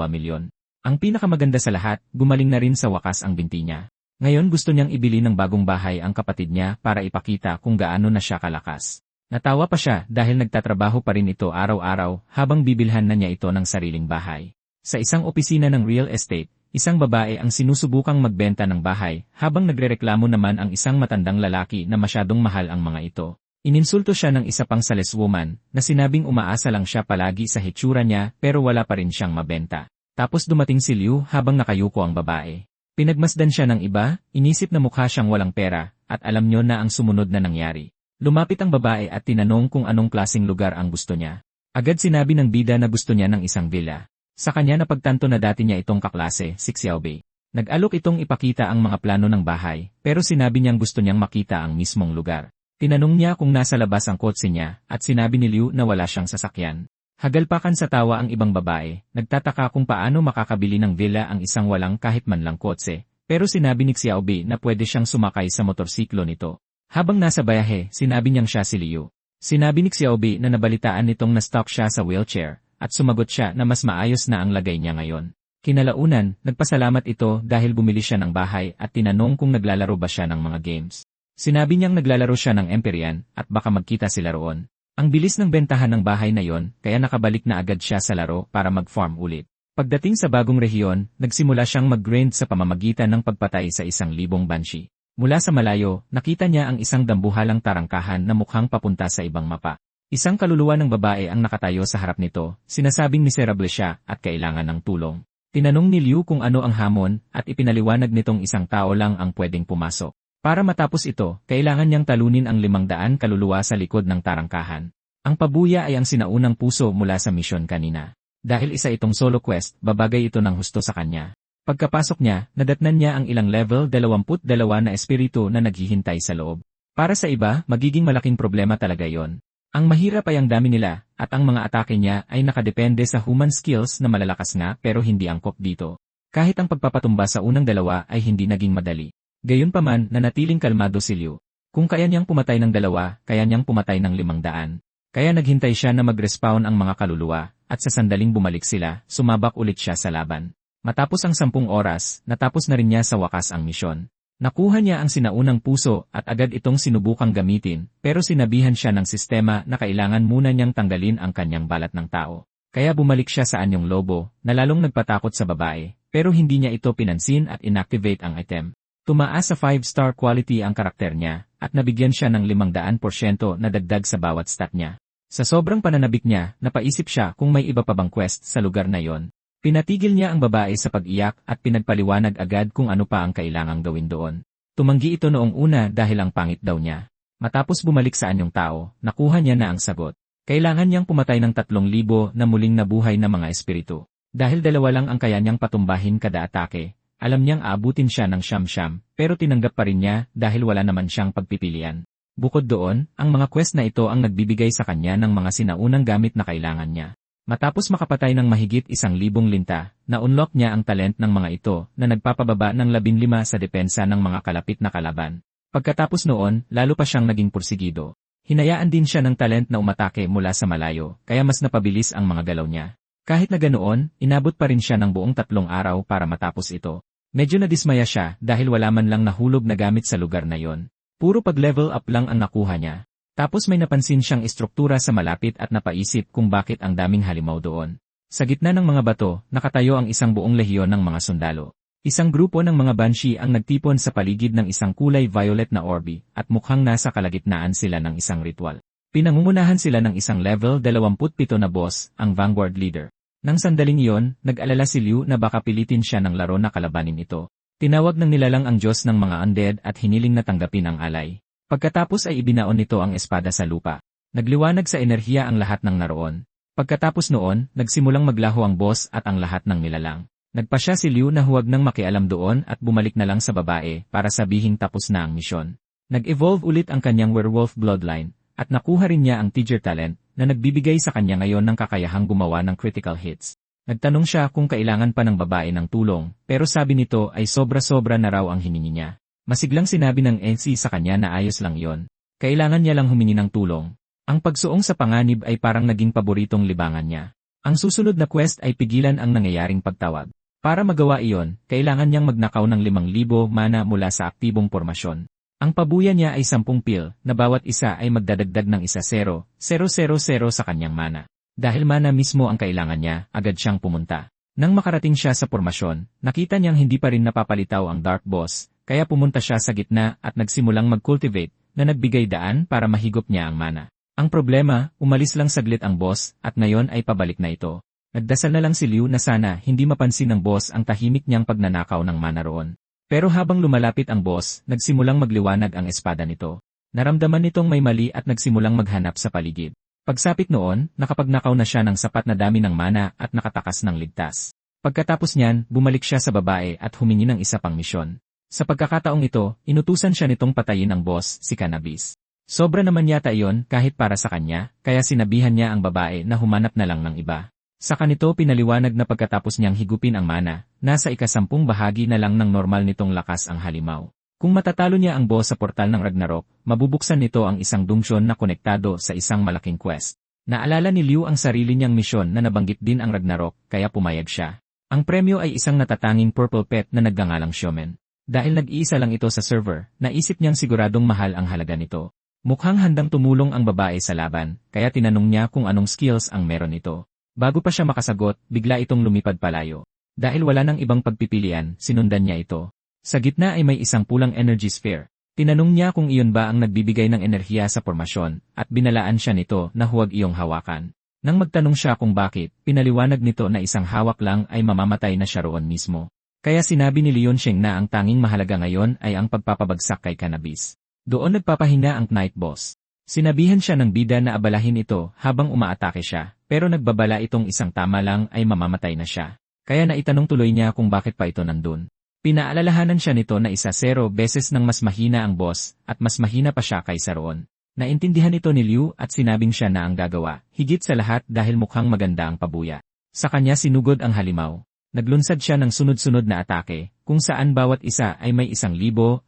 milyon. Ang pinakamaganda sa lahat, gumaling na rin sa wakas ang binti niya. Ngayon gusto niyang ibili ng bagong bahay ang kapatid niya para ipakita kung gaano na siya kalakas. Natawa pa siya dahil nagtatrabaho pa rin ito araw-araw habang bibilhan na niya ito ng sariling bahay. Sa isang opisina ng real estate, isang babae ang sinusubukang magbenta ng bahay, habang nagrereklamo naman ang isang matandang lalaki na masyadong mahal ang mga ito. Ininsulto siya ng isa pang saleswoman, na sinabing umaasa lang siya palagi sa hitsura niya pero wala pa rin siyang mabenta. Tapos dumating si Liu habang nakayuko ang babae. Pinagmasdan siya ng iba, inisip na mukha siyang walang pera, at alam niyo na ang sumunod na nangyari. Lumapit ang babae at tinanong kung anong klaseng lugar ang gusto niya. Agad sinabi ng bida na gusto niya ng isang villa. Sa kanya napagtanto na dati niya itong kaklase, si Xiaobei. Nag-alok itong ipakita ang mga plano ng bahay, pero sinabi niyang gusto niyang makita ang mismong lugar. Tinanong niya kung nasa labas ang kotse niya, at sinabi ni Liu na wala siyang sasakyan. Hagalpakan sa tawa ang ibang babae, nagtataka kung paano makakabili ng villa ang isang walang kahit man lang kotse, pero sinabi ni Xiaobei na pwede siyang sumakay sa motorsiklo nito. Habang nasa bayahe, sinabi niyang siya si Liu. Sinabi ni Xiaobei na nabalitaan nitong na-stuck siya sa wheelchair, at sumagot siya na mas maayos na ang lagay niya ngayon. Kinalaunan, nagpasalamat ito dahil bumili siya ng bahay at tinanong kung naglalaro ba siya ng mga games. Sinabi niyang naglalaro siya ng Empyrean at baka magkita sila roon. Ang bilis ng bentahan ng bahay na yon, kaya nakabalik na agad siya sa laro para mag-farm ulit. Pagdating sa bagong rehiyon, nagsimula siyang mag-grind sa pamamagitan ng pagpatay sa 1,000 banshee. Mula sa malayo, nakita niya ang isang dambuhalang tarangkahan na mukhang papunta sa ibang mapa. Isang kaluluwa ng babae ang nakatayo sa harap nito, sinasabing miserable siya at kailangan ng tulong. Tinanong ni Liu kung ano ang hamon at ipinaliwanag nitong isang tao lang ang pwedeng pumasok. Para matapos ito, kailangan niyang talunin ang 500 kaluluwa sa likod ng tarangkahan. Ang pabuya ay ang sinaunang puso mula sa misyon kanina. Dahil isa itong solo quest, babagay ito ng husto sa kanya. Pagkapasok niya, nadatnan niya ang ilang level 22 na espiritu na naghihintay sa loob. Para sa iba, magiging malaking problema talaga yon. Ang mahirap ay ang dami nila, at ang mga atake niya ay nakadepende sa human skills na malalakas nga pero hindi angkop dito. Kahit ang pagpapatumba sa unang dalawa ay hindi naging madali. Gayunpaman, nanatiling kalmado si Liu. Kung kaya niyang pumatay ng 2, kaya niyang pumatay ng 500. Kaya naghintay siya na mag-respawn ang mga kaluluwa, at sa sandaling bumalik sila, sumabak ulit siya sa laban. Matapos ang 10 oras, natapos na rin niya sa wakas ang misyon. Nakuha niya ang sinaunang puso at agad itong sinubukang gamitin, pero sinabihan siya ng sistema na kailangan muna niyang tanggalin ang kanyang balat ng tao. Kaya bumalik siya sa anyong lobo, na lalong nagpatakot sa babae, pero hindi niya ito pinansin at inactivate ang item. Tumaas sa 5-star quality ang karakter niya, at nabigyan siya ng 500% na dagdag sa bawat stat niya. Sa sobrang pananabik niya, napaisip siya kung may iba pa bang quest sa lugar na yon. Pinatigil niya ang babae sa pag-iyak at pinagpaliwanag agad kung ano pa ang kailangang gawin doon. Tumanggi ito noong una dahil ang pangit daw niya. Matapos bumalik sa anyong tao, nakuha niya na ang sagot. Kailangan niyang pumatay ng 3,000 na muling nabuhay na mga espiritu. Dahil 2 lang ang kaya niyang patumbahin kada atake, alam niyang aabutin siya ng siyam-siyam, pero tinanggap pa rin niya dahil wala naman siyang pagpipilian. Bukod doon, ang mga quest na ito ang nagbibigay sa kanya ng mga sinaunang gamit na kailangan niya. Matapos makapatay ng mahigit 1,000 linta, na-unlock niya ang talent ng mga ito na nagpapababa ng 15 sa depensa ng mga kalapit na kalaban. Pagkatapos noon, lalo pa siyang naging pursigido. Hinayaan din siya ng talent na umatake mula sa malayo, kaya mas napabilis ang mga galaw niya. Kahit na ganoon, inabot pa rin siya ng buong 3 araw para matapos ito. Medyo nadismaya siya dahil wala man lang nahulog na gamit sa lugar na yon. Puro pag-level up lang ang nakuha niya. Tapos may napansin siyang istruktura sa malapit at napaisip kung bakit ang daming halimaw doon. Sa gitna ng mga bato, nakatayo ang isang buong lehiyon ng mga sundalo. Isang grupo ng mga banshee ang nagtipon sa paligid ng isang kulay violet na orbe, at mukhang nasa kalagitnaan sila ng isang ritual. Pinangungunahan sila ng isang level 27 na boss, ang Vanguard Leader. Nang sandaling iyon, nag-alala si Liu na baka pilitin siya ng laro na kalabanin ito. Tinawag ng nilalang ang Diyos ng mga undead at hiniling na tanggapin ang alay. Pagkatapos ay ibinaon nito ang espada sa lupa. Nagliwanag sa enerhiya ang lahat ng naroon. Pagkatapos noon, nagsimulang maglaho ang boss at ang lahat ng nilalang. Nagpasya si Liu na huwag nang makialam doon at bumalik na lang sa babae para sabihing tapos na ang misyon. Nag-evolve ulit ang kanyang werewolf bloodline, at nakuha rin niya ang Teacher talent na nagbibigay sa kanya ngayon ng kakayahang gumawa ng critical hits. Nagtanong siya kung kailangan pa ng babae ng tulong, pero sabi nito ay sobra-sobra na raw ang hiningi niya. Masiglang sinabi ng NC sa kanya na ayos lang yon. Kailangan niya lang humingi ng tulong. Ang pagsuong sa panganib ay parang naging paboritong libangan niya. Ang susunod na quest ay pigilan ang nangyayaring pagtawag. Para magawa iyon, kailangan niyang magnakaw ng 5,000 mana mula sa aktibong pormasyon. Ang pabuya niya ay 10 pil, na bawat isa ay magdadagdag ng 1,000,000 sa kanyang mana. Dahil mana mismo ang kailangan niya, agad siyang pumunta. Nang makarating siya sa pormasyon, nakita niyang hindi pa rin napapalitaw ang Dark Boss, kaya pumunta siya sa gitna at nagsimulang mag-cultivate na nagbigay daan para mahigop niya ang mana. Ang problema, umalis lang saglit ang boss at ngayon ay pabalik na ito. Nagdasal na lang si Liu na sana hindi mapansin ng boss ang tahimik niyang pagnanakaw ng mana roon. Pero habang lumalapit ang boss, nagsimulang magliwanag ang espada nito. Naramdaman nitong may mali at nagsimulang maghanap sa paligid. Pagsapit noon, nakapagnakaw na siya ng sapat na dami ng mana at nakatakas ng ligtas. Pagkatapos niyan, bumalik siya sa babae at humingi ng isa pang misyon. Sa pagkakataong ito, inutusan siya nitong patayin ang boss, si Cannabis. Sobra naman yata iyon kahit para sa kanya, kaya sinabihan niya ang babae na humanap na lang ng iba. Sa kanito pinaliwanag na pagkatapos niyang higupin ang mana, nasa 10 bahagi na lang ng normal nitong lakas ang halimaw. Kung matatalo niya ang boss sa portal ng Ragnarok, mabubuksan nito ang isang dungeon na konektado sa isang malaking quest. Naalala ni Liu ang sarili niyang misyon na nabanggit din ang Ragnarok, kaya pumayag siya. Ang premyo ay isang natatanging purple pet na nagngangalang Showman. Dahil nag-iisa lang ito sa server, naisip niyang siguradong mahal ang halaga nito. Mukhang handang tumulong ang babae sa laban, kaya tinanong niya kung anong skills ang meron ito. Bago pa siya makasagot, bigla itong lumipad palayo. Dahil wala nang ibang pagpipilian, sinundan niya ito. Sa gitna ay may isang pulang energy sphere. Tinanong niya kung iyon ba ang nagbibigay ng enerhiya sa pormasyon, at binalaan siya nito na huwag iyong hawakan. Nang magtanong siya kung bakit, pinaliwanag nito na isang hawak lang ay mamamatay na siya roon mismo. Kaya sinabi ni Leon Sheng na ang tanging mahalaga ngayon ay ang pagpapabagsak kay Cannabis. Doon nagpapahinga ang Night Boss. Sinabihan siya ng bida na abalahin ito habang umaatake siya, pero nagbabala itong isang tama lang ay mamamatay na siya. Kaya naitanong tuloy niya kung bakit pa ito nandun. Pinaalalahanan siya nito na 1,000 beses nang mas mahina ang boss at mas mahina pa siya kaysa roon. Naintindihan ito ni Liu at sinabing siya na ang gagawa, higit sa lahat dahil mukhang maganda ang pabuya. Sa kanya sinugod ang halimaw. Naglunsad siya ng sunod-sunod na atake, kung saan bawat isa ay may 1,600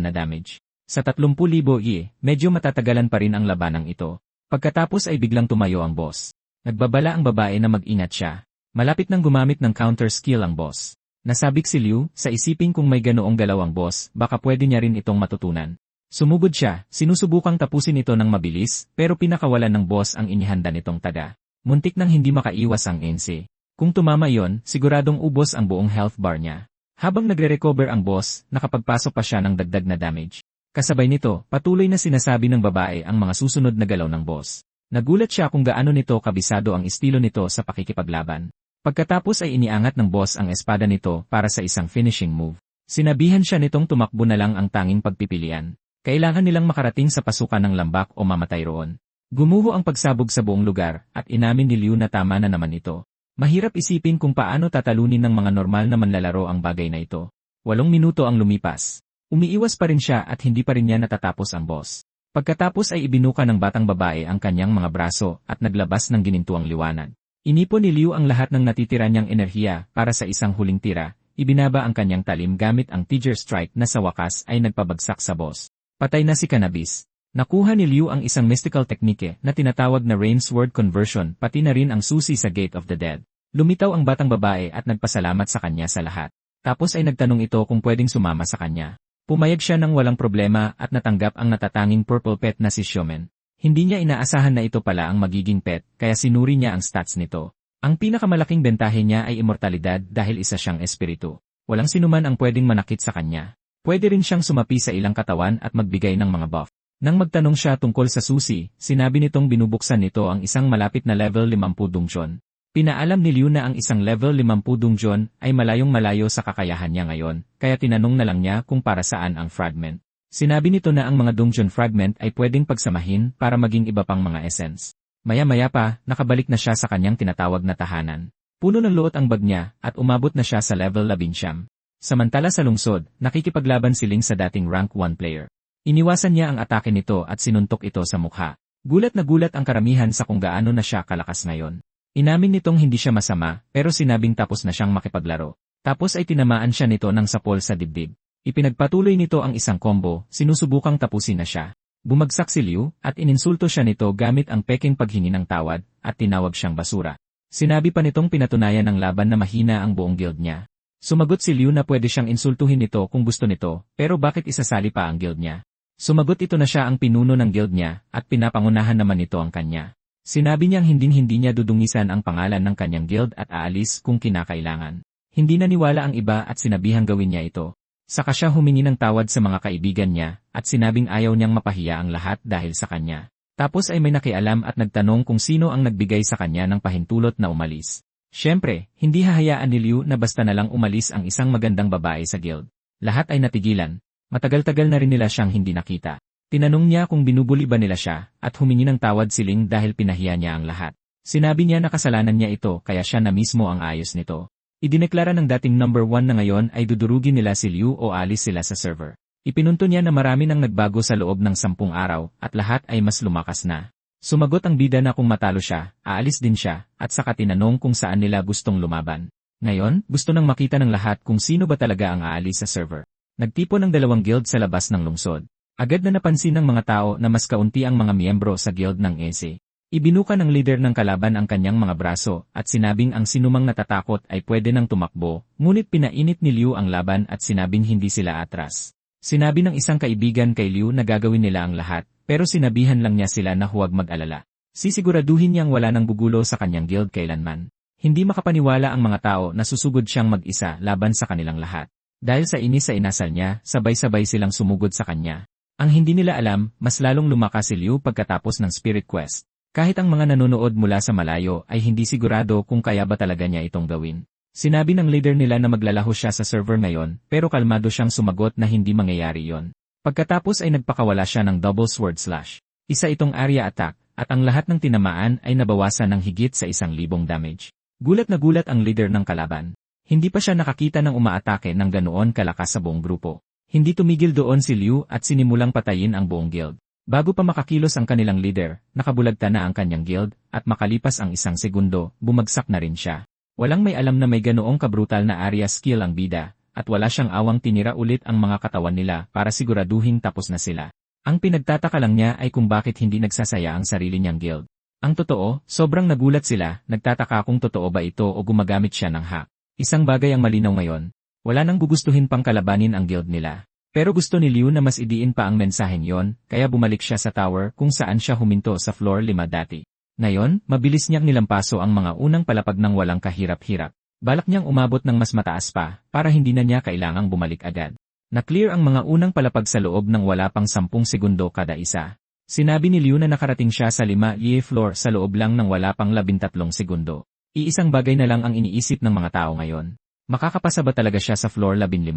na damage. Sa 30,000 medyo matatagalan pa rin ang labanang ito. Pagkatapos ay biglang tumayo ang boss. Nagbabala ang babae na mag-ingat siya. Malapit nang gumamit ng counter skill ang boss. Nasabik si Liu, sa isiping kung may ganoong galaw ang boss, baka pwede niya rin itong matutunan. Sumugod siya, sinusubukang tapusin ito ng mabilis, pero pinakawalan ng boss ang inihanda nitong taga. Muntik nang hindi makaiwas ang NC. Kung tumama yon, siguradong ubos ang buong health bar niya. Habang nagre-recover ang boss, nakapagpasok pa siya ng dagdag na damage. Kasabay nito, patuloy na sinasabi ng babae ang mga susunod na galaw ng boss. Nagulat siya kung gaano nito kabisado ang estilo nito sa pakikipaglaban. Pagkatapos ay iniangat ng boss ang espada nito para sa isang finishing move. Sinabihan siya nitong tumakbo na lang ang tanging pagpipilian. Kailangan nilang makarating sa pasukan ng lambak o mamatay roon. Gumuho ang pagsabog sa buong lugar at inamin ni Liu na tama na naman ito. Mahirap isipin kung paano tatalunin ng mga normal na manlalaro ang bagay na ito. 8 minuto ang lumipas. Umiiwas pa rin siya at hindi pa rin niya natatapos ang boss. Pagkatapos ay ibinuka ng batang babae ang kanyang mga braso at naglabas ng ginintuang liwanag. Inipon ni Liu ang lahat ng natitira niyang enerhiya para sa isang huling tira, ibinaba ang kanyang talim gamit ang Tiger Strike na sa wakas ay nagpabagsak sa boss. Patay na si Cannabis. Nakuha ni Liu ang isang mystical teknike na tinatawag na Rain Sword Conversion pati na rin ang susi sa Gate of the Dead. Lumitaw ang batang babae at nagpasalamat sa kanya sa lahat. Tapos ay nagtanong ito kung pwedeng sumama sa kanya. Pumayag siya ng walang problema at natanggap ang natatanging purple pet na si Xiaomen. Hindi niya inaasahan na ito pala ang magiging pet, kaya sinuri niya ang stats nito. Ang pinakamalaking bentahe niya ay immortalidad dahil isa siyang espiritu. Walang sinuman ang pwedeng manakit sa kanya. Pwede rin siyang sumapi sa ilang katawan at magbigay ng mga buff. Nang magtanong siya tungkol sa susi, sinabi nitong binubuksan nito ang isang malapit na level 50 dungeon. Pinaalam ni Liu na ang isang level 50 dungeon ay malayong malayo sa kakayahan niya ngayon, kaya tinanong na lang niya kung para saan ang fragment. Sinabi nito na ang mga dungeon fragment ay pwedeng pagsamahin para maging iba pang mga essence. Maya-maya pa, nakabalik na siya sa kanyang tinatawag na tahanan. Puno ng luot ang bag niya at umabot na siya sa level 11. Samantala sa lungsod, nakikipaglaban si Ling sa dating rank 1 player. Iniwasan niya ang atake nito at sinuntok ito sa mukha. Gulat na gulat ang karamihan sa kung gaano na siya kalakas ngayon. Inamin nitong hindi siya masama, pero sinabing tapos na siyang makipaglaro. Tapos ay tinamaan siya nito ng sapol sa dibdib. Ipinagpatuloy nito ang isang combo, sinusubukang tapusin na siya. Bumagsak si Liu, at ininsulto siya nito gamit ang peking paghingi ng tawad, at tinawag siyang basura. Sinabi pa nitong pinatunayan ng laban na mahina ang buong guild niya. Sumagot si Liu na pwede siyang insultuhin nito kung gusto nito, pero bakit isasali pa ang guild niya? Sumagot ito na siya ang pinuno ng guild niya, at pinapangunahan naman nito ang kanya. Sinabi niyang hindi niya dudungisan ang pangalan ng kanyang guild at aalis kung kinakailangan. Hindi naniwala ang iba at sinabihang gawin niya ito. Saka siya humingi ng tawad sa mga kaibigan niya, at sinabing ayaw niyang mapahiya ang lahat dahil sa kanya. Tapos ay may nakialam at nagtanong kung sino ang nagbigay sa kanya ng pahintulot na umalis. Siyempre, hindi hahayaan ni Liu na basta na lang umalis ang isang magandang babae sa guild. Lahat ay natigilan. Matagal-tagal na rin nila siyang hindi nakita. Tinanong niya kung binubuli ba nila siya, at humingi ng tawad si Ling dahil pinahiya niya ang lahat. Sinabi niya na kasalanan niya ito kaya siya na mismo ang ayos nito. Idineklara ng dating number 1 na ngayon ay dudurugin nila si Liu o alis sila sa server. Ipinunto niya na marami nang nagbago sa loob ng 10 araw at lahat ay mas lumakas na. Sumagot ang bida na kung matalo siya, aalis din siya, at saka tinanong kung saan nila gustong lumaban. Ngayon, gusto nang makita ng lahat kung sino ba talaga ang aalis sa server. Nagtipon ng 2 guild sa labas ng lungsod. Agad na napansin ng mga tao na mas kaunti ang mga miyembro sa guild ng ESE. Ibinuka ng leader ng kalaban ang kanyang mga braso at sinabing ang sinumang natatakot ay pwede nang tumakbo, ngunit pinainit ni Liu ang laban at sinabing hindi sila atras. Sinabi ng isang kaibigan kay Liu na gagawin nila ang lahat, pero sinabihan lang niya sila na huwag mag-alala. Sisiguraduhin niyang wala nang gugulo sa kanyang guild kailanman. Hindi makapaniwala ang mga tao na susugod siyang mag-isa laban sa kanilang lahat. Dahil sa inis sa inasal niya, sabay-sabay silang sumugod sa kanya. Ang hindi nila alam, mas lalong lumakas si Liu pagkatapos ng Spirit Quest. Kahit ang mga nanonood mula sa malayo ay hindi sigurado kung kaya ba talaga niya itong gawin. Sinabi ng leader nila na maglalaho siya sa server ngayon, pero kalmado siyang sumagot na hindi mangyayari yon. Pagkatapos ay nagpakawala siya ng double sword slash. Isa itong area attack, at ang lahat ng tinamaan ay nabawasan ng higit sa 1,000 damage. Gulat na gulat ang leader ng kalaban. Hindi pa siya nakakita ng umaatake ng ganoon kalakas sa buong grupo. Hindi tumigil doon si Liu at sinimulang patayin ang buong guild. Bago pa makakilos ang kanilang leader, nakabulagta na ang kanyang guild, at makalipas ang 1 segundo, bumagsak na rin siya. Walang may alam na may ganoong kabrutal na area skill ang bida, at wala siyang awang tinira ulit ang mga katawan nila para siguraduhin tapos na sila. Ang pinagtataka lang niya ay kung bakit hindi nagsasaya ang sarili niyang guild. Ang totoo, sobrang nagulat sila, nagtataka kung totoo ba ito o gumagamit siya ng hack. Isang bagay ang malinaw ngayon. Wala nang gugustuhin pang kalabanin ang guild nila. Pero gusto ni Liu na mas idiin pa ang mensaheng yon, kaya bumalik siya sa tower kung saan siya huminto sa floor 5 dati. Ngayon, mabilis niyang nilampaso ang mga unang palapag ng walang kahirap-hirap. Balak niyang umabot ng mas mataas pa, para hindi na niya kailangang bumalik agad. Na-clear ang mga unang palapag sa loob ng wala pang 10 segundo kada isa. Sinabi ni Liu na nakarating siya sa 5 floor sa loob lang ng wala pang 13 segundo. Iisang bagay na lang ang iniisip ng mga tao ngayon. Makakapasa ba talaga siya sa floor 15?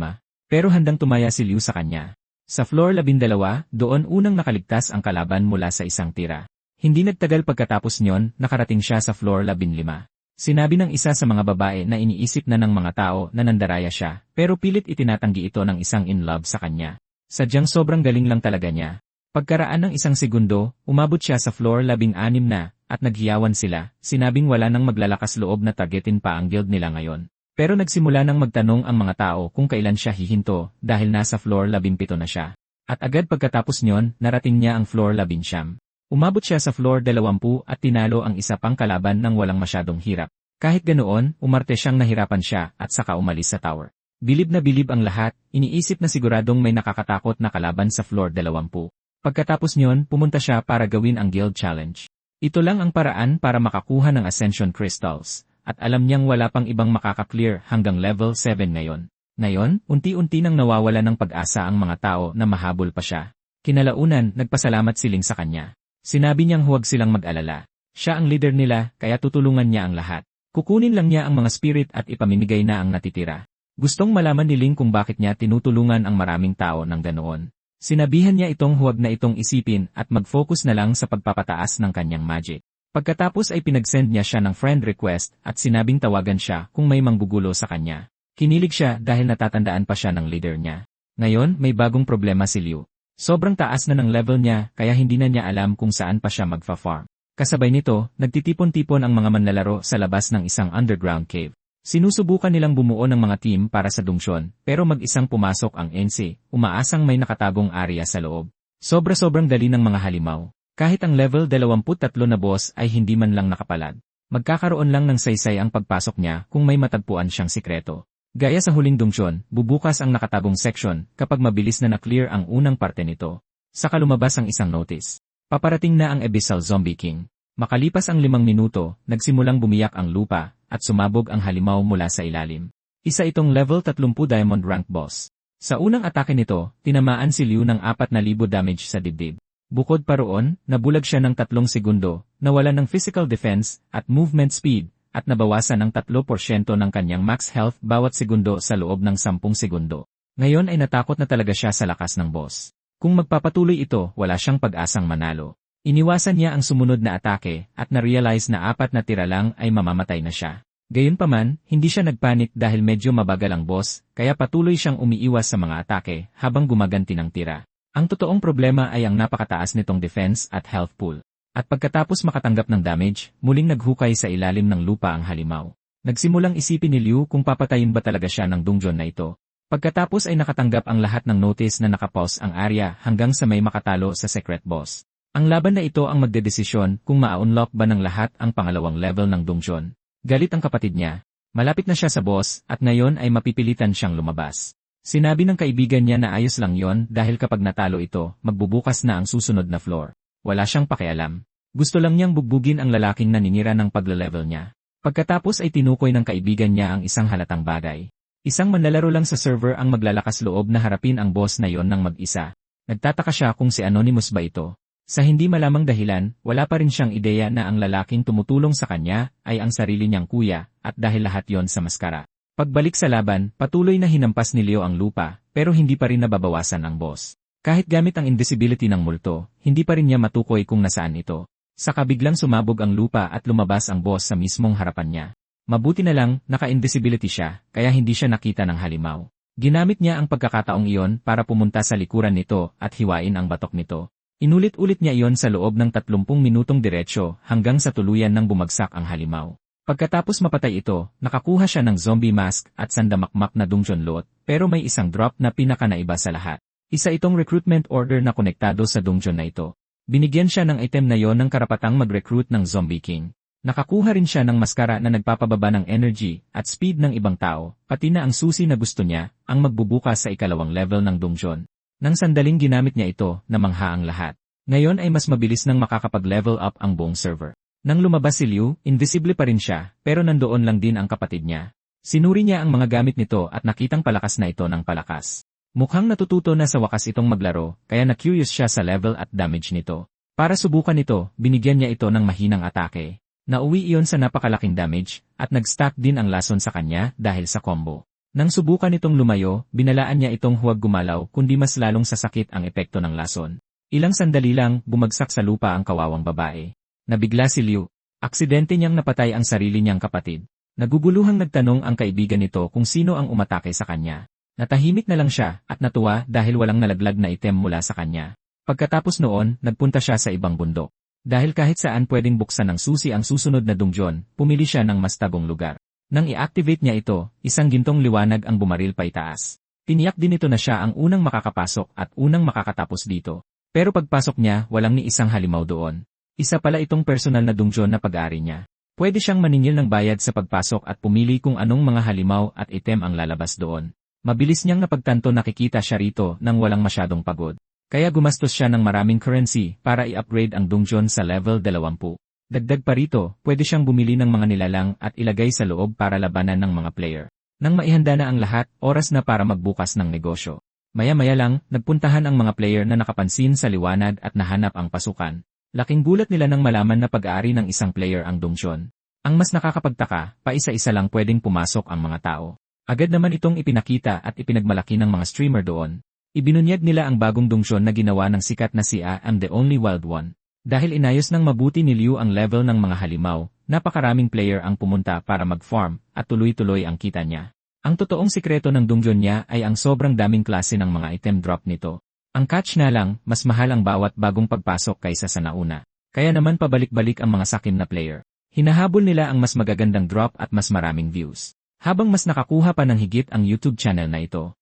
Pero handang tumaya si Liu sa kanya. Sa floor 12, doon unang nakaligtas ang kalaban mula sa isang tira. Hindi nagtagal pagkatapos nyon, nakarating siya sa floor 15. Sinabi ng isa sa mga babae na iniisip na ng mga tao na nandaraya siya, pero pilit itinatanggi ito ng isang in love sa kanya. Sadyang sobrang galing lang talaga niya. Pagkaraan ng isang segundo, umabot siya sa floor 16 na, at naghiyawan sila, sinabing wala nang maglalakas loob na targetin pa ang guild nila ngayon. Pero nagsimula nang magtanong ang mga tao kung kailan siya hihinto, dahil nasa floor 17 na siya. At agad pagkatapos nyon, narating niya ang floor 19. Umabot siya sa floor 20 at tinalo ang isa pang kalaban ng walang masyadong hirap. Kahit ganoon, umarte siyang nahirapan siya at saka umalis sa tower. Bilib na bilib ang lahat, iniisip na siguradong may nakakatakot na kalaban sa floor 20. Pagkatapos nyon, pumunta siya para gawin ang guild challenge. Ito lang ang paraan para makakuha ng Ascension Crystals, at alam niyang wala pang ibang makaka-clear hanggang level 7 ngayon. Ngayon, unti-unti nang nawawala ng pag-asa ang mga tao na mahabol pa siya. Kinalaunan, nagpasalamat si Ling sa kanya. Sinabi niyang huwag silang mag-alala. Siya ang leader nila, kaya tutulungan niya ang lahat. Kukunin lang niya ang mga spirit at ipamimigay na ang natitira. Gustong malaman ni Ling kung bakit niya tinutulungan ang maraming tao ng ganoon. Sinabihan niya itong huwag na itong isipin at mag-focus na lang sa pagpapataas ng kanyang magic. Pagkatapos ay pinag-send niya siya ng friend request at sinabing tawagan siya kung may manggugulo sa kanya. Kinilig siya dahil natatandaan pa siya ng leader niya. Ngayon, may bagong problema si Liu. Sobrang taas na ng level niya kaya hindi na niya alam kung saan pa siya magfa-farm. Kasabay nito, nagtitipon-tipon ang mga manlalaro sa labas ng isang underground cave. Sinusubukan nilang bumuo ng mga team para sa dungsyon, pero mag-isang pumasok ang NC, umaasang may nakatagong area sa loob. Sobra-sobrang dali ng mga halimaw. Kahit ang level 23 na boss ay hindi man lang nakapalad. Magkakaroon lang ng saysay ang pagpasok niya kung may matagpuan siyang sikreto. Gaya sa huling dungsyon, bubukas ang nakatagong section kapag mabilis na na-clear ang unang parte nito. Saka lumabas ang isang notice. Paparating na ang Abyssal Zombie King. Makalipas ang 5 minuto, nagsimulang bumiyak ang lupa at sumabog ang halimaw mula sa ilalim. Isa itong level 30 diamond rank boss. Sa unang atake nito, tinamaan si Liu ng 4,000 damage sa dibdib. Bukod pa roon, nabulag siya ng 3 segundo, nawalan ng physical defense at movement speed, at nabawasan ng 3% ng kanyang max health bawat segundo sa loob ng 10 segundo. Ngayon ay natakot na talaga siya sa lakas ng boss. Kung magpapatuloy ito, wala siyang pag-asang manalo. Iniwasan niya ang sumunod na atake at na-realize na 4 na tira lang ay mamamatay na siya. Gayunpaman, hindi siya nagpanik dahil medyo mabagal ang boss, kaya patuloy siyang umiiwas sa mga atake habang gumaganti ng tira. Ang totoong problema ay ang napakataas nitong defense at health pool. At pagkatapos makatanggap ng damage, muling naghukay sa ilalim ng lupa ang halimaw. Nagsimulang isipin ni Liu kung papatayin ba talaga siya ng dungeon na ito. Pagkatapos ay nakatanggap ang lahat ng notice na nakapause ang area hanggang sa may makatalo sa secret boss. Ang laban na ito ang magdedesisyon kung ma-unlock ba ng lahat ang pangalawang level ng dungeon. Galit ang kapatid niya. Malapit na siya sa boss at ngayon ay mapipilitan siyang lumabas. Sinabi ng kaibigan niya na ayos lang yon dahil kapag natalo ito, magbubukas na ang susunod na floor. Wala siyang pakialam. Gusto lang niyang bugbugin ang lalaking naninira ng pagle-level niya. Pagkatapos ay tinukoy ng kaibigan niya ang isang halatang bagay. Isang manlalaro lang sa server ang maglalakas loob na harapin ang boss na yon ng mag-isa. Nagtataka siya kung si Anonymous ba ito. Sa hindi malamang dahilan, wala pa rin siyang ideya na ang lalaking tumutulong sa kanya ay ang sarili niyang kuya at dahil lahat yon sa maskara. Pagbalik sa laban, patuloy na hinampas ni Leo ang lupa pero hindi pa rin nababawasan ang boss. Kahit gamit ang invisibility ng multo, hindi pa rin niya matukoy kung nasaan ito. Saka biglang sumabog ang lupa at lumabas ang boss sa mismong harapan niya. Mabuti na lang, naka-invisibility siya, kaya hindi siya nakita ng halimaw. Ginamit niya ang pagkakataong iyon para pumunta sa likuran nito at hiwain ang batok nito. Inulit-ulit niya iyon sa loob ng 30 minutong diretsyo hanggang sa tuluyan ng bumagsak ang halimaw. Pagkatapos mapatay ito, nakakuha siya ng zombie mask at sandamakmak na dungeon loot, pero may isang drop na pinakanaiba sa lahat. Isa itong recruitment order na konektado sa dungeon na ito. Binigyan siya ng item na yon ng karapatang mag-recruit ng Zombie King. Nakakuha rin siya ng maskara na nagpapababa ng energy at speed ng ibang tao, pati na ang susi na gusto niya, ang magbubukas sa ikalawang level ng dungeon. Nang sandaling ginamit niya ito, namangha ang lahat. Ngayon ay mas mabilis nang makakapag-level up ang buong server. Nang lumabas si Liu, invisible pa rin siya, pero nandoon lang din ang kapatid niya. Sinuri niya ang mga gamit nito at nakitang palakas na ito ng palakas. Mukhang natututo na sa wakas itong maglaro, kaya na-curious siya sa level at damage nito. Para subukan ito, binigyan niya ito ng mahinang atake. Nauwi iyon sa napakalaking damage, at nag-stack din ang lason sa kanya dahil sa combo. Nang subukan itong lumayo, binalaan niya itong huwag gumalaw kundi mas lalong sasakit ang epekto ng lason. Ilang sandali lang, bumagsak sa lupa ang kawawang babae. Nabigla si Liu. Aksidente niyang napatay ang sarili niyang kapatid. Naguguluhang nagtanong ang kaibigan nito kung sino ang umatake sa kanya. Natahimik na lang siya at natuwa dahil walang nalaglag na item mula sa kanya. Pagkatapos noon, nagpunta siya sa ibang bundok. Dahil kahit saan pwedeng buksan ng susi ang susunod na dungeon, pumili siya ng mas tagong lugar. Nang i-activate niya ito, isang gintong liwanag ang bumaril paitaas. Tiniyak din ito na siya ang unang makakapasok at unang makakatapos dito. Pero pagpasok niya, walang ni isang halimaw doon. Isa pala itong personal na dungeon na pag-aari niya. Pwede siyang maningil ng bayad sa pagpasok at pumili kung anong mga halimaw at item ang lalabas doon. Mabilis niyang napagtanto nakikita siya rito nang walang masyadong pagod. Kaya gumastos siya ng maraming currency para i-upgrade ang dungeon sa level 20. Dagdag pa rito, pwede siyang bumili ng mga nilalang at ilagay sa loob para labanan ng mga player. Nang maihanda na ang lahat, oras na para magbukas ng negosyo. Maya-maya lang, nagpuntahan ang mga player na nakapansin sa liwanag at nahanap ang pasukan. Laking gulat nila nang malaman na pag-aari ng isang player ang dungeon. Ang mas nakakapagtaka, paisa-isa lang pwedeng pumasok ang mga tao. Agad naman itong ipinakita at ipinagmalaki ng mga streamer doon. Ibinunyag nila ang bagong dungeon na ginawa ng sikat na si I Am the Only Wild One. Dahil inayos ng mabuti ni Liu ang level ng mga halimaw, napakaraming player ang pumunta para mag-farm at tuloy-tuloy ang kita niya. Ang totoong sikreto ng dungeon niya ay ang sobrang daming klase ng mga item drop nito. Ang catch na lang, mas mahal ang bawat bagong pagpasok kaysa sa nauna. Kaya naman pabalik-balik ang mga sakim na player. Hinahabol nila ang mas magagandang drop at mas maraming views. Habang mas nakakuha pa ng higit ang YouTube channel na ito.